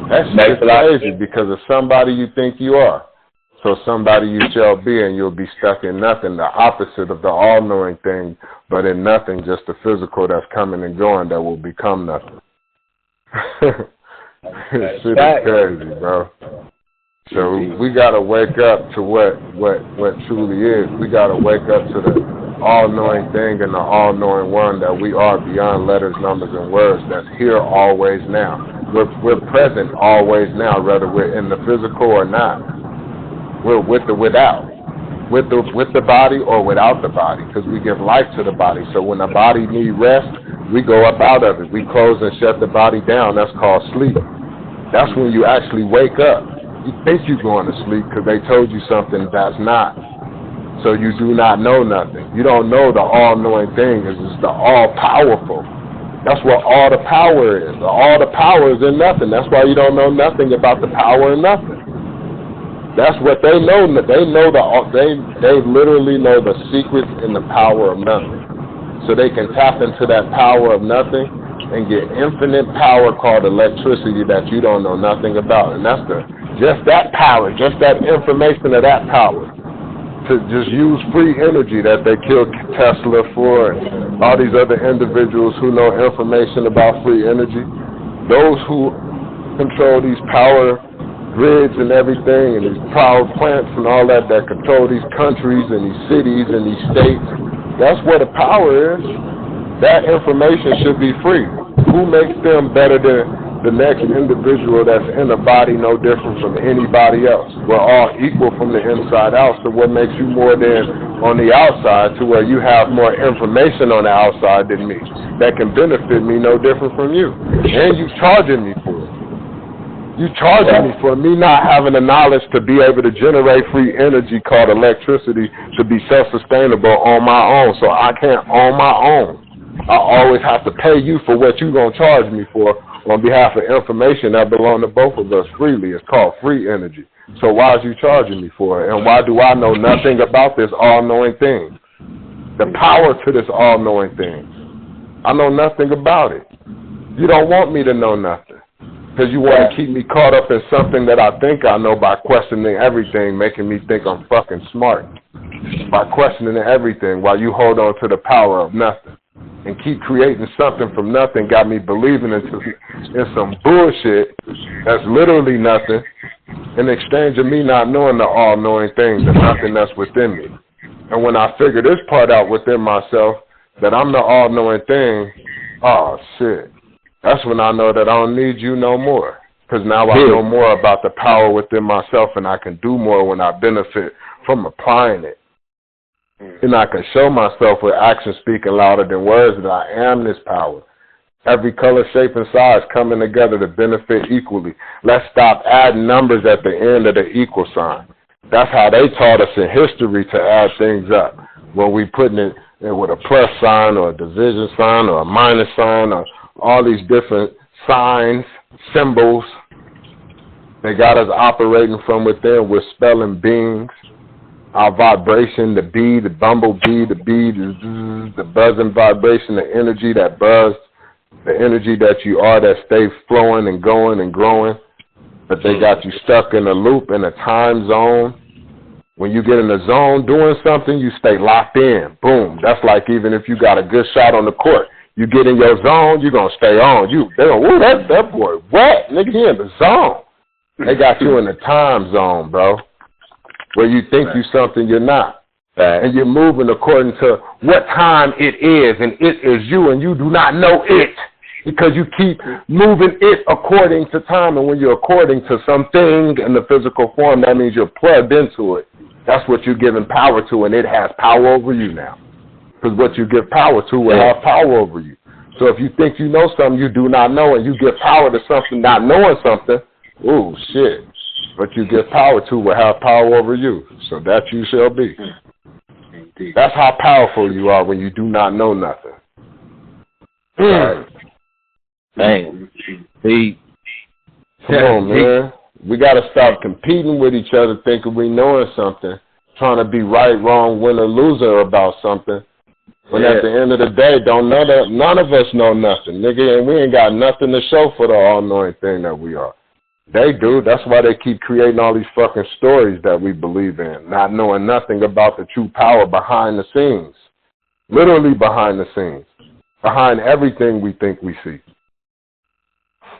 That's just crazy because of somebody you think you are. So somebody you shall be, and you'll be stuck in nothing, the opposite of the all-knowing thing, but in nothing, just the physical that's coming and going that will become nothing. Shit is crazy, bro. So we got to wake up to what truly is. We got to wake up to the all-knowing thing and the all-knowing one that we are beyond letters, numbers, and words, that's here always now. We're present always now, whether we're in the physical or not. We're with the without, with the body or without the body, because we give life to the body. So when the body needs rest, we go up out of it. We close and shut the body down. That's called sleep. That's when you actually wake up. You think you're going to sleep because they told you something that's not. So you do not know nothing. You don't know the all-knowing thing. It's the all-powerful. That's what all the power is. All the power is in nothing. That's why you don't know nothing about the power in nothing. That's what they know. They literally know the secrets and the power of nothing. So they can tap into that power of nothing and get infinite power called electricity that you don't know nothing about. And that's just that power, just that information of that power. To just use free energy that they killed Tesla for, and all these other individuals who know information about free energy. Those who control these power grids and everything, and these power plants and all that control these countries and these cities and these states. That's where the power is. That information should be free. Who makes them better than the next individual that's in a body no different from anybody else? We're all equal from the inside out, so what makes you more than on the outside to where you have more information on the outside than me that can benefit me no different from you? And you charging me for it. You charging me for me not having the knowledge to be able to generate free energy called electricity to be self-sustainable on my own, so I can't own my own. I always have to pay you for what you're going to charge me for on behalf of information that belong to both of us freely. It's called free energy. So why is you charging me for it? And why do I know nothing about this all-knowing thing? The power to this all-knowing thing. I know nothing about it. You don't want me to know nothing. Because you want to keep me caught up in something that I think I know by questioning everything, making me think I'm fucking smart. by questioning everything while you hold on to the power of nothing. And keep creating something from nothing got me believing in some bullshit that's literally nothing in exchange of me not knowing the all-knowing thing, the nothing that's within me. And when I figure this part out within myself, that I'm the all-knowing thing, oh, shit. That's when I know that I don't need you no more. Because now I know more about the power within myself, and I can do more when I benefit from applying it. And I can show myself with action speaking louder than words that I am this power. Every color, shape, and size coming together to benefit equally. Let's stop adding numbers at the end of the equal sign. That's how they taught us in history to add things up. When we putting it with a plus sign or a division sign or a minus sign or all these different signs, symbols. They got us operating from within with spelling beings. Our vibration, the bee, the bumblebee, the bee, the buzzing vibration, the energy that buzz, the energy that you are that stays flowing and going and growing. But they got you stuck in a loop in a time zone. When you get in the zone doing something, you stay locked in. Boom. That's like even if you got a good shot on the court. You get in your zone, you're going to stay on. They go, whoa, that's that boy. What? Nigga, he in the zone. They got you in the time zone, bro, where you think you something you're not. And you're moving according to what time it is, and it is you, and you do not know it because you keep moving it according to time. And when you're according to something in the physical form, that means you're plugged into it. That's what you're giving power to, and it has power over you now. Because what you give power to will have power over you. So if you think you know something you do not know, and you give power to something not knowing something, ooh, shit. What you give power to will have power over you. So that you shall be. That's how powerful you are when you do not know nothing. Right.
Dang.
Come on, man. We got to stop competing with each other thinking we knowing something, trying to be right, wrong, winner, loser about something. When at the end of the day, none of us know nothing, nigga, and we ain't got nothing to show for the all-knowing thing that we are. They do. That's why they keep creating all these fucking stories that we believe in, not knowing nothing about the true power behind the scenes, literally behind the scenes, behind everything we think we see.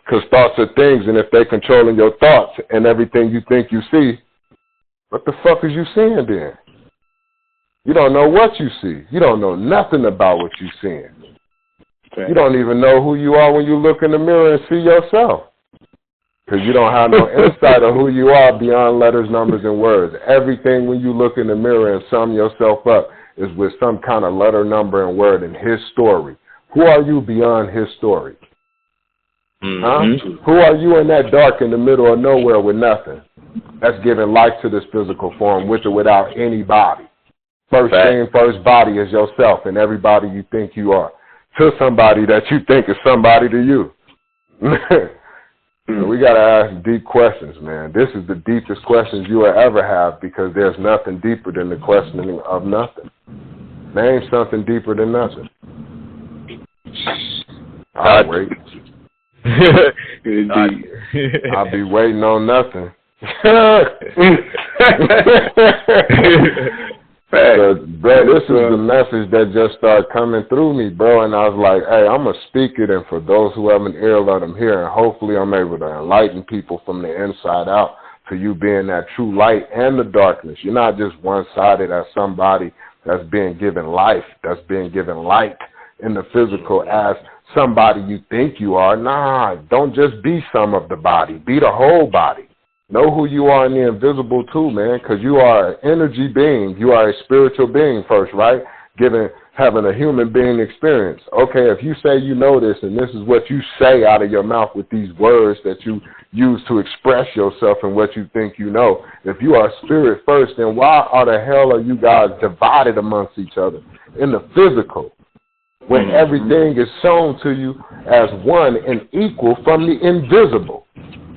Because thoughts are things, and if they're controlling your thoughts and everything you think you see, what the fuck is you seeing then? You don't know what you see. You don't know nothing about what you're seeing. Okay. You don't even know who you are when you look in the mirror and see yourself. Because you don't have no insight of who you are beyond letters, numbers, and words. Everything when you look in the mirror and sum yourself up is with some kind of letter, number, and word in his story. Who are you beyond his story? Who are you in that dark in the middle of nowhere with nothing? That's giving life to this physical form with or without any body. First thing, first body is yourself and everybody you think you are. To somebody that you think is somebody to you. We got to ask deep questions, man. This is the deepest questions you will ever have because there's nothing deeper than the questioning of nothing. Name something deeper than nothing. I'll wait. I'll be waiting on nothing. Bro, this is the message that just started coming through me, bro, and I was like, hey, I'm going to speak it, and for those who have an ear, let them hear, and hopefully I'm able to enlighten people from the inside out to you being that true light and the darkness. You're not just one-sided as somebody that's being given life, that's being given light in the physical as somebody you think you are. Nah, don't just be some of the body. Be the whole body. Know who you are in the invisible too, man, because you are an energy being. You are a spiritual being first, right? Having a human being experience. Okay, if you say you know this and this is what you say out of your mouth with these words that you use to express yourself and what you think you know, if you are spirit first, then why the hell are you guys divided amongst each other in the physical when everything is shown to you as one and equal from the invisible?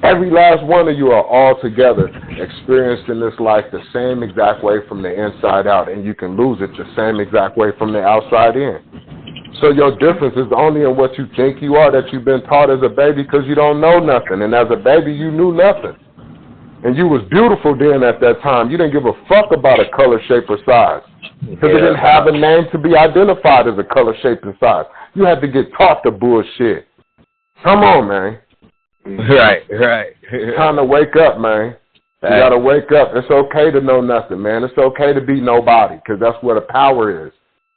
Every last one of you are all together experienced in this life the same exact way from the inside out, and you can lose it the same exact way from the outside in. So your difference is only in what you think you are that you've been taught as a baby because you don't know nothing, and as a baby you knew nothing. And you was beautiful then at that time. You didn't give a fuck about a color, shape, or size. Because it didn't have a name to be identified as a color, shape, and size. You had to get taught the bullshit. Come on, man.
Right.
Time to wake up, man. You gotta wake up. It's okay to know nothing, man. It's okay to be nobody, because that's where the power is.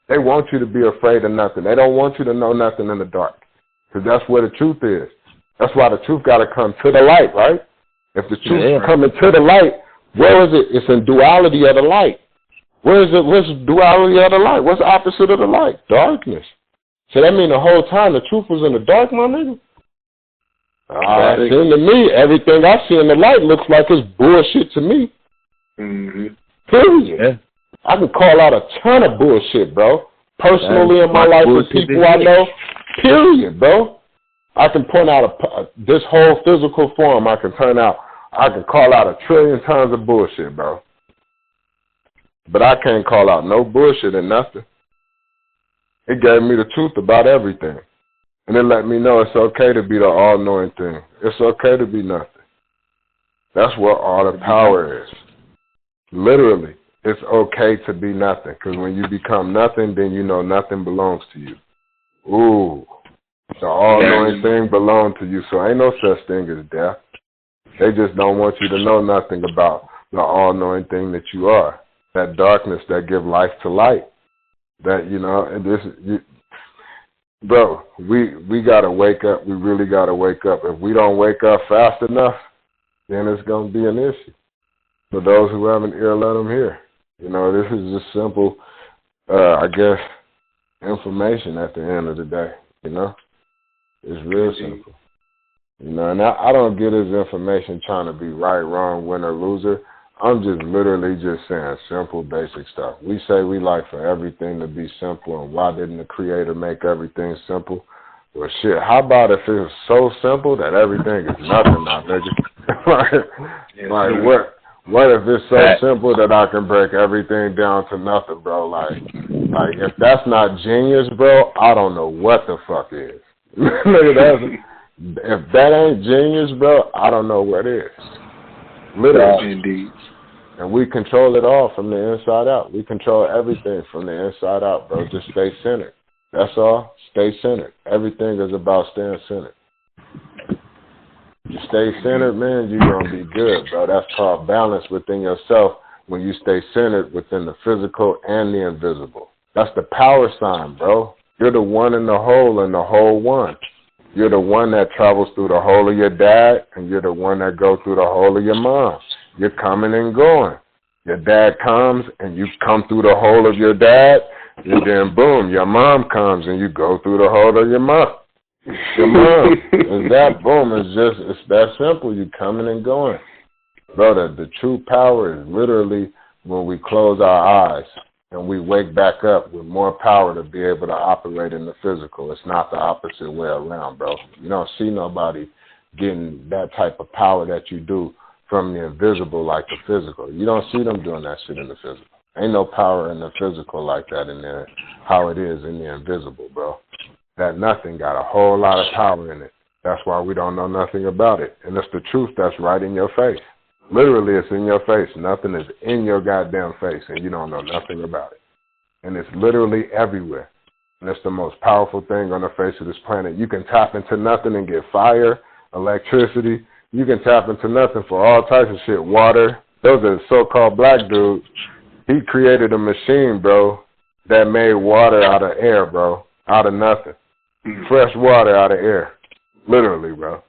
They want you to be afraid of nothing. They don't want you to know nothing in the dark, because that's where the truth is. That's why the truth gotta come to the light, right? If the truth is coming to the light, where is it? It's in duality of the light. Where is it? What's duality of the light? What's the opposite of the light? Darkness. So that means the whole time the truth was in the dark, my nigga? It seems to me, everything I see in the light looks like it's bullshit to me. Period.
Yeah.
I can call out a ton of bullshit, bro. Personally in my life with people I know. Period, bro. I can point out this whole physical form. I can call out 1 trillion tons of bullshit, bro. But I can't call out no bullshit and nothing. It gave me the truth about everything. And it let me know it's okay to be the all-knowing thing. It's okay to be nothing. That's where all the power is. Literally, it's okay to be nothing. Because when you become nothing, then you know nothing belongs to you. Ooh. The all-knowing thing belongs to you. So ain't no such thing as death. They just don't want you to know nothing about the all-knowing thing that you are. That darkness that give life to light. That, bro, we got to wake up. We really got to wake up. If we don't wake up fast enough, then it's going to be an issue. For those who have an ear, let them hear. This is just simple, I guess, information at the end of the day, It's real simple. And I don't get this information trying to be right, wrong, winner, loser. I'm just literally just saying simple, basic stuff. We say we like for everything to be simple, and why didn't the Creator make everything simple? Well, shit, how about if it was so simple that everything is nothing now, nigga? What if it's so simple that I can break everything down to nothing, bro? Like if that's not genius, bro, I don't know what the fuck is. If that ain't genius, bro, I don't know what is. Literally. Indeed. And we control it all from the inside out. We control everything from the inside out, bro. Just stay centered. That's all. Stay centered. Everything is about staying centered. You stay centered, man, you're going to be good, bro. That's called balance within yourself when you stay centered within the physical and the invisible. That's the power sign, bro. You're the one in the whole one. You're the one that travels through the whole of your dad, and you're the one that goes through the whole of your mom. You're coming and going. Your dad comes, and you come through the whole of your dad, and then boom, your mom comes, and you go through the whole of your mom. Your mom. And that boom, it's that simple. You coming and going. Brother, the true power is literally when we close our eyes and we wake back up with more power to be able to operate in the physical. It's not the opposite way around, bro. You don't see nobody getting that type of power that you do from the invisible like the physical. You don't see them doing that shit in the physical. Ain't no power in the physical like that in there, how it is in the invisible, bro. That nothing got a whole lot of power in it. That's why we don't know nothing about it. And it's the truth that's right in your face. Literally, it's in your face. Nothing is in your goddamn face, and you don't know nothing about it. And it's literally everywhere. And it's the most powerful thing on the face of this planet. You can tap into nothing and get fire, electricity. You can tap into nothing for all types of shit. Water. Those are so-called black dudes. He created a machine, bro, that made water out of air, bro, out of nothing. Fresh water out of air. Literally, bro.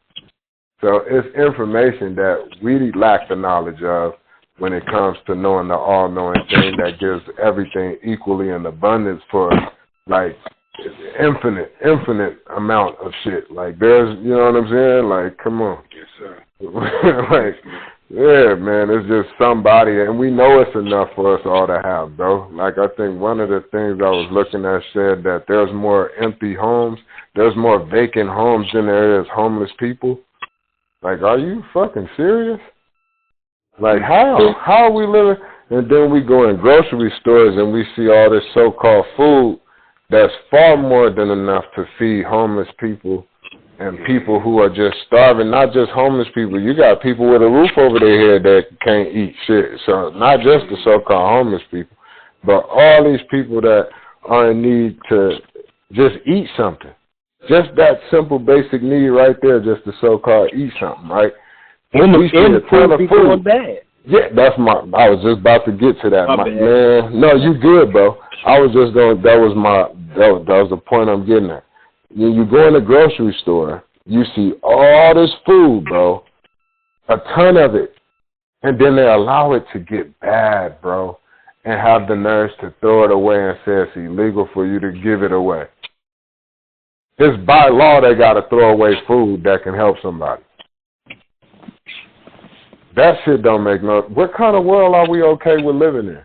So it's information that we lack the knowledge of when it comes to knowing the all-knowing thing that gives everything equally in abundance for, like, infinite amount of shit. Like, there's, you know what I'm saying? Like, come on. Yes, sir. Like, yeah, man, it's just somebody, and we know it's enough for us all to have, bro. Like, I think one of the things I was looking at said that there's more empty homes, there's more vacant homes than there is homeless people. Like, are you fucking serious? Like, how are we living? And then we go in grocery stores and we see all this so-called food that's far more than enough to feed homeless people And people who are just starving, not just homeless people. You got people with a roof over their head that can't eat shit. So not just the so-called homeless people, but all these people that are in need to just eat something. Just that simple basic need right there, just the so-called eat something, right?
And the food be going bad.
Yeah, I was just about to get to that. Man, no, you good, bro. I was just going, that was the point I'm getting at. You go in the grocery store, you see all this food, bro, a ton of it, and then they allow it to get bad, bro, and have the nerves to throw it away and say it's illegal for you to give it away. It's by law they got to throw away food that can help somebody. That shit don't make no... What kind of world are we okay with living in?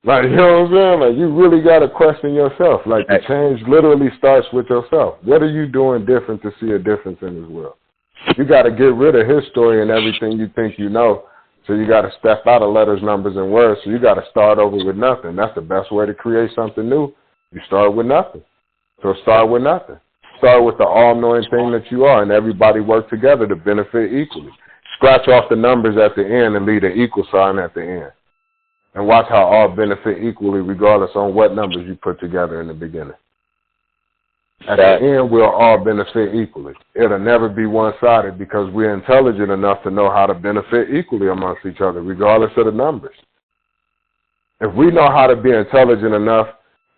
Like, you know what I'm saying? Like, you really got to question yourself. Like, the change literally starts with yourself. What are you doing different to see a difference in this world? You got to get rid of his story and everything you think you know. So you got to step out of letters, numbers, and words. So you got to start over with nothing. That's the best way to create something new. You start with nothing. So start with nothing. Start with the all-knowing thing that you are, and everybody work together to benefit equally. Scratch off the numbers at the end and leave the equal sign at the end. And watch how all benefit equally regardless on what numbers you put together in the beginning. At the end, we'll all benefit equally. It'll never be one-sided because we're intelligent enough to know how to benefit equally amongst each other regardless of the numbers. If we know how to be intelligent enough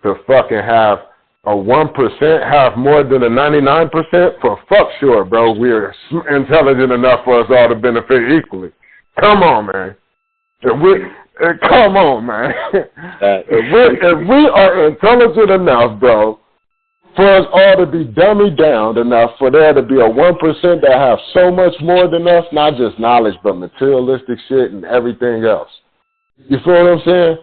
to fucking have a 1% have more than a 99%, for fuck sure, bro, we're intelligent enough for us all to benefit equally. Come on, man. Come on, man. If we are intelligent enough, bro, for us all to be dummied down enough for there to be a 1% that have so much more than us, not just knowledge, but materialistic shit and everything else. You feel what I'm saying?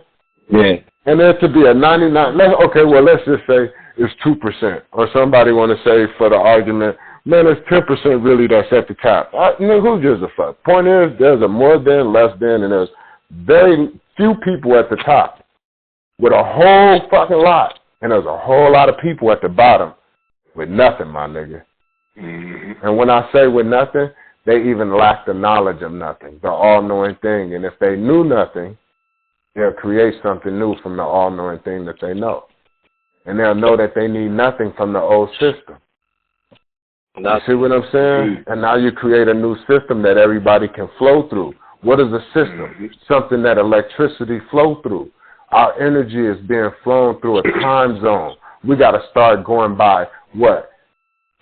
Yeah. And
there to be a 99, let's just say it's 2%. Or somebody want to say for the argument, man, it's 10% really that's at the top. Who gives a fuck? Point is, there's a more than, less than, and there's very few people at the top with a whole fucking lot. And there's a whole lot of people at the bottom with nothing, my nigga. Mm-hmm. And when I say with nothing, they even lack the knowledge of nothing, the all-knowing thing. And if they knew nothing, they'll create something new from the all-knowing thing that they know. And they'll know that they need nothing from the old system. You see what I'm saying? And now you create a new system that everybody can flow through. What is a system? Something that electricity flow through. Our energy is being flown through a time zone. We got to start going by what?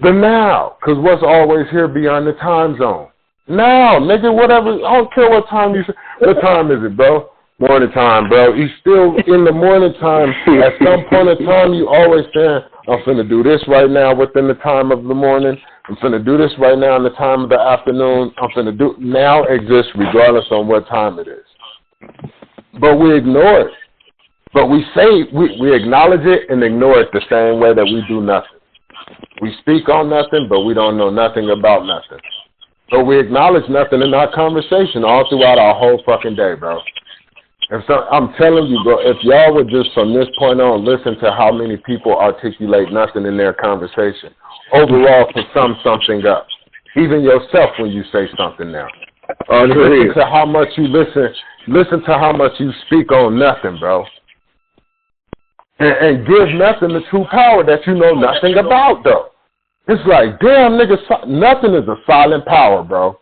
The now. Because what's always here beyond the time zone? Now, nigga, whatever. I don't care what time you say. What time is it, bro? Morning time, bro. You still in the morning time. At some point in time, you always saying, I'm finna do this right now within the time of the morning. I'm finna do this right now in the time of the afternoon. I'm finna do. Now exists regardless on what time it is. But we ignore it. But we say, we acknowledge it and ignore it the same way that we do nothing. We speak on nothing, but we don't know nothing about nothing. But we acknowledge nothing in our conversation all throughout our whole fucking day, bro. I'm telling you, bro, if y'all would just from this point on listen to how many people articulate nothing in their conversation, overall to sum something up, even yourself when you say something now. Listen to how much you listen to how much you speak on nothing, bro. And give nothing the true power that you know nothing about, though. It's like, damn, nigga, nothing is a silent power, bro.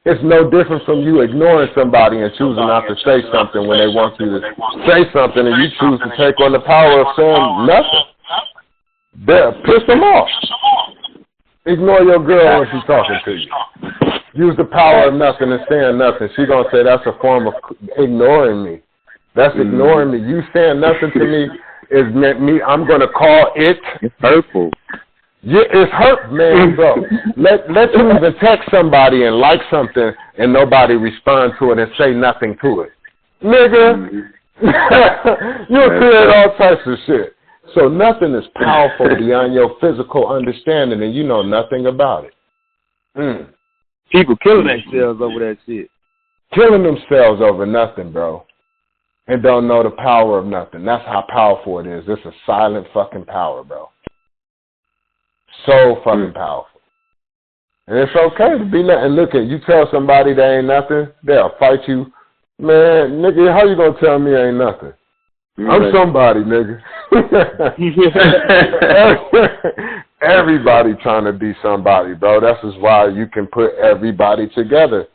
It's no different from you ignoring somebody and choosing not to say something when they want you to say something and you choose to take on the power of saying nothing. Piss them off. Ignore your girl when she's talking to you. Use the power of nothing and saying nothing. She's going to say that's a form of ignoring me. That's ignoring me. You saying nothing to me is meant me. I'm going to call it hurtful. Yeah, it's hurt, man, bro. Let you even text somebody and like something and nobody respond to it and say nothing to it. Nigga, you'll create all types of shit. So nothing is powerful beyond your physical understanding and you know nothing about it.
People killing themselves over that shit.
Killing themselves over nothing, bro. And don't know the power of nothing. That's how powerful it is. It's a silent fucking power, bro. So fucking powerful. And it's okay to be nothing. And look, you tell somebody they ain't nothing, they'll fight you. Man, nigga, how you gonna tell me I ain't nothing? I'm somebody, nigga. Everybody trying to be somebody, bro. That's just why you can put everybody together.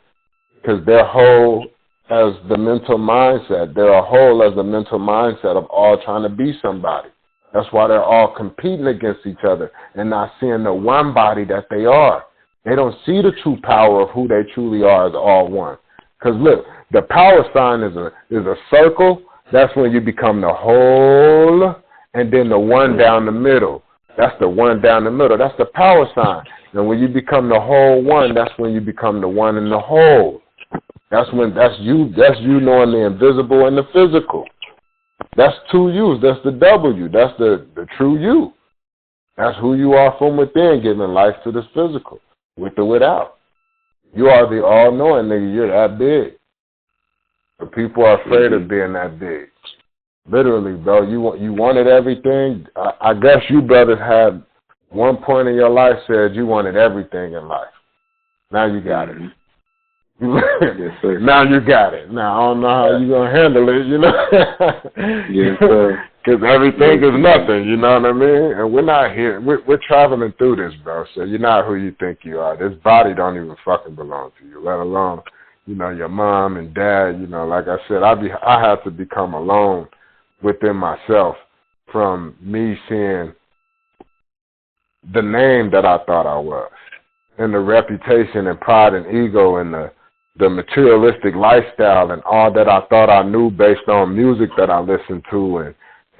Because they're whole as the mental mindset. They're a whole as the mental mindset of all trying to be somebody. That's why they're all competing against each other and not seeing the one body that they are. They don't see the true power of who they truly are as all one. Because look, the power sign is a circle. That's when you become the whole, and then the one down the middle. That's the one down the middle. That's the power sign. And when you become the whole one, that's when you become the one in the whole. That's you knowing the invisible and the physical. That's two U's. That's the W. That's the true you. That's who you are from within, giving life to this physical, with or without. You are the all-knowing nigga. You're that big. But people are afraid of being that big. Literally, bro. You wanted everything. I guess you brothers had one point in your life said you wanted everything in life. Now you got it. Yes, sir. Now you got it. Now I don't know how you gonna handle it, you know. Yes, sir. Because everything is nothing, you know what I mean? And we're not here. We're traveling through this, bro. So you're not who you think you are. This body don't even fucking belong to you, let alone, you know, your mom and dad. You know, like I said, I had to become alone within myself from me seeing the name that I thought I was, and the reputation and pride and ego and the materialistic lifestyle and all that I thought I knew based on music that I listened to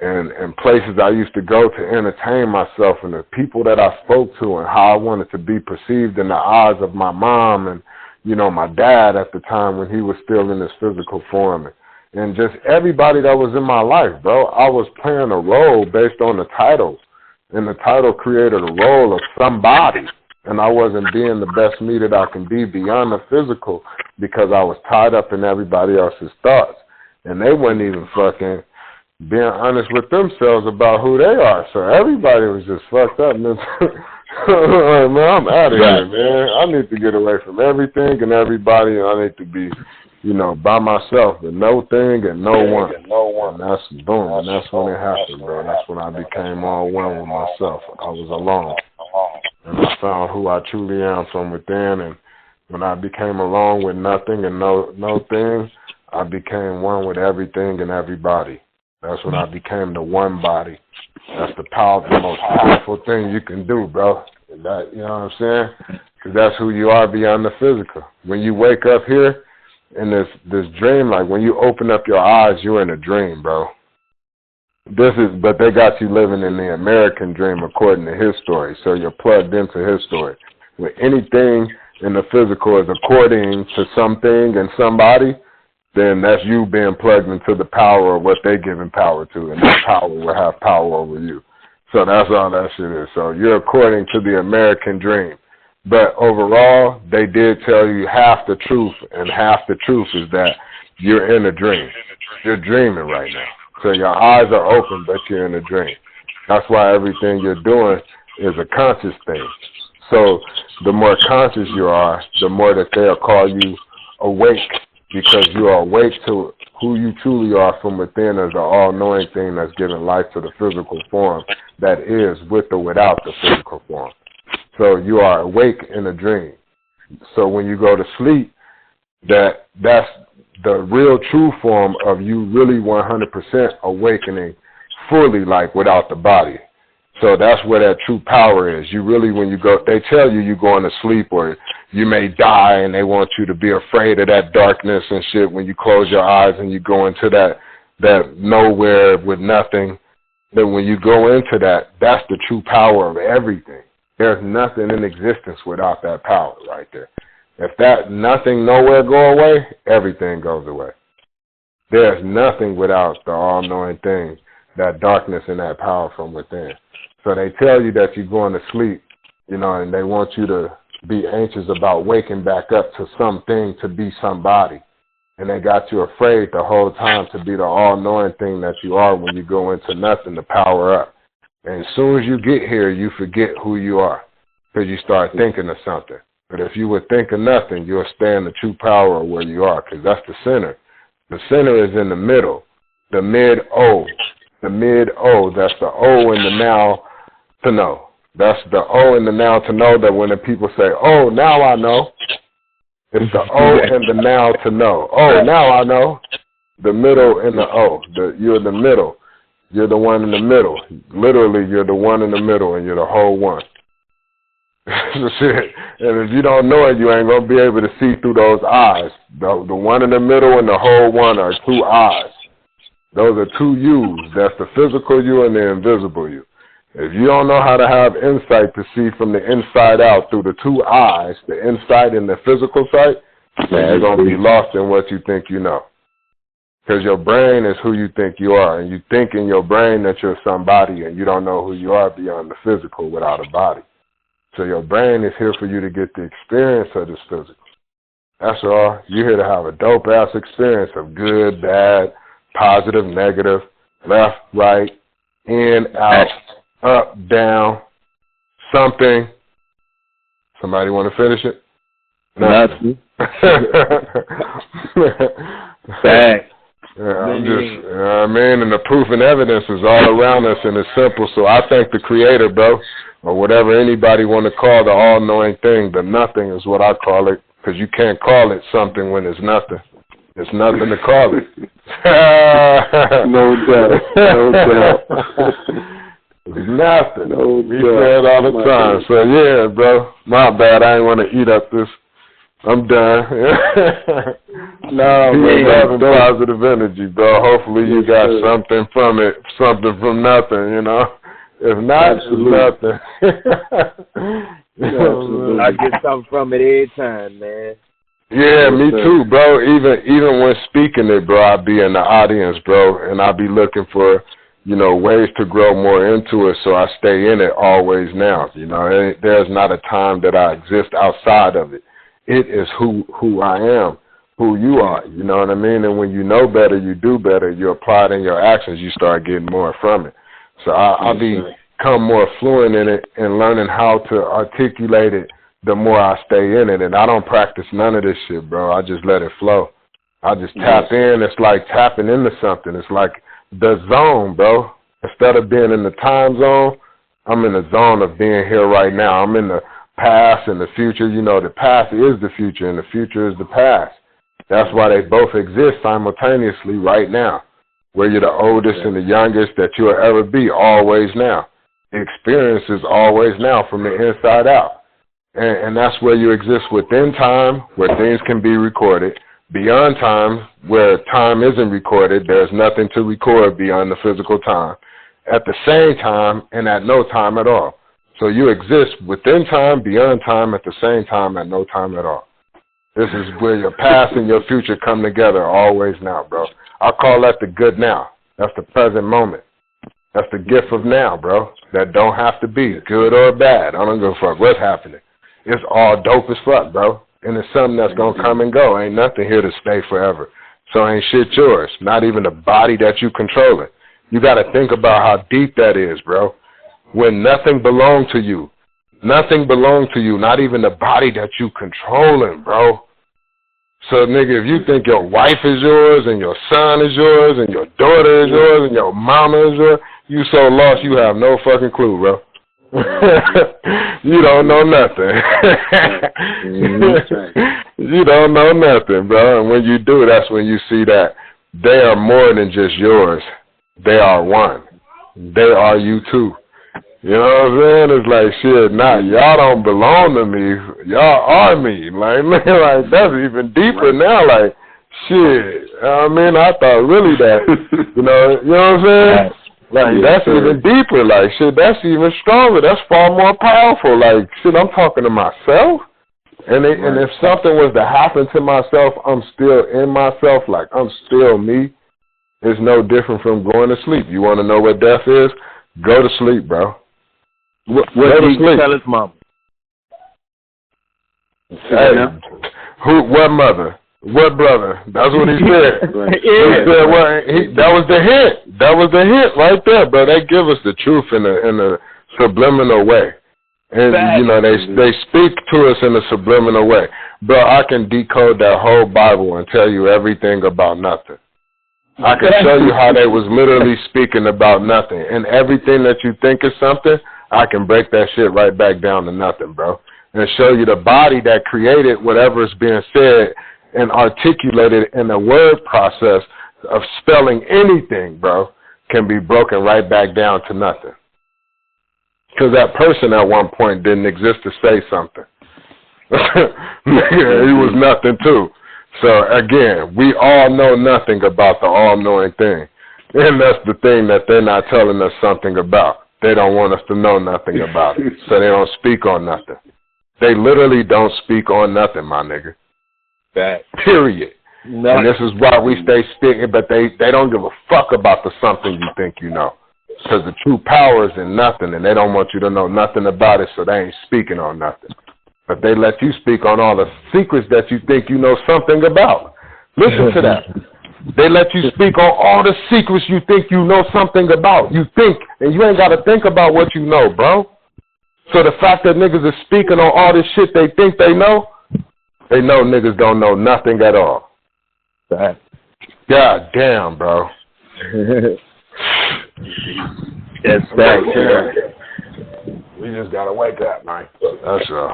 and places I used to go to entertain myself and the people that I spoke to and how I wanted to be perceived in the eyes of my mom and, you know, my dad at the time when he was still in his physical form and just everybody that was in my life, bro. I was playing a role based on the titles, and the title created a role of somebody. And I wasn't being the best me that I can be beyond the physical because I was tied up in everybody else's thoughts. And they weren't even fucking being honest with themselves about who they are. So everybody was just fucked up. Man, I'm out of here, man. I need to get away from everything and everybody, and I need to be, you know, by myself with no thing and no one. And that's boom. And that's when it happened, bro. That's when I became all one with myself. I was alone. And I found who I truly am from within. And when I became alone with nothing and no thing, I became one with everything and everybody. That's when I became the one body. That's the most powerful thing you can do, bro. That, you know what I'm saying? Because that's who you are beyond the physical. When you wake up here in this dream, like when you open up your eyes, you're in a dream, bro. But they got you living in the American dream according to his story. So you're plugged into his story. When anything in the physical is according to something and somebody, then that's you being plugged into the power of what they giving power to, and that power will have power over you. So that's all that shit is. So you're according to the American dream. But overall, they did tell you half the truth, and half the truth is that you're in a dream. You're dreaming right now. So your eyes are open, but you're in a dream. That's why everything you're doing is a conscious thing. So the more conscious you are, the more that they'll call you awake, because you are awake to who you truly are from within as an all-knowing thing that's giving life to the physical form that is with or without the physical form. So you are awake in a dream. So when you go to sleep, that's the real true form of you really 100% awakening fully, like without the body. So that's where that true power is. You really, when you go, they tell you you're going to sleep or you may die, and they want you to be afraid of that darkness and shit when you close your eyes and you go into that nowhere with nothing. Then when you go into that, that's the true power of everything. There's nothing in existence without that power right there. If that nothing nowhere go away, everything goes away. There's nothing without the all-knowing thing, that darkness and that power from within. So they tell you that you're going to sleep, you know, and they want you to be anxious about waking back up to something, to be somebody. And they got you afraid the whole time to be the all-knowing thing that you are when you go into nothing to power up. And as soon as you get here, you forget who you are because you start thinking of something. But if you would think of nothing, you'll stay in the true power of where you are because that's the center. The center is in the middle, the mid-O. The mid-O, that's the O in the now to know. That's the O in the now to know that when the people say, oh, now I know, it's the O in the now to know. Oh, now I know. The middle in the O. You're the middle. You're the one in the middle. Literally, you're the one in the middle, and you're the whole one. That's it. And if you don't know it, you ain't going to be able to see through those eyes. The one in the middle and the whole one are two eyes. Those are two yous. That's the physical you and the invisible you. If you don't know how to have insight to see from the inside out through the two eyes, the inside and the physical sight, then you're going to be lost in what you think you know. Because your brain is who you think you are, and you think in your brain that you're somebody, and you don't know who you are beyond the physical without a body. So your brain is here for you to get the experience of this physical. That's all. You're here to have a dope-ass experience of good, bad, positive, negative, left, right, in, out, up, down, something. Somebody want to finish it?
Nothing. Thanks.
Yeah, I'm just, I mean, and the proof and evidence is all around us, and it's simple. So I thank the Creator, bro, or whatever anybody want to call the all-knowing thing. The nothing is what I call it, because you can't call it something when it's nothing. It's nothing to call it.
No doubt. No doubt.
It's nothing.
No
We say it all the time. So, yeah, bro, my bad. I ain't want to eat up this. I'm done. No, man, having positive energy, bro. Hopefully you got something from it, something from nothing, you know. If not, it's nothing.
I get something from it every time, man.
Yeah, me too, bro. Even when speaking it, bro, I be in the audience, bro, and I be looking for, you know, ways to grow more into it, so I stay in it always now. You know, there's not a time that I exist outside of it. It is who I am, who you are, you know what I mean? And when you know better, you do better. You apply it in your actions, you start getting more from it. So I become more fluent in it and learning how to articulate it the more I stay in it. And I don't practice none of this shit, bro. I just let it flow. I just tap in. It's like tapping into something. It's like the zone, bro. Instead of being in the time zone, I'm in the zone of being here right now. I'm in the past and the future. You know, the past is the future and the future is the past. That's why they both exist simultaneously right now. Where you're the oldest and the youngest that you'll ever be, always now. The experience is always now from the inside out. And that's where you exist within time, where things can be recorded. Beyond time, where time isn't recorded, there's nothing to record beyond the physical time. At the same time, and at no time at all. So you exist within time, beyond time, at the same time, at no time at all. This is where your past and your future come together always now, bro. I call that the good now. That's the present moment. That's the gift of now, bro. That don't have to be good or bad. I don't give a fuck what's happening. It's all dope as fuck, bro. And it's something that's going to come and go. Ain't nothing here to stay forever. So ain't shit yours. Not even the body that you controlling. You got to think about how deep that is, bro. When nothing belonged to you. Nothing belonged to you. Not even the body that you controlling, bro. So, nigga, if you think your wife is yours and your son is yours and your daughter is yours and your mama is yours, you so lost you have no fucking clue, bro. You don't know nothing. You don't know nothing, bro. And when you do, that's when you see that they are more than just yours. They are one. They are you too. You know what I'm saying? It's like, shit, y'all don't belong to me. Y'all are me. Like, man, like, that's even deeper now. Like, shit. I mean, I thought really that, you know what I'm saying? Like, that's even deeper. Like, shit, that's even stronger. That's far more powerful. Like, shit, I'm talking to myself. And if something was to happen to myself, I'm still in myself. Like, I'm still me. It's no different from going to sleep. You want to know what death is? Go to sleep, bro.
What did he tell his mom?
Hey, what mother? What brother? That's what he said. He said, well, that was the hint. That was the hint right there, bro. They give us the truth in a subliminal way. And, you know, they speak to us in a subliminal way. Bro, I can decode that whole Bible and tell you everything about nothing. I can show you how they was literally speaking about nothing. And everything that you think is something, I can break that shit right back down to nothing, bro. And show you the body that created whatever is being said and articulated in the word process of spelling anything, bro, can be broken right back down to nothing. Because that person at one point didn't exist to say something. He was nothing too. So again, we all know nothing about the all-knowing thing. And that's the thing that they're not telling us something about. They don't want us to know nothing about it. So they don't speak on nothing. They literally don't speak on nothing, my nigga. That period. No. And this is why we stay speaking, but they don't give a fuck about the something you think you know. Because the true power is in nothing, and they don't want you to know nothing about it, so they ain't speaking on nothing. But they let you speak on all the secrets that you think you know something about. Listen to that. They let you speak on all the secrets you think you know something about. You think, and you ain't got to think about what you know, bro. So the fact that niggas is speaking on all this shit they think they know niggas don't know nothing at all. God damn, bro. That's that. We just gotta wake up, man. That's all.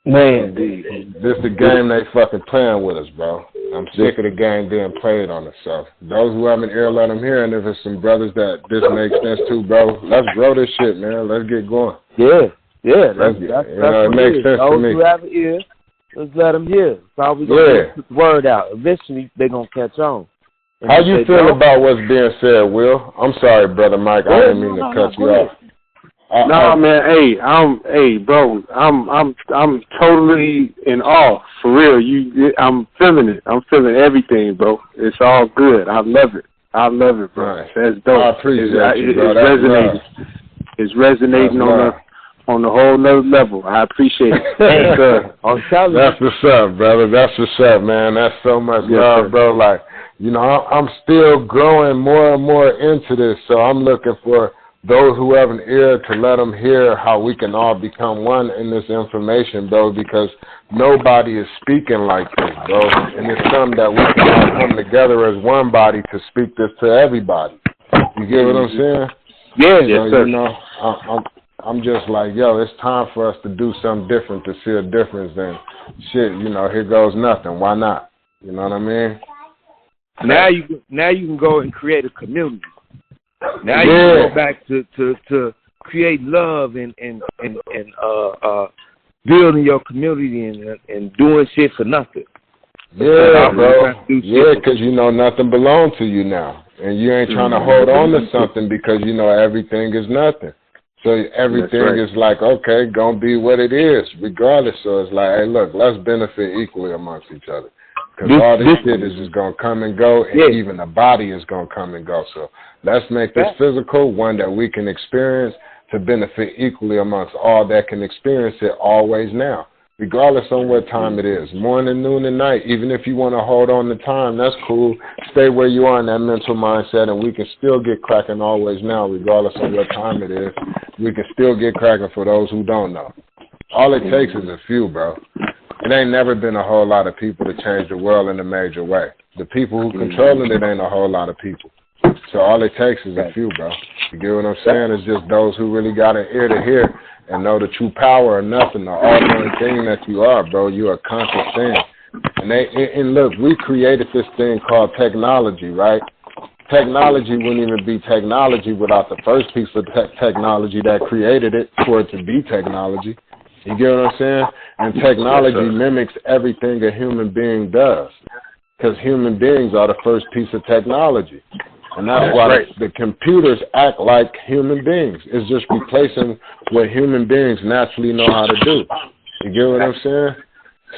Man, this the game they fucking playing with us, bro. I'm sick of the game being played on us. So those who have an ear, let them hear. And if it's some brothers that this makes sense to, bro, let's grow this shit, man. Let's get going. Yeah. That's it makes sense to me. Those who have an ear, let's let them hear. That's how we gonna put the word out. Eventually, they're gonna catch on. And how you feel about what's being said, Will? I'm sorry, brother Mike. I didn't mean to cut you off.
Man. Bro. I'm totally in awe. For real. I'm feeling it. I'm feeling everything, bro. It's all good. I love it, bro. Right. That's dope. I appreciate it, bro. It's resonating. It's resonating on a whole nother level. I appreciate it.
That's what's up, brother. That's what's up, man. That's so much love, sir. Bro. Like, you know, I'm still growing more and more into this, so I'm looking for those who have an ear to let them hear how we can all become one in this information, bro, because nobody is speaking like this, bro, and it's something that we can all come together as one body to speak this to everybody. You get what I'm saying? Yeah, yes, sir. You know, I'm just like, yo, it's time for us to do something different to see a difference. Then, shit, you know, here goes nothing. Why not? You know what I mean? Now you can go and create a community. Now you can go back to create love and building your community and doing shit for nothing. Yeah, bro. Yeah, because you know nothing belongs to you now, and you ain't trying to hold on to something because you know everything is nothing. So everything is like, okay, gonna be what it is, regardless. So it's like, hey, look, let's benefit equally amongst each other. Because all this shit is just going to come and go, and even the body is going to come and go. So let's make this physical one that we can experience to benefit equally amongst all that can experience it always now, regardless on what time it is, morning, noon, and night. Even if you want to hold on to time, that's cool. Stay where you are in that mental mindset, and we can still get cracking always now, regardless of what time it is. We can still get cracking for those who don't know. All it takes is a few, bro. It ain't never been a whole lot of people to change the world in a major way. The people who controlling it ain't a whole lot of people. So all it takes is a few, bro. You get what I'm saying? It's just those who really got an ear to hear and know the true power of nothing, the all-knowing thing that you are, bro. You're a conscious thing. And look, we created this thing called technology, right? Technology wouldn't even be technology without the first piece of technology that created it for it to be technology. You get what I'm saying? And technology mimics everything a human being does, because human beings are the first piece of technology. And that's why the computers act like human beings. It's just replacing what human beings naturally know how to do. You get what I'm saying?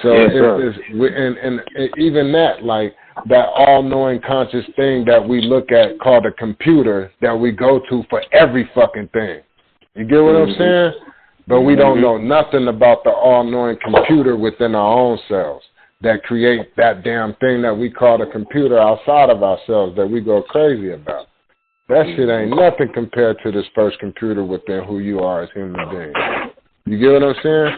So and even that, like that all-knowing conscious thing that we look at called a computer that we go to for every fucking thing. You get what I'm saying? But we don't know nothing about the all-knowing computer within our own selves. that create that damn thing that we call the computer outside of ourselves that we go crazy about. That shit ain't nothing compared to this first computer within who you are as human beings. You get what I'm saying?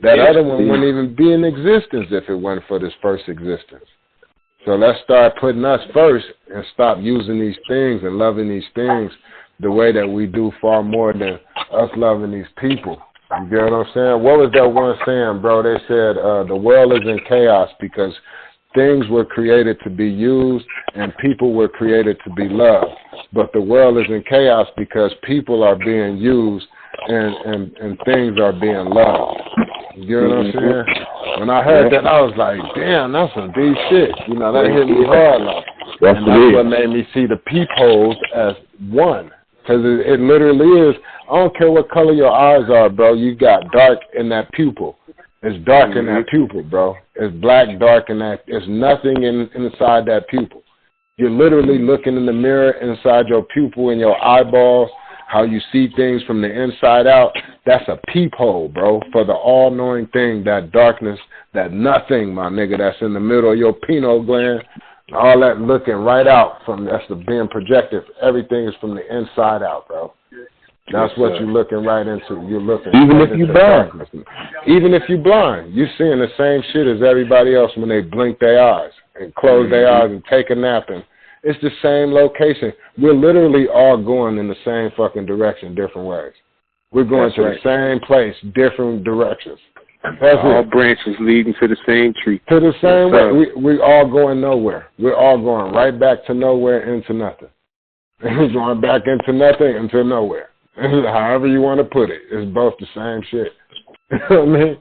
That other one wouldn't even be in existence if it wasn't for this first existence. So let's start putting us first and stop using these things and loving these things the way that we do far more than us loving these people. You get what I'm saying? What was that one saying, bro? They said the world is in chaos because things were created to be used and people were created to be loved. But the world is in chaos because people are being used and things are being loved. You get what I'm saying? When I heard that, I was like, damn, that's some deep shit. You know, that hit me hard. Like, and that's what made me see the peepholes as one. Because it literally is, I don't care what color your eyes are, bro, you got dark in that pupil. It's dark in that pupil, bro. It's black, dark in that. There's nothing inside that pupil. You're literally looking in the mirror inside your pupil and your eyeballs, how you see things from the inside out. That's a peephole, bro, for the all-knowing thing, that darkness, that nothing, my nigga, that's in the middle of your pineal gland. All that looking right out from, that's the being projected. Everything is from the inside out, bro. That's what you're looking right into. You're looking even right if you're blind. Darkness. Even if you're blind, you're seeing the same shit as everybody else when they blink their eyes and close their eyes and take a nap. And it's the same location. We're literally all going in the same fucking direction, different ways. We're going to the same place, different directions. That's
all branches leading to the same tree.
To the same way. We all going nowhere. We're all going right back to nowhere into nothing. We're going back into nothing into nowhere. However you want to put it. It's both the same shit. You know what I mean?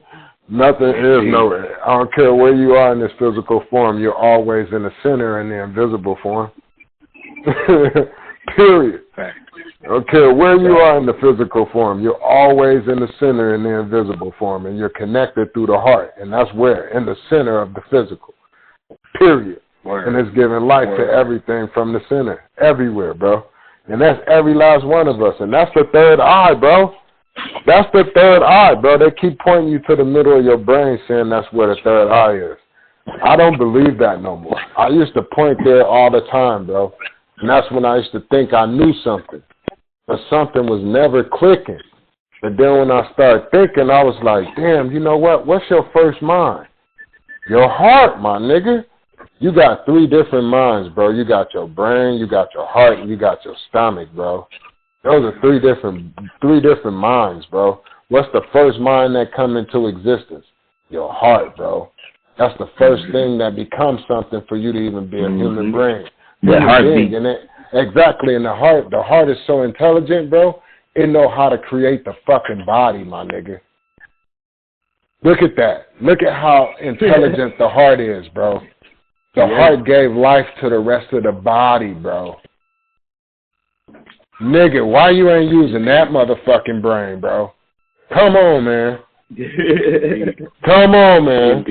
Nothing is nowhere. I don't care where you are in this physical form. You're always in the center in the invisible form. Period. I don't care where you are in the physical form. You're always in the center in the invisible form, and you're connected through the heart, and that's where, in the center of the physical. Period. And it's giving life to everything from the center, everywhere, bro. And that's every last one of us, and that's the third eye, bro. That's the third eye, bro. They keep pointing you to the middle of your brain saying that's where the third eye is. I don't believe that no more. I used to point there all the time, bro. And that's when I used to think I knew something. But something was never clicking. But then when I started thinking, I was like, damn, you know what? What's your first mind? Your heart, my nigga. You got three different minds, bro. You got your brain, you got your heart, and you got your stomach, bro. Those are three different minds, bro. What's the first mind that come into existence? Your heart, bro. That's the first thing that becomes something for you to even be a human brain. The heartbeat. Exactly, and the heart is so intelligent, bro. It know how to create the fucking body, my nigga. Look at that. Look at how intelligent the heart is, bro. The heart gave life to the rest of the body, bro. Nigga, why you ain't using that motherfucking brain, bro? Come on, man. Come on, man.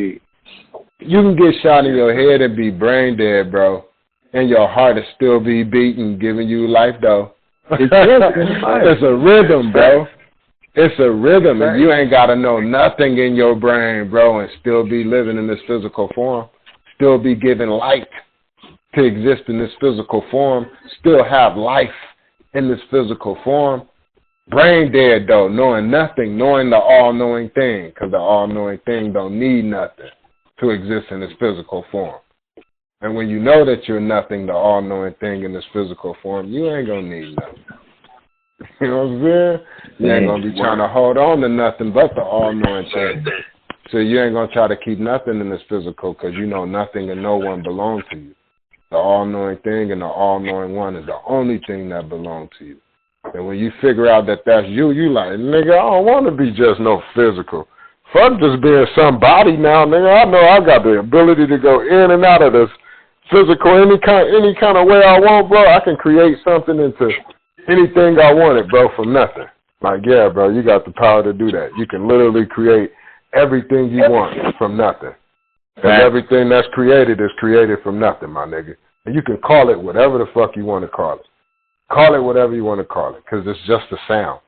You can get shot in your head and be brain dead, bro. And your heart will still be beating, giving you life, though. It's a rhythm, bro. It's a rhythm, and you ain't got to know nothing in your brain, bro, and still be living in this physical form. Still be giving light to exist in this physical form. Still have life in this physical form. Brain dead, though, knowing nothing, knowing the all-knowing thing, because the all-knowing thing don't need nothing to exist in this physical form. And when you know that you're nothing, the all-knowing thing in this physical form, you ain't going to need nothing. You know what I'm saying? You ain't going to be trying to hold on to nothing but the all-knowing thing. So you ain't going to try to keep nothing in this physical because you know nothing and no one belongs to you. The all-knowing thing and the all-knowing one is the only thing that belongs to you. And when you figure out that that's you, you like, nigga, I don't want to be just no physical. Fuck just being somebody now, nigga. I know I got the ability to go in and out of this physical any kind of way I want, bro. I can create something into anything I wanted, bro, from nothing. Like, yeah, bro, you got the power to do that. You can literally create everything you want from nothing. And everything that's created is created from nothing, my nigga. And you can call it whatever the fuck you want to call it. Call it whatever you want to call it, because it's just a sound.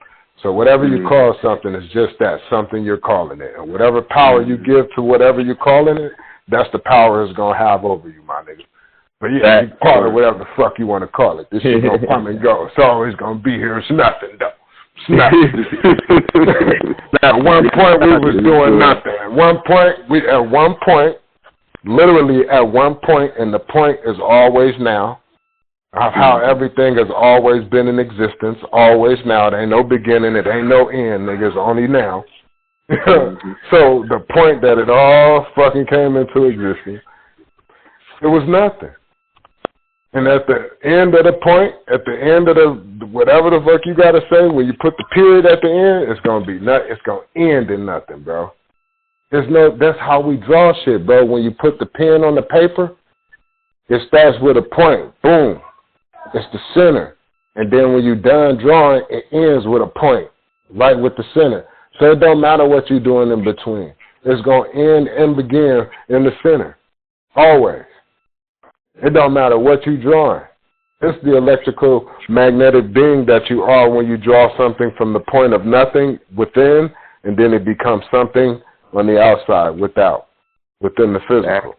So whatever you call something is just that, something you're calling it. And whatever power you give to whatever you're calling it, that's the power it's going to have over you, my nigga. But yeah, you call it whatever the fuck you want to call it. This shit going to come and go. It's always going to be here. It's nothing, though. It's nothing. Now, at one point, we was doing nothing. At one point, literally at one point, and the point is always now, of how everything has always been in existence, always now. It ain't no beginning, it ain't no end, nigga. It's only now. So the point that it all fucking came into existence, it was nothing. And at the end of the point, at the end of the whatever the fuck you gotta say, when you put the period at the end, it's gonna be it's gonna end in nothing, bro. That's how we draw shit, bro. When you put the pen on the paper, it starts with a point. Boom. It's the center. And then when you're done drawing, it ends with a point, right with the center. So it don't matter what you're doing in between. It's going to end and begin in the center. Always. It don't matter what you're drawing. It's the electrical magnetic being that you are when you draw something from the point of nothing within, and then it becomes something on the outside within the physical.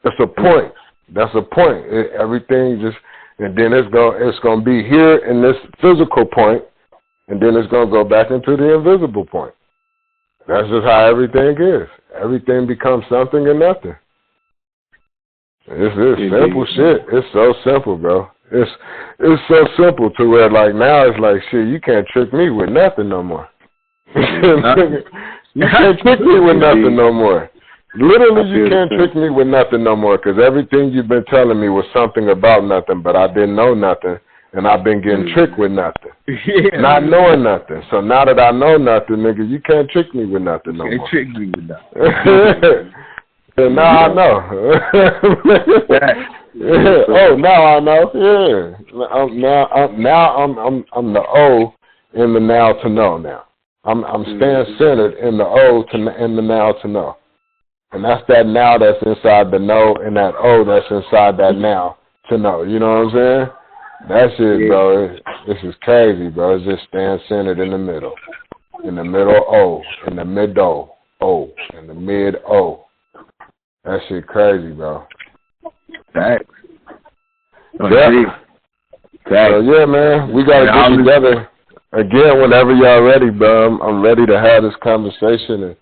It's a point. That's a point. Everything just, and then it's going to be here in this physical point, and then it's going to go back into the invisible point. That's just how everything is. Everything becomes something and nothing. It's simple shit. It's so simple, bro. It's so simple to where, like, now it's like, shit, you can't trick me with nothing no more. You can't trick me with nothing no more. Literally, you can't trick me with nothing no more, because everything you've been telling me was something about nothing, but I didn't know nothing, and I've been getting tricked with nothing. Not knowing nothing. So now that I know nothing, nigga, you can't trick me with nothing no more. You can't trick me with nothing. And now I know. Oh, now I know. Yeah. I'm the O in the now to know now. I'm staying centered in the O in the now to know. And that's that now that's inside the know, and that O that's inside that now to know. You know what I'm saying? That shit, bro, this is crazy, bro. It's just staying centered in the middle. In the middle O. In the middle O. In the mid O. That shit crazy, bro. Thanks. Yeah. So, yeah, man, we got to get together again whenever y'all ready, bro. I'm ready to have this conversation and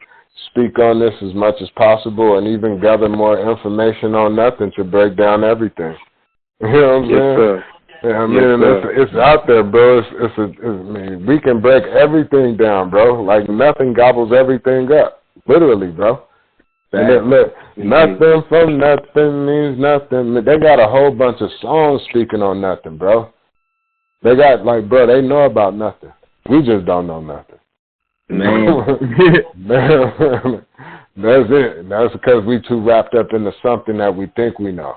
speak on this as much as possible, and even gather more information on nothing to break down everything. You know what I'm saying? Yeah, I mean, it's out there, bro. I mean, we can break everything down, bro. Like, nothing gobbles everything up. Literally, bro. And then, look, nothing from nothing means nothing. They got a whole bunch of songs speaking on nothing, bro. They got, like, bro, they know about nothing. We just don't know nothing. Man. That's it. That's because we too wrapped up into something that we think we know.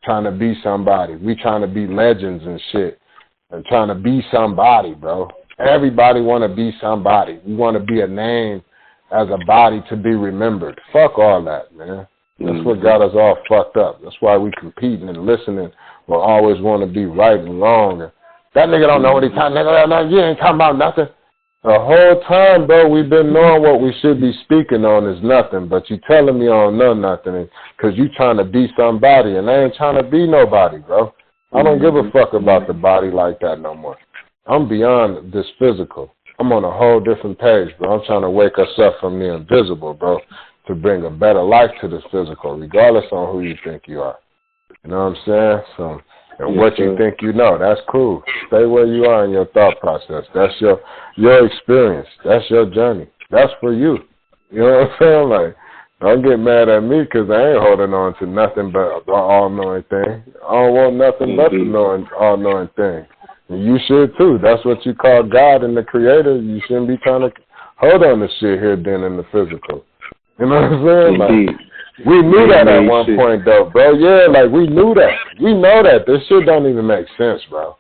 Trying to be somebody. We trying to be legends and shit. And trying to be somebody, bro. Everybody want to be somebody. We want to be a name as a body to be remembered. Fuck all that, man. That's what got us all fucked up. That's why we competing and listening. We always want to be right and wrong. That nigga don't know what he's talking about. You ain't talking about nothing. The whole time, bro, we've been knowing what we should be speaking on is nothing, but you telling me I don't know nothing because you trying to be somebody, and I ain't trying to be nobody, bro. I don't give a fuck about the body like that no more. I'm beyond this physical. I'm on a whole different page, bro. I'm trying to wake us up from the invisible, bro, to bring a better life to this physical, regardless on who you think you are. You know what I'm saying? So, and what you think you know, that's cool. Stay where you are in your thought process. That's your experience. That's your journey. That's for you. You know what I'm saying? Like, don't get mad at me because I ain't holding on to nothing but the all-knowing thing. I don't want nothing but the all-knowing thing. And you should too. That's what you call God and the Creator. You shouldn't be trying to hold on to shit here then in the physical. You know what I'm saying? Like, we knew that at one point, though, bro. Yeah, like, we knew that. We know that. This shit don't even make sense, bro.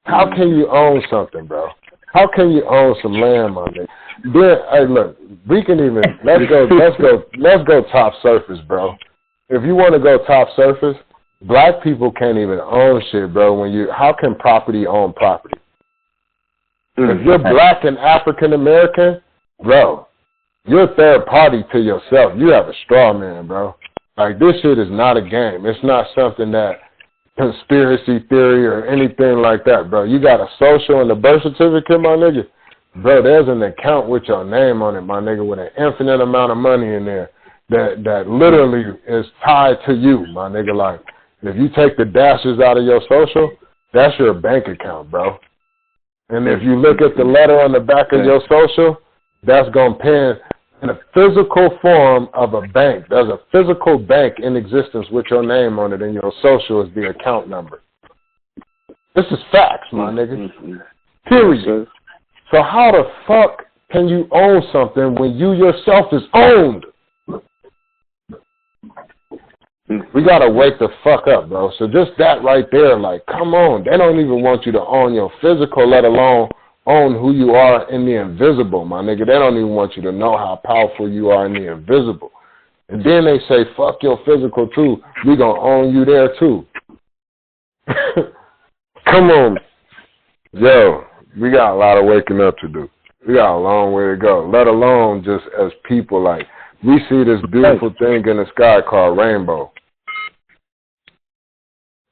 How can you own something, bro? How can you own some land, my nigga? Then, hey, look, we can even, let's go top surface, bro. If you want to go top surface, black people can't even own shit, bro. How can property own property? If you're black and African American, bro, You're a third party to yourself. You have a straw man, bro. Like, this shit is not a game. It's not something that conspiracy theory or anything like that, bro. You got a social and a birth certificate, my nigga. Bro, there's an account with your name on it, my nigga, with an infinite amount of money in there that literally is tied to you, my nigga. Like, if you take the dashes out of your social, that's your bank account, bro. And if you look at the letter on the back of your social, that's going to pay in a physical form of a bank. There's a physical bank in existence with your name on it, and your social is the account number. This is facts, my nigga. Period. So how the fuck can you own something when you yourself is owned? We got to wake the fuck up, bro. So just that right there, like, come on. They don't even want you to own your physical, let alone own who you are in the invisible, my nigga. They don't even want you to know how powerful you are in the invisible. And then they say, fuck your physical, too. We going to own you there, too. Come on. Yo, we got a lot of waking up to do. We got a long way to go, let alone just as people. Like, we see this beautiful thing in the sky called rainbow.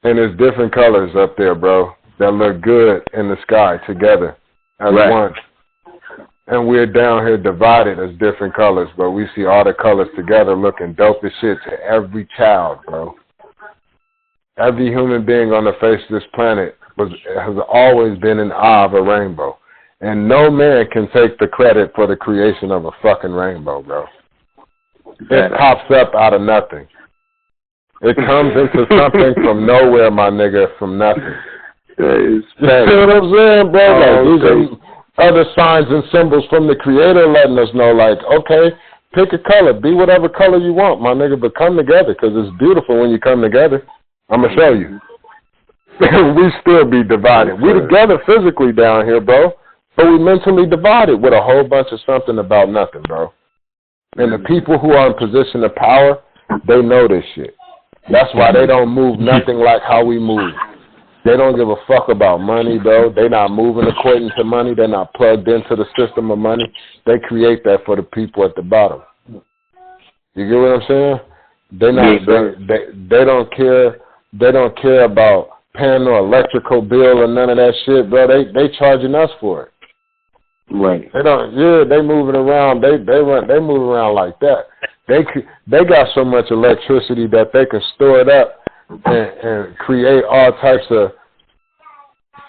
And there's different colors up there, bro, that look good in the sky together as one. And we're down here divided as different colors, but we see all the colors together looking dope as shit to every child, bro. Every human being on the face of this planet has always been in awe of a rainbow. And no man can take the credit for the creation of a fucking rainbow, bro. It pops up out of nothing. It comes into something from nowhere, my nigga, from nothing. You see what I'm saying, bro? Like, these are other signs and symbols from the Creator letting us know, like, okay, pick a color. Be whatever color you want, my nigga, but come together, because it's beautiful when you come together. I'm going to show you. We still be divided. We together physically down here, bro, but we mentally divided with a whole bunch of something about nothing, bro. And the people who are in position of power, they know this shit. That's why they don't move nothing like how we move. They don't give a fuck about money, bro. They not moving according to money. They're not plugged into the system of money. They create that for the people at the bottom. You get what I'm saying? They not. They don't care. They don't care about paying no electrical bill or none of that shit, bro. They charging us for it. Right. They don't. Yeah, they moving around. They move around like that. They got so much electricity that they can store it up and create all types of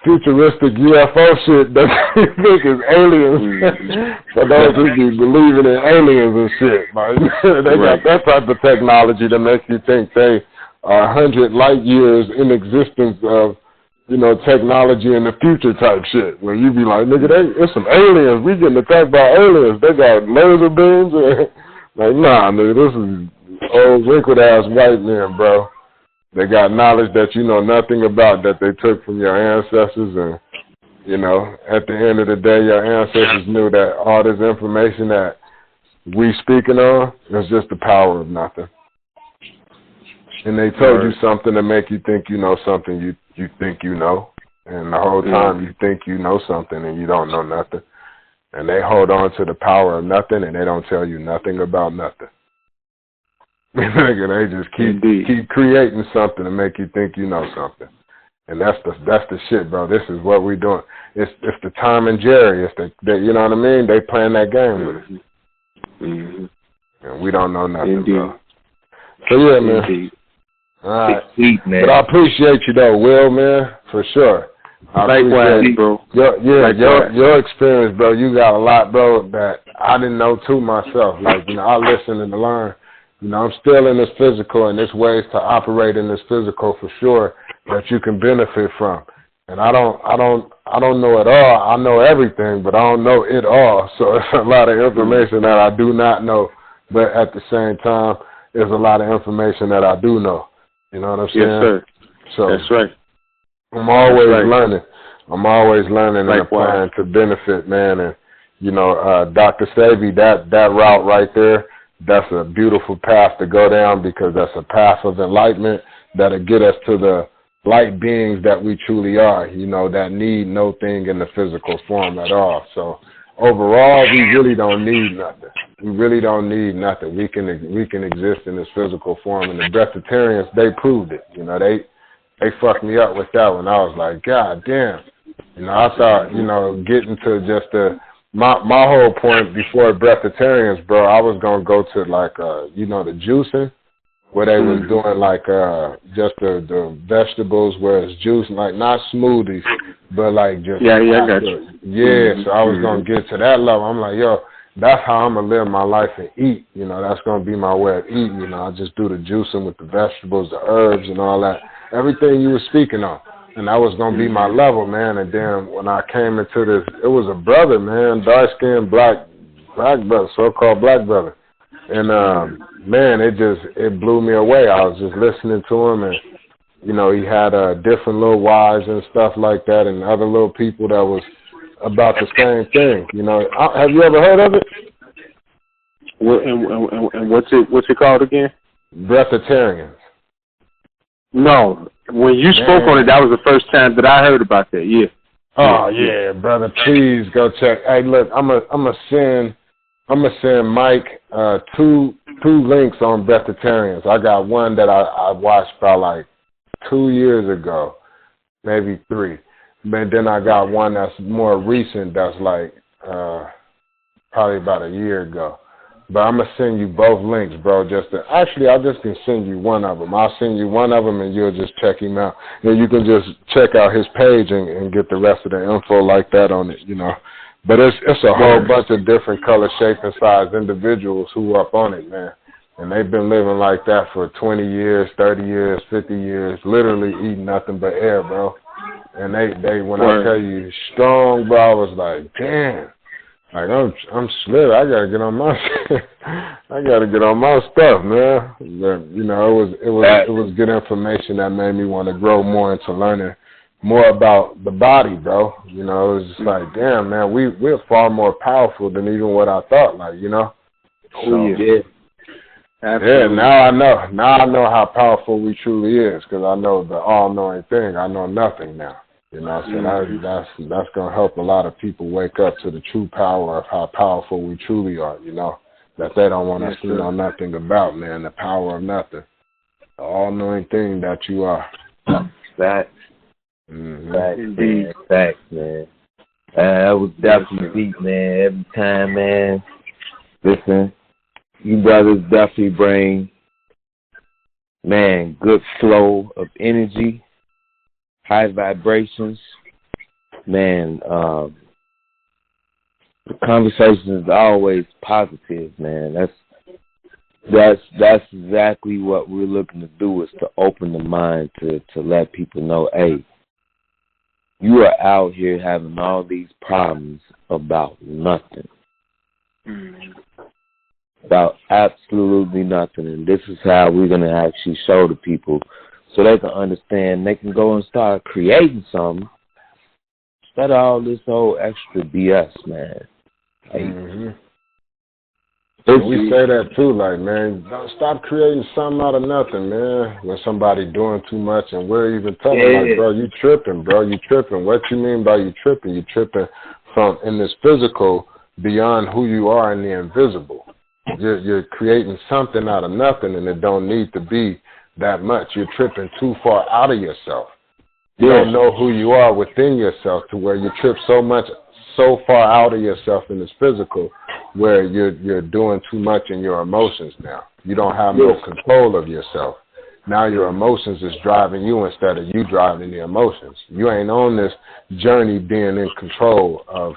futuristic UFO shit that they think is aliens. For those who be believing in aliens and shit, like, they got that type of technology that makes you think they are 100 light years in existence of, you know, technology in the future type shit. Where you be like, nigga, it's some aliens. We getting attacked by aliens. They got laser beams. Like, nah, nigga, this is old wrinkled ass white men, bro. They got knowledge that you know nothing about that they took from your ancestors, and, you know, at the end of the day, your ancestors knew that all this information that we speaking on is just the power of nothing. And they told you something to make you think you know something you think you know, and the whole time you think you know something and you don't know nothing. And they hold on to the power of nothing, and they don't tell you nothing about nothing. They just keep creating something to make you think you know something. And that's the shit, bro. This is what we doing. It's the Tom and Jerry. It's the you know what I mean? They playing that game with us. Mm-hmm. And we don't know nothing, bro. So yeah, man. All right. Man. But I appreciate you though, Will, man, for sure. Likewise, bro. Your experience, bro. You got a lot, bro, that I didn't know too myself. Like, you know, I listen and learn. You know, I'm still in this physical, and there's ways to operate in this physical for sure that you can benefit from. And I don't know it all. I know everything, but I don't know it all. So it's a lot of information that I do not know. But at the same time, there's a lot of information that I do know. You know what I'm saying? Yes, sir. So that's right. I'm always learning. I'm always learning and applying to benefit, man. And, you know, Dr. Savy, that route right there, that's a beautiful path to go down, because that's a path of enlightenment that'll get us to the light beings that we truly are, you know, that need no thing in the physical form at all. So overall, we really don't need nothing. We really don't need nothing. We can exist in this physical form. And the breatharians, they proved it. You know, they fucked me up with that one. I was like, God damn. You know, I thought, you know, getting to just my whole point before breatharians, bro, I was gonna go to like you know, the juicing, where they was doing like just the vegetables where it's juice, like not smoothies, but like just
I got you.
Yeah, so I was gonna get to that level. I'm like, yo, that's how I'm gonna live my life and eat. You know, that's gonna be my way of eating. You know, I just do the juicing with the vegetables, the herbs, and all that. Everything you were speaking on. And that was going to be my level, man. And then when I came into this, it was a brother, man, dark-skinned black brother, so-called black brother. And, man, it blew me away. I was just listening to him, and, you know, he had different little wives and stuff like that and other little people that was about the same thing. You know, have you ever heard of it?
And what's it called again?
Breatharians.
No. When you spoke on it, that was the first time that I heard about that. Yeah.
Oh yeah, brother. Please go check. Hey, look, I'm gonna send Mike two links on breatharians. I got one that I watched about like 2 years ago, maybe 3. But then I got one that's more recent. That's like probably about a year ago. But I'm going to send you both links, bro. Actually, I just can send you one of them. I'll send you one of them, and you'll just check him out. And you can just check out his page and get the rest of the info like that on it, you know. But it's a whole bunch of different color, shape, and size individuals who up on it, man. And they've been living like that for 20 years, 30 years, 50 years, literally eating nothing but air, bro. And they when I tell you strong, bro, I was like, damn. Like I'm slit. I gotta get on my stuff, man. But, you know, it was good information that made me want to grow more into learning more about the body, bro. You know, it was just like, damn, man, we're far more powerful than even what I thought. Like, you know.
So, yeah.
Absolutely. Yeah. Now I know how powerful we truly is, because I know the all-knowing thing. I know nothing now. You know, so that's going to help a lot of people wake up to the true power of how powerful we truly are, you know, that they don't want us to know nothing about, man, the power of nothing, the all-knowing thing that you are.
Facts. Facts, man. That was definitely deep, man. Every time, man, listen, you brothers definitely bring, man, good flow of energy. High vibrations, man. The conversation is always positive, man. That's exactly what we're looking to do, is to open the mind to let people know, hey, you are out here having all these problems about nothing, about absolutely nothing, and this is how we're gonna actually show the people. So they can understand, they can go and start creating something instead of all this whole extra BS, man. Like,
we say that too, like, man, don't stop creating something out of nothing, man. When somebody doing too much, and we're even telling them, like, bro, you tripping, bro, you tripping. What you mean by you tripping? You tripping from in this physical beyond who you are in the invisible. You're creating something out of nothing, and it don't need to be that much. You're tripping too far out of yourself. You don't know who you are within yourself, to where you trip so far out of yourself in this physical, where you're doing too much in your emotions now. You don't have no control of yourself. Now your emotions is driving you instead of you driving the emotions. You ain't on this journey being in control of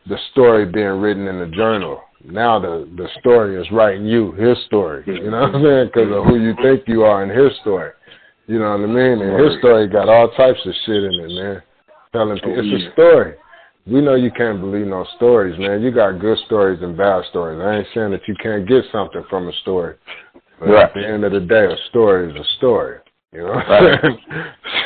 the story being written in the journal. Now the story is writing you, his story, you know what I'm saying, because of who you think you are in his story. You know what I mean? And his story got all types of shit in it, man. Telling people, it's a story. We know you can't believe no stories, man. You got good stories and bad stories. I ain't saying that you can't get something from a story. But at the end of the day, a story is a story. You know what I'm saying?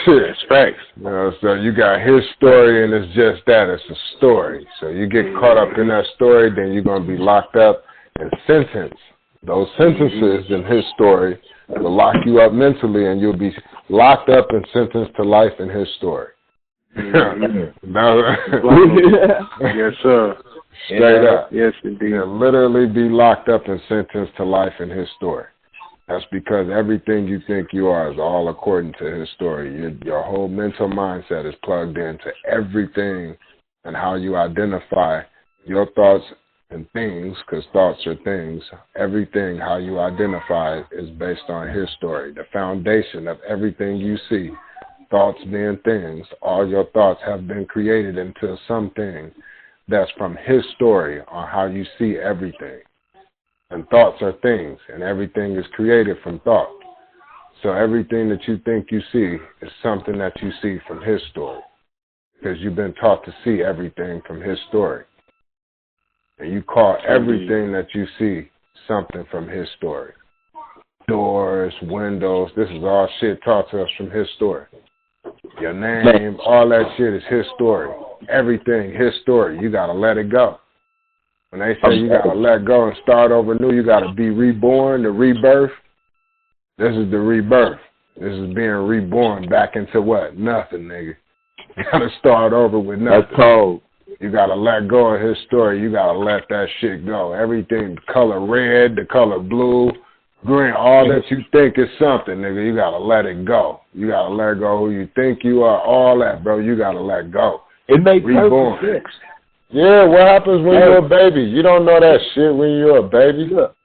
Shit. Facts. You know, so you got his story, and it's just that. It's a story. So you get caught up in that story, then you're going to be locked up and sentenced. Those sentences in his story will lock you up mentally, and you'll be locked up and sentenced to life in his story.
Yes, sir.
Straight up.
Yes, indeed.
He'll literally be locked up and sentenced to life in his story. That's because everything you think you are is all according to his story. Your whole mental mindset is plugged into everything and how you identify your thoughts and things, because thoughts are things. Everything, how you identify is based on his story. The foundation of everything you see, thoughts being things, all your thoughts have been created into something that's from his story on how you see everything. And thoughts are things, and everything is created from thought. So everything that you think you see is something that you see from his story, because you've been taught to see everything from his story. And you call everything that you see something from his story. Doors, windows, this is all shit taught to us from his story. Your name, all that shit is his story. Everything, his story. You got to let it go. When they say you got to let go and start over new, you got to be reborn, the rebirth. This is the rebirth. This is being reborn back into what? Nothing, nigga. You got to start over with nothing.
That's cold.
You got to let go of his story. You got to let that shit go. Everything, the color red, the color blue, green, all that you think is something, nigga, you got to let it go. You got to let go who you think you are, all that, bro. You got to let go.
It makes
reborn.
perfect sense.
Yeah, what happens when you're a baby? You don't know that shit when you're a baby.
Look,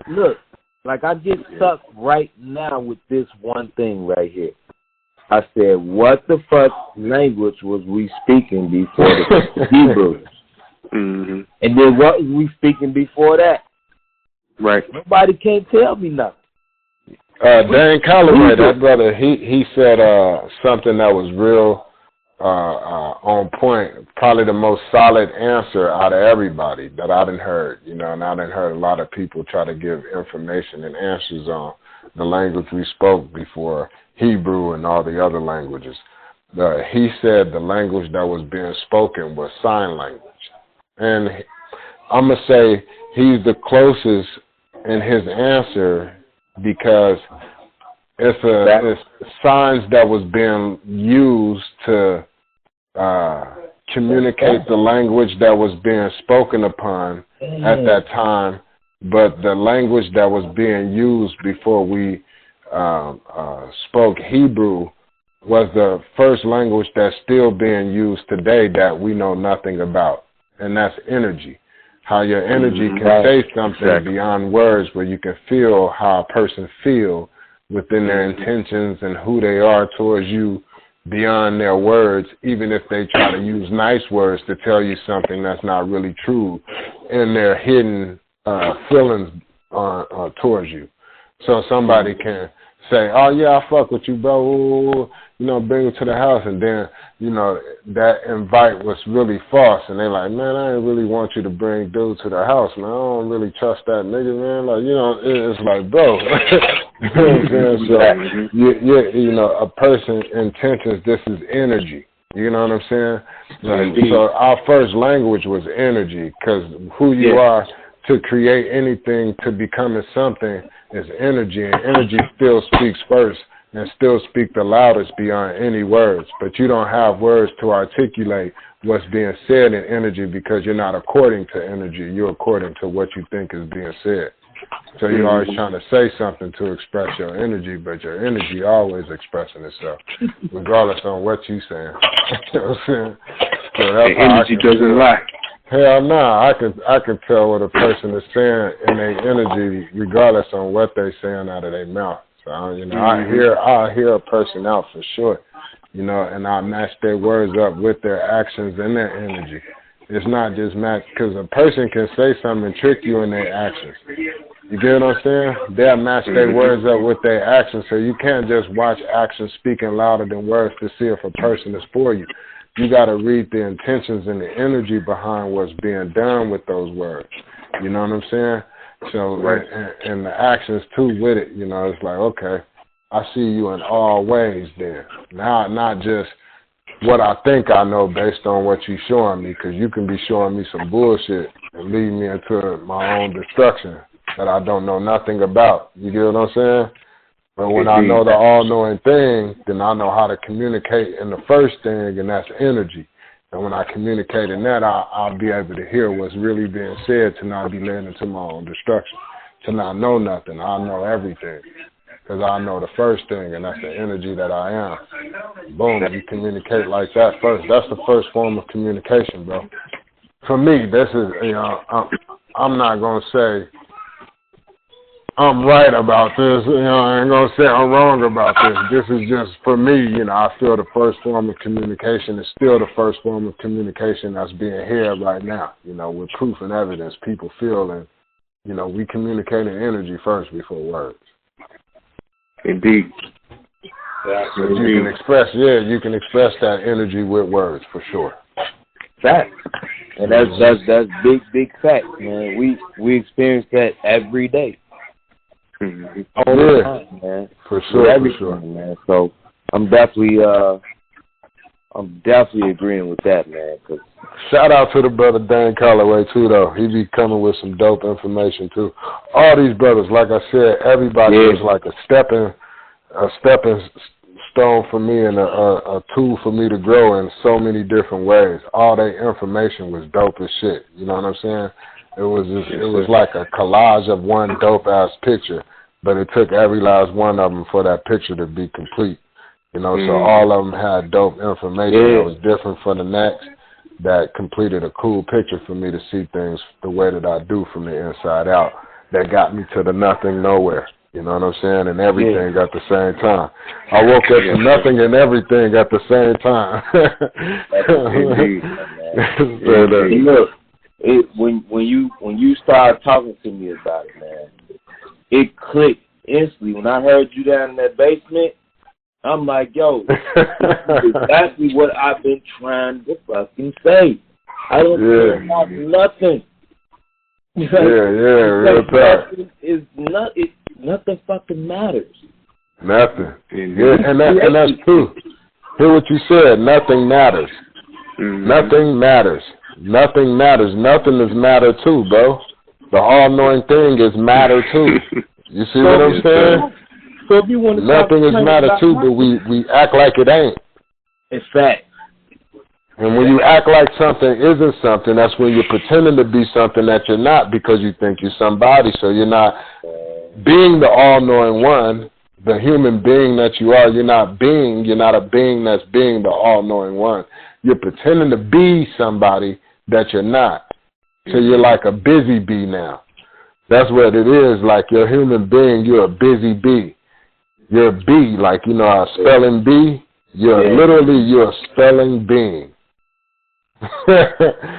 look, like I get stuck right now with this one thing right here. I said, what the fuck language was we speaking before the Hebrews?
Mm-hmm.
And then what was we speaking before that?
Right.
Nobody can't tell me nothing.
Dan Calloway, that brother, he said something that was real on point, probably the most solid answer out of everybody that I done heard, and I done heard a lot of people try to give information and answers on the language we spoke before, Hebrew and all the other languages. He said the language that was being spoken was sign language. And I'm going to say he's the closest in his answer because it's signs that was being used to communicate the language that was being spoken upon at that time, but the language that was being used before we spoke Hebrew was the first language that's still being used today that we know nothing about, and that's energy. How your energy can say something beyond words, where you can feel how a person feels within their intentions and who they are towards you beyond their words, even if they try to use nice words to tell you something that's not really true in their hidden feelings towards you. So somebody can say, oh, yeah, I fuck with you, bro, bring it to the house, and then, that invite was really false, and they're like, man, I didn't really want you to bring dude to the house, man, I don't really trust that nigga, man, like, it's like, bro, so, a person's intentions, this is energy, you know what I'm saying? So our first language was energy, because who you are to create anything to becoming something is energy, and energy still speaks first and still speak the loudest beyond any words. But you don't have words to articulate what's being said in energy because you're not according to energy. You're according to what you think is being said. So you're always trying to say something to express your energy, but your energy always expressing itself, regardless on what you're saying. You know what I'm saying? So that's
energy doesn't lie.
Hell no, I can tell what a person is saying in their energy, regardless on what they saying out of their mouth. So I hear a person out for sure, and I match their words up with their actions and their energy. It's not just match, because a person can say something and trick you in their actions. You get what I'm saying? They'll match their words up with their actions, so you can't just watch actions speaking louder than words to see if a person is for you. You got to read the intentions and the energy behind what's being done with those words. You know what I'm saying? So, and the actions too with it, it's like, okay, I see you in all ways then. Now, not just what I think I know based on what you're showing me, because you can be showing me some bullshit and lead me into my own destruction that I don't know nothing about. You get what I'm saying? But when I know the all-knowing thing, then I know how to communicate in the first thing, and that's energy. And when I communicate in that, I'll be able to hear what's really being said, to not be led into my own destruction, to not know nothing. I know everything because I know the first thing, and that's the energy that I am. Boom, you communicate like that first. That's the first form of communication, bro. For me, this is, I'm not going to say I'm right about this, I ain't going to say I'm wrong about this. This is just, for me, I feel the first form of communication is still the first form of communication that's being heard right now, with proof and evidence. People feel, and, we communicate in energy first before words.
Indeed.
So you can express that energy with words, for sure.
Fact. And that's big fact, man. We experience that every day. All the time, man.
For sure.
Man. So I'm definitely agreeing with that, man. Cause
shout out to the brother Dan Calloway too, though. He be coming with some dope information too. All these brothers, like I said, everybody is like a stepping stone for me and a tool for me to grow in so many different ways. All their information was dope as shit. You know what I'm saying? It was like a collage of one dope ass picture, but it took every last one of them for that picture to be complete. So all of them had dope information that was different from the next, that completed a cool picture for me to see things the way that I do from the inside out. That got me to the nothing nowhere. You know what I'm saying? And everything at the same time. I woke up to nothing and everything at the same time.
Indeed, look, when you started talking to me about it, man, it clicked instantly. When I heard you down in that basement, I'm like, yo, this is exactly what I've been trying to fucking say. I don't care about nothing.
Real talk.
Nothing fucking matters.
Nothing. And that's true. Hear what you said. Nothing matters. Nothing matters. Nothing matters. Nothing is matter too, bro. The all-knowing thing is matter too. You see what I'm saying?
So if you want to
nothing is matter too, but we act like it ain't.
It's fact.
And when you act like something isn't something, that's when you're pretending to be something that you're not, because you think you're somebody. So you're not being the all-knowing one, the human being that you are. You're not a being that's being the all-knowing one. You're pretending to be somebody that you're not. So you're like a busy bee now. That's what it is. Like you're a human being, you're a busy bee. You're a bee, like, a spelling bee. You're a spelling being.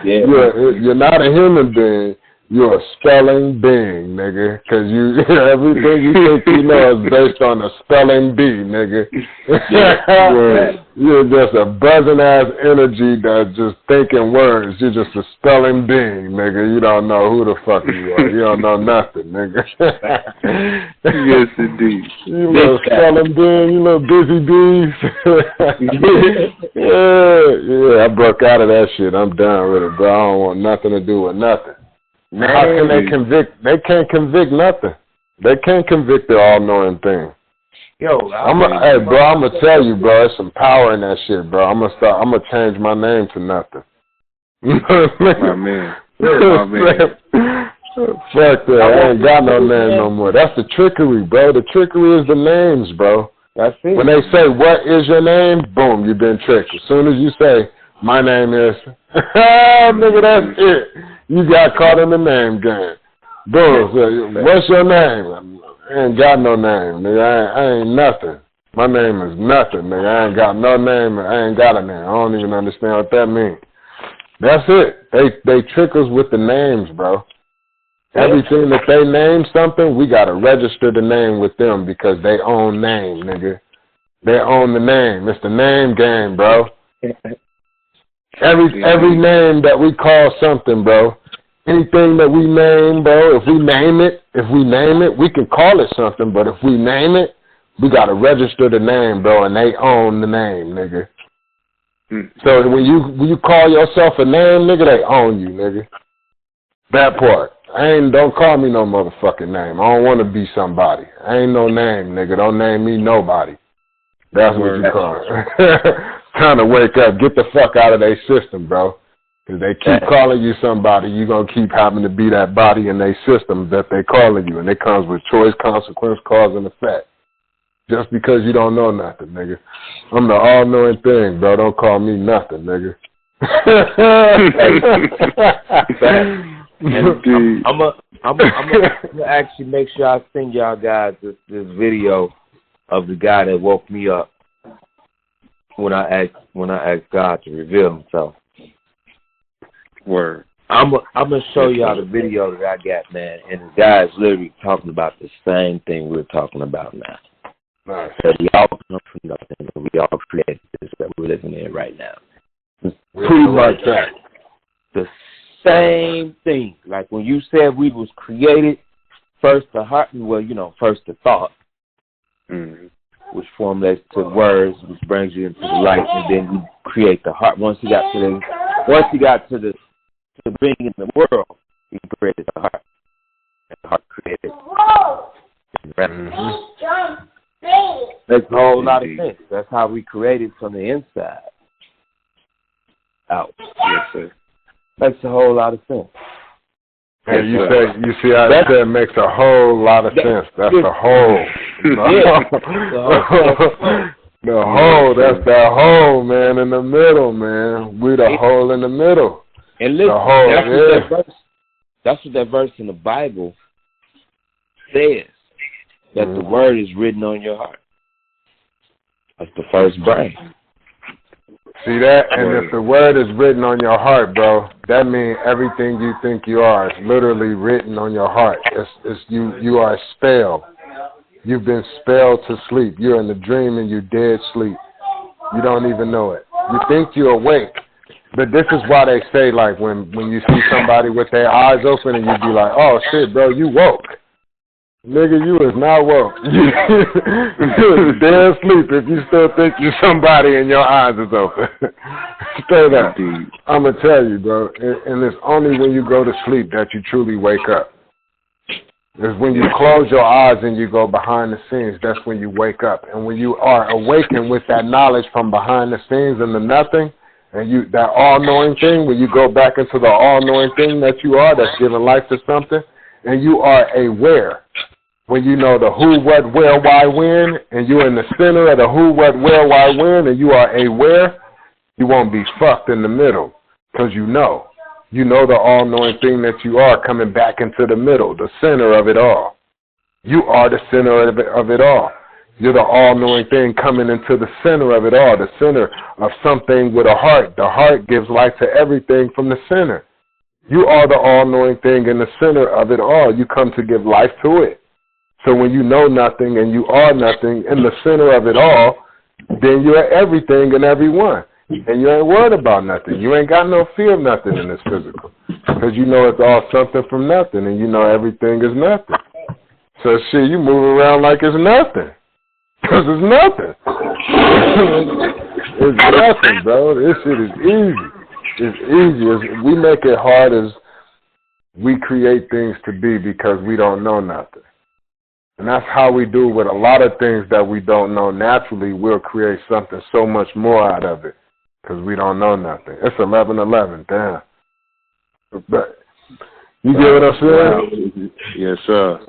You're not a human being. You're a spelling being, nigga. Because everything you think you know is based on a spelling bee, nigga. You're just a buzzing ass energy that's just thinking words. You're just a spelling being, nigga. You don't know who the fuck you are. You don't know nothing, nigga.
Yes, indeed.
You little spelling being, you little busy bees. Yeah, I broke out of that shit. I'm done with it, bro. I don't want nothing to do with nothing. Man. How can they convict? They can't convict nothing. They can't convict the all-knowing thing.
Yo,
I'm gonna tell you, bro. There's some power in that shit, bro. I'm gonna change my name to nothing.
My man.
Fuck that. I ain't got no name no more. That's the trickery, bro. The trickery is the names, bro.
That's it.
When they say, "What is your name?" Boom, you've been tricked. As soon as you say, "My name is," nigga, that's it. You got caught in the name game. Boom. So, what's your name? I ain't got no name, nigga. I ain't nothing. My name is nothing, nigga. I ain't got no name. I ain't got a name. I don't even understand what that means. That's it. They trick us with the names, bro. Everything that they name something, we got to register the name with them because they own name, nigga. They own the name. It's the name game, bro. Every name that we call something, bro. Anything that we name, bro, if we name it, we can call it something, but if we name it, we got to register the name, bro, and they own the name, nigga. So when you call yourself a name, nigga, they own you, nigga. That part. Don't call me no motherfucking name. I don't want to be somebody. I ain't no name, nigga. Don't name me nobody. That's what you call it. Time to wake up. Get the fuck out of their system, bro. Because they keep calling you somebody, you're going to keep having to be that body in their system that they calling you. And it comes with choice, consequence, cause, and effect. Just because you don't know nothing, nigga. I'm the all-knowing thing, bro. Don't call me nothing, nigga.
I'm gonna actually make sure I send y'all guys this video of the guy that woke me up when I asked God to reveal Himself.
Word.
I'm gonna show y'all the video that I got, man, and the guy is literally talking about the same thing we're talking about now.
Nice.
That we all come from nothing, and we all created this that we're living in right now.
Pretty much that.
The same thing. Like when you said we was created, first the heart, well, first the thought, which formulates to words, which brings you into the light, and then you create the heart. Once you got to the being in the world, you created the heart. And the heart created. Makes a whole lot of sense. That's how we created from the inside out.
Yes, sir.
Makes a whole lot of sense.
And you see how I said makes a whole lot of sense. That's the whole. The whole, that's that hole, man, in the middle, man. We the hole in the middle.
And listen,
the whole,
that's what that verse in the Bible says, that the word is written on your heart. That's the first brain.
See that? And if the word is written on your heart, bro, that means everything you think you are is literally written on your heart. You are spelled. You've been spelled to sleep. You're in the dream and you dead sleep. You don't even know it. You think you're awake. But this is why they say, like, when you see somebody with their eyes open and you be like, oh, shit, bro, you woke. Nigga, you is not woke. You is dead asleep if you still think you're somebody and your eyes is open. Straight up. I'm going to tell you, bro. And it's only when you go to sleep that you truly wake up. It's when you close your eyes and you go behind the scenes, that's when you wake up. And when you are awakened with that knowledge from behind the scenes and the nothing, and that all-knowing thing, when you go back into the all-knowing thing that you are, that's giving life to something, and you are aware. When you know the who, what, where, why, when, and you're in the center of the who, what, where, why, when, and you are aware, you won't be fucked in the middle, because you know. You know the all-knowing thing that you are coming back into the middle, the center of it all. You are the center of it all. You're the all-knowing thing coming into the center of it all, the center of something with a heart. The heart gives life to everything from the center. You are the all-knowing thing in the center of it all. You come to give life to it. So when you know nothing and you are nothing in the center of it all, then you're everything and everyone. And you ain't worried about nothing. You ain't got no fear of nothing in this physical. Because you know it's all something from nothing, and you know everything is nothing. So shit, you move around like it's nothing. Because it's nothing. It's nothing, bro. This shit is easy. It's easy. We make it hard as we create things to be because we don't know nothing. And that's how we do with a lot of things that we don't know naturally. We'll create something so much more out of it because we don't know nothing. It's 11:11, damn. But you get what I'm saying?
Yes, sir.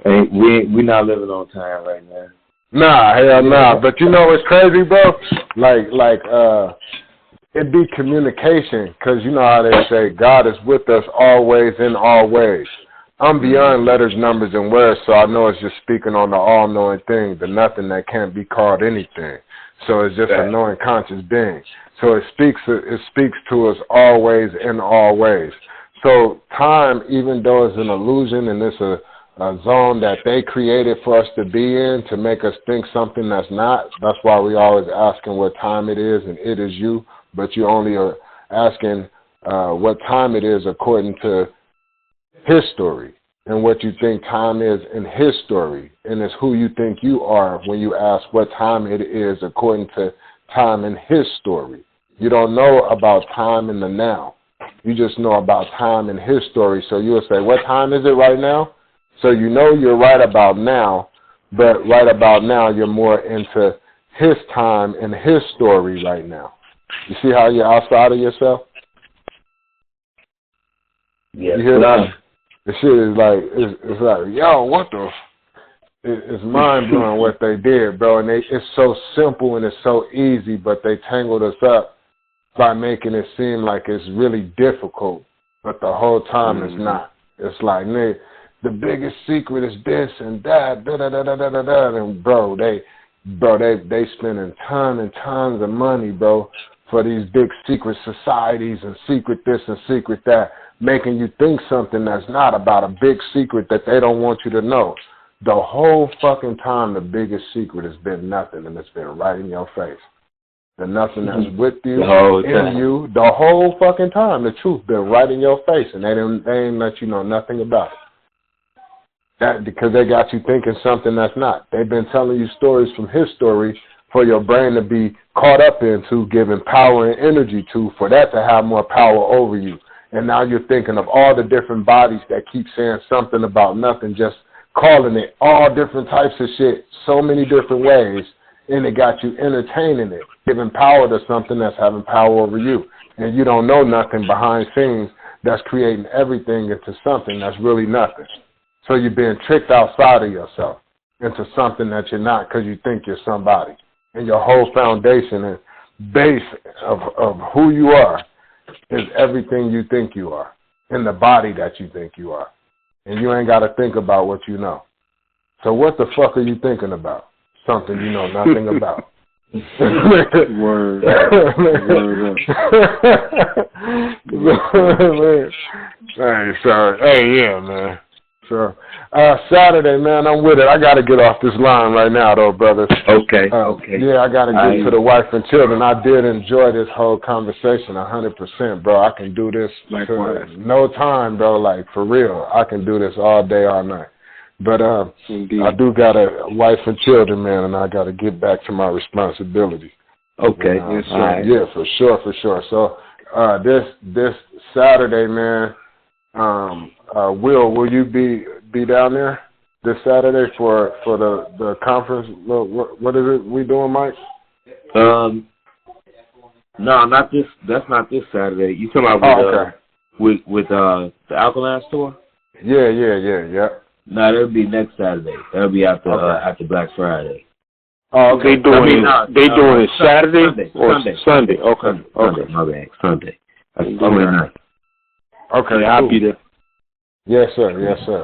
Hey, we not living on time right now.
Nah, hell nah. But you know what's crazy, bro? Like it be communication, because you know how they say God is with us always in all ways. I'm beyond letters, numbers, and words, so I know it's just speaking on the all-knowing thing, the nothing that can't be called anything. So it's just a knowing conscious being. So it speaks to us always in all ways. So time, even though it's an illusion and it's a zone that they created for us to be in to make us think something that's not, that's why we always asking what time it is, and it is you, but you only are asking what time it is according to history and what you think time is in history, and it's who you think you are when you ask what time it is according to time in history. You don't know about time in the now. You just know about time in history. So you'll say, what time is it right now? So you know you're right about now, but right about now you're more into his time and his story right now. You see how you're outside of yourself?
Yeah.
You hear that? The shit is like, it's like, yo, what the? It's mind blowing what they did, bro. And it's so simple and it's so easy, but they tangled us up by making it seem like it's really difficult, but the whole time it's not. It's like, nigga, the biggest secret is this and that, da da da da da da da. And bro, they spending tons and tons of money, bro, for these big secret societies and secret this and secret that, making you think something that's not about a big secret that they don't want you to know. The whole fucking time, the biggest secret has been nothing, and it's been right in your face. The nothing that's with you, in you, the whole fucking time. The truth been right in your face, and they ain't let you know nothing about it. That because they got you thinking something that's not. They've been telling you stories from his story for your brain to be caught up into, giving power and energy to, for that to have more power over you. And now you're thinking of all the different bodies that keep saying something about nothing, just calling it all different types of shit, so many different ways, and it got you entertaining it, giving power to something that's having power over you. And you don't know nothing behind scenes that's creating everything into something that's really nothing. So you're being tricked outside of yourself into something that you're not because you think you're somebody. And your whole foundation and base of who you are is everything you think you are in the body that you think you are. And you ain't got to think about what you know. So what the fuck are you thinking about? Something you know nothing about.
Word. Word
up. Yeah, man. So, Saturday, man, I'm with it. I got to get off this line right now, though, brothers.
Okay.
Yeah, I got to get to the wife and children. I did enjoy this whole conversation 100%, bro. I can do this for no time, bro, like, for real. I can do this all day, all night. But I do got a wife and children, man, and I got to get back to my responsibility.
Okay.
Yes, sir. Yeah, for sure. So this Saturday, man, will you be down there this Saturday for the conference? What is it we doing, Mike?
No, not this. That's not this Saturday. You talking about with the Alkaline store?
Yeah.
No, that'll be next Saturday. That'll be after Black Friday.
Oh, okay.
They doing it Saturday or Sunday? Okay.
Sunday, my bad. Sunday.
Okay,
I'll be there.
Yes, sir.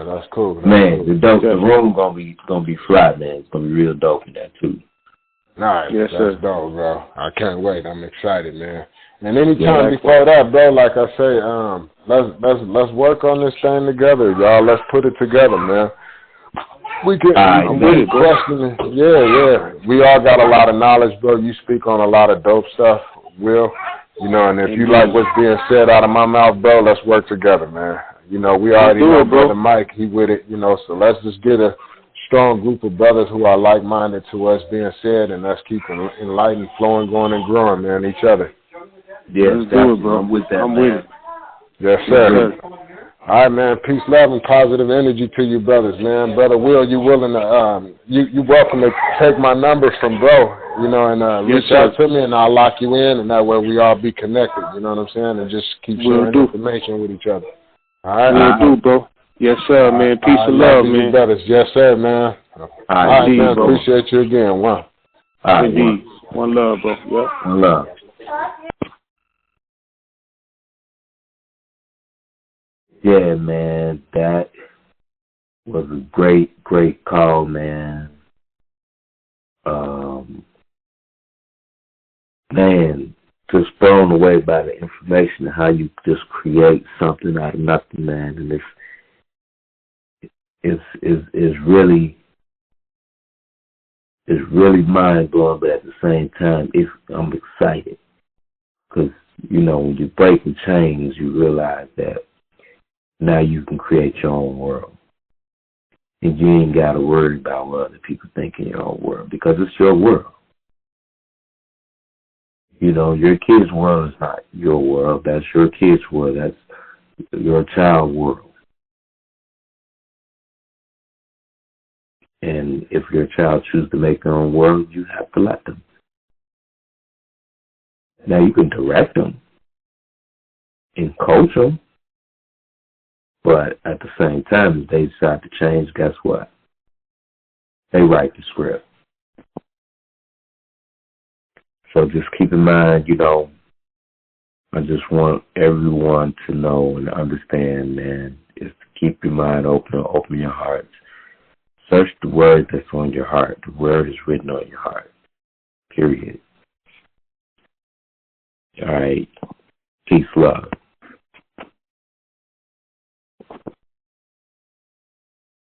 That's cool.
Man, the room gonna be flat, man. It's gonna be real dope in that too.
Nice. Yes, that's dope, bro. I can't wait. I'm excited, man. And anytime before that, bro, like I say, let's work on this thing together, y'all. Let's put it together, man. We can. I'm really questioning. Yeah. We all got a lot of knowledge, bro. You speak on a lot of dope stuff, Will. You know, and if you like what's being said out of my mouth, bro, let's work together, man. You know, we already know Brother Mike, he with it, you know, so let's just get a strong group of brothers who are like-minded to what's being said, and let's keep enlightened, flowing, going, and growing, man, each other.
Yeah, let's do it, bro. I'm with that,
with it.
Yes, sir. All right, man, peace, love, and positive energy to you brothers, man. Brother Will, you willing to, you welcome to take my number from bro, you know, and reach out to me, and I'll lock you in, and that way we all be connected, you know what I'm saying, and just keep sharing information with each other. All right,
we'll do, bro. Yes, sir, man. Peace and love, man.
Brothers. Yes, sir, man. All right, man. Bro. Appreciate you again. One.
Indeed. One love, bro. Yep.
One love. Yeah, man. That was a great call, man. Man, just blown away by the information, how you just create something out of nothing, man. And it's really mind blowing, but at the same time, I'm excited because you know when you break the chains, you realize that now you can create your own world, and you ain't got to worry about what other people think in your own world because it's your world. You know, your kid's world is not your world. That's your kid's world. That's your child's world. And if your child chooses to make their own world, you have to let them. Now, you can direct them and coach them, but at the same time, if they decide to change, guess what? They write the script. So just keep in mind, I just want everyone to know and understand, man, is to keep your mind open and open your hearts. Search the word that's on your heart. The word is written on your heart. Period. All right. Peace, love.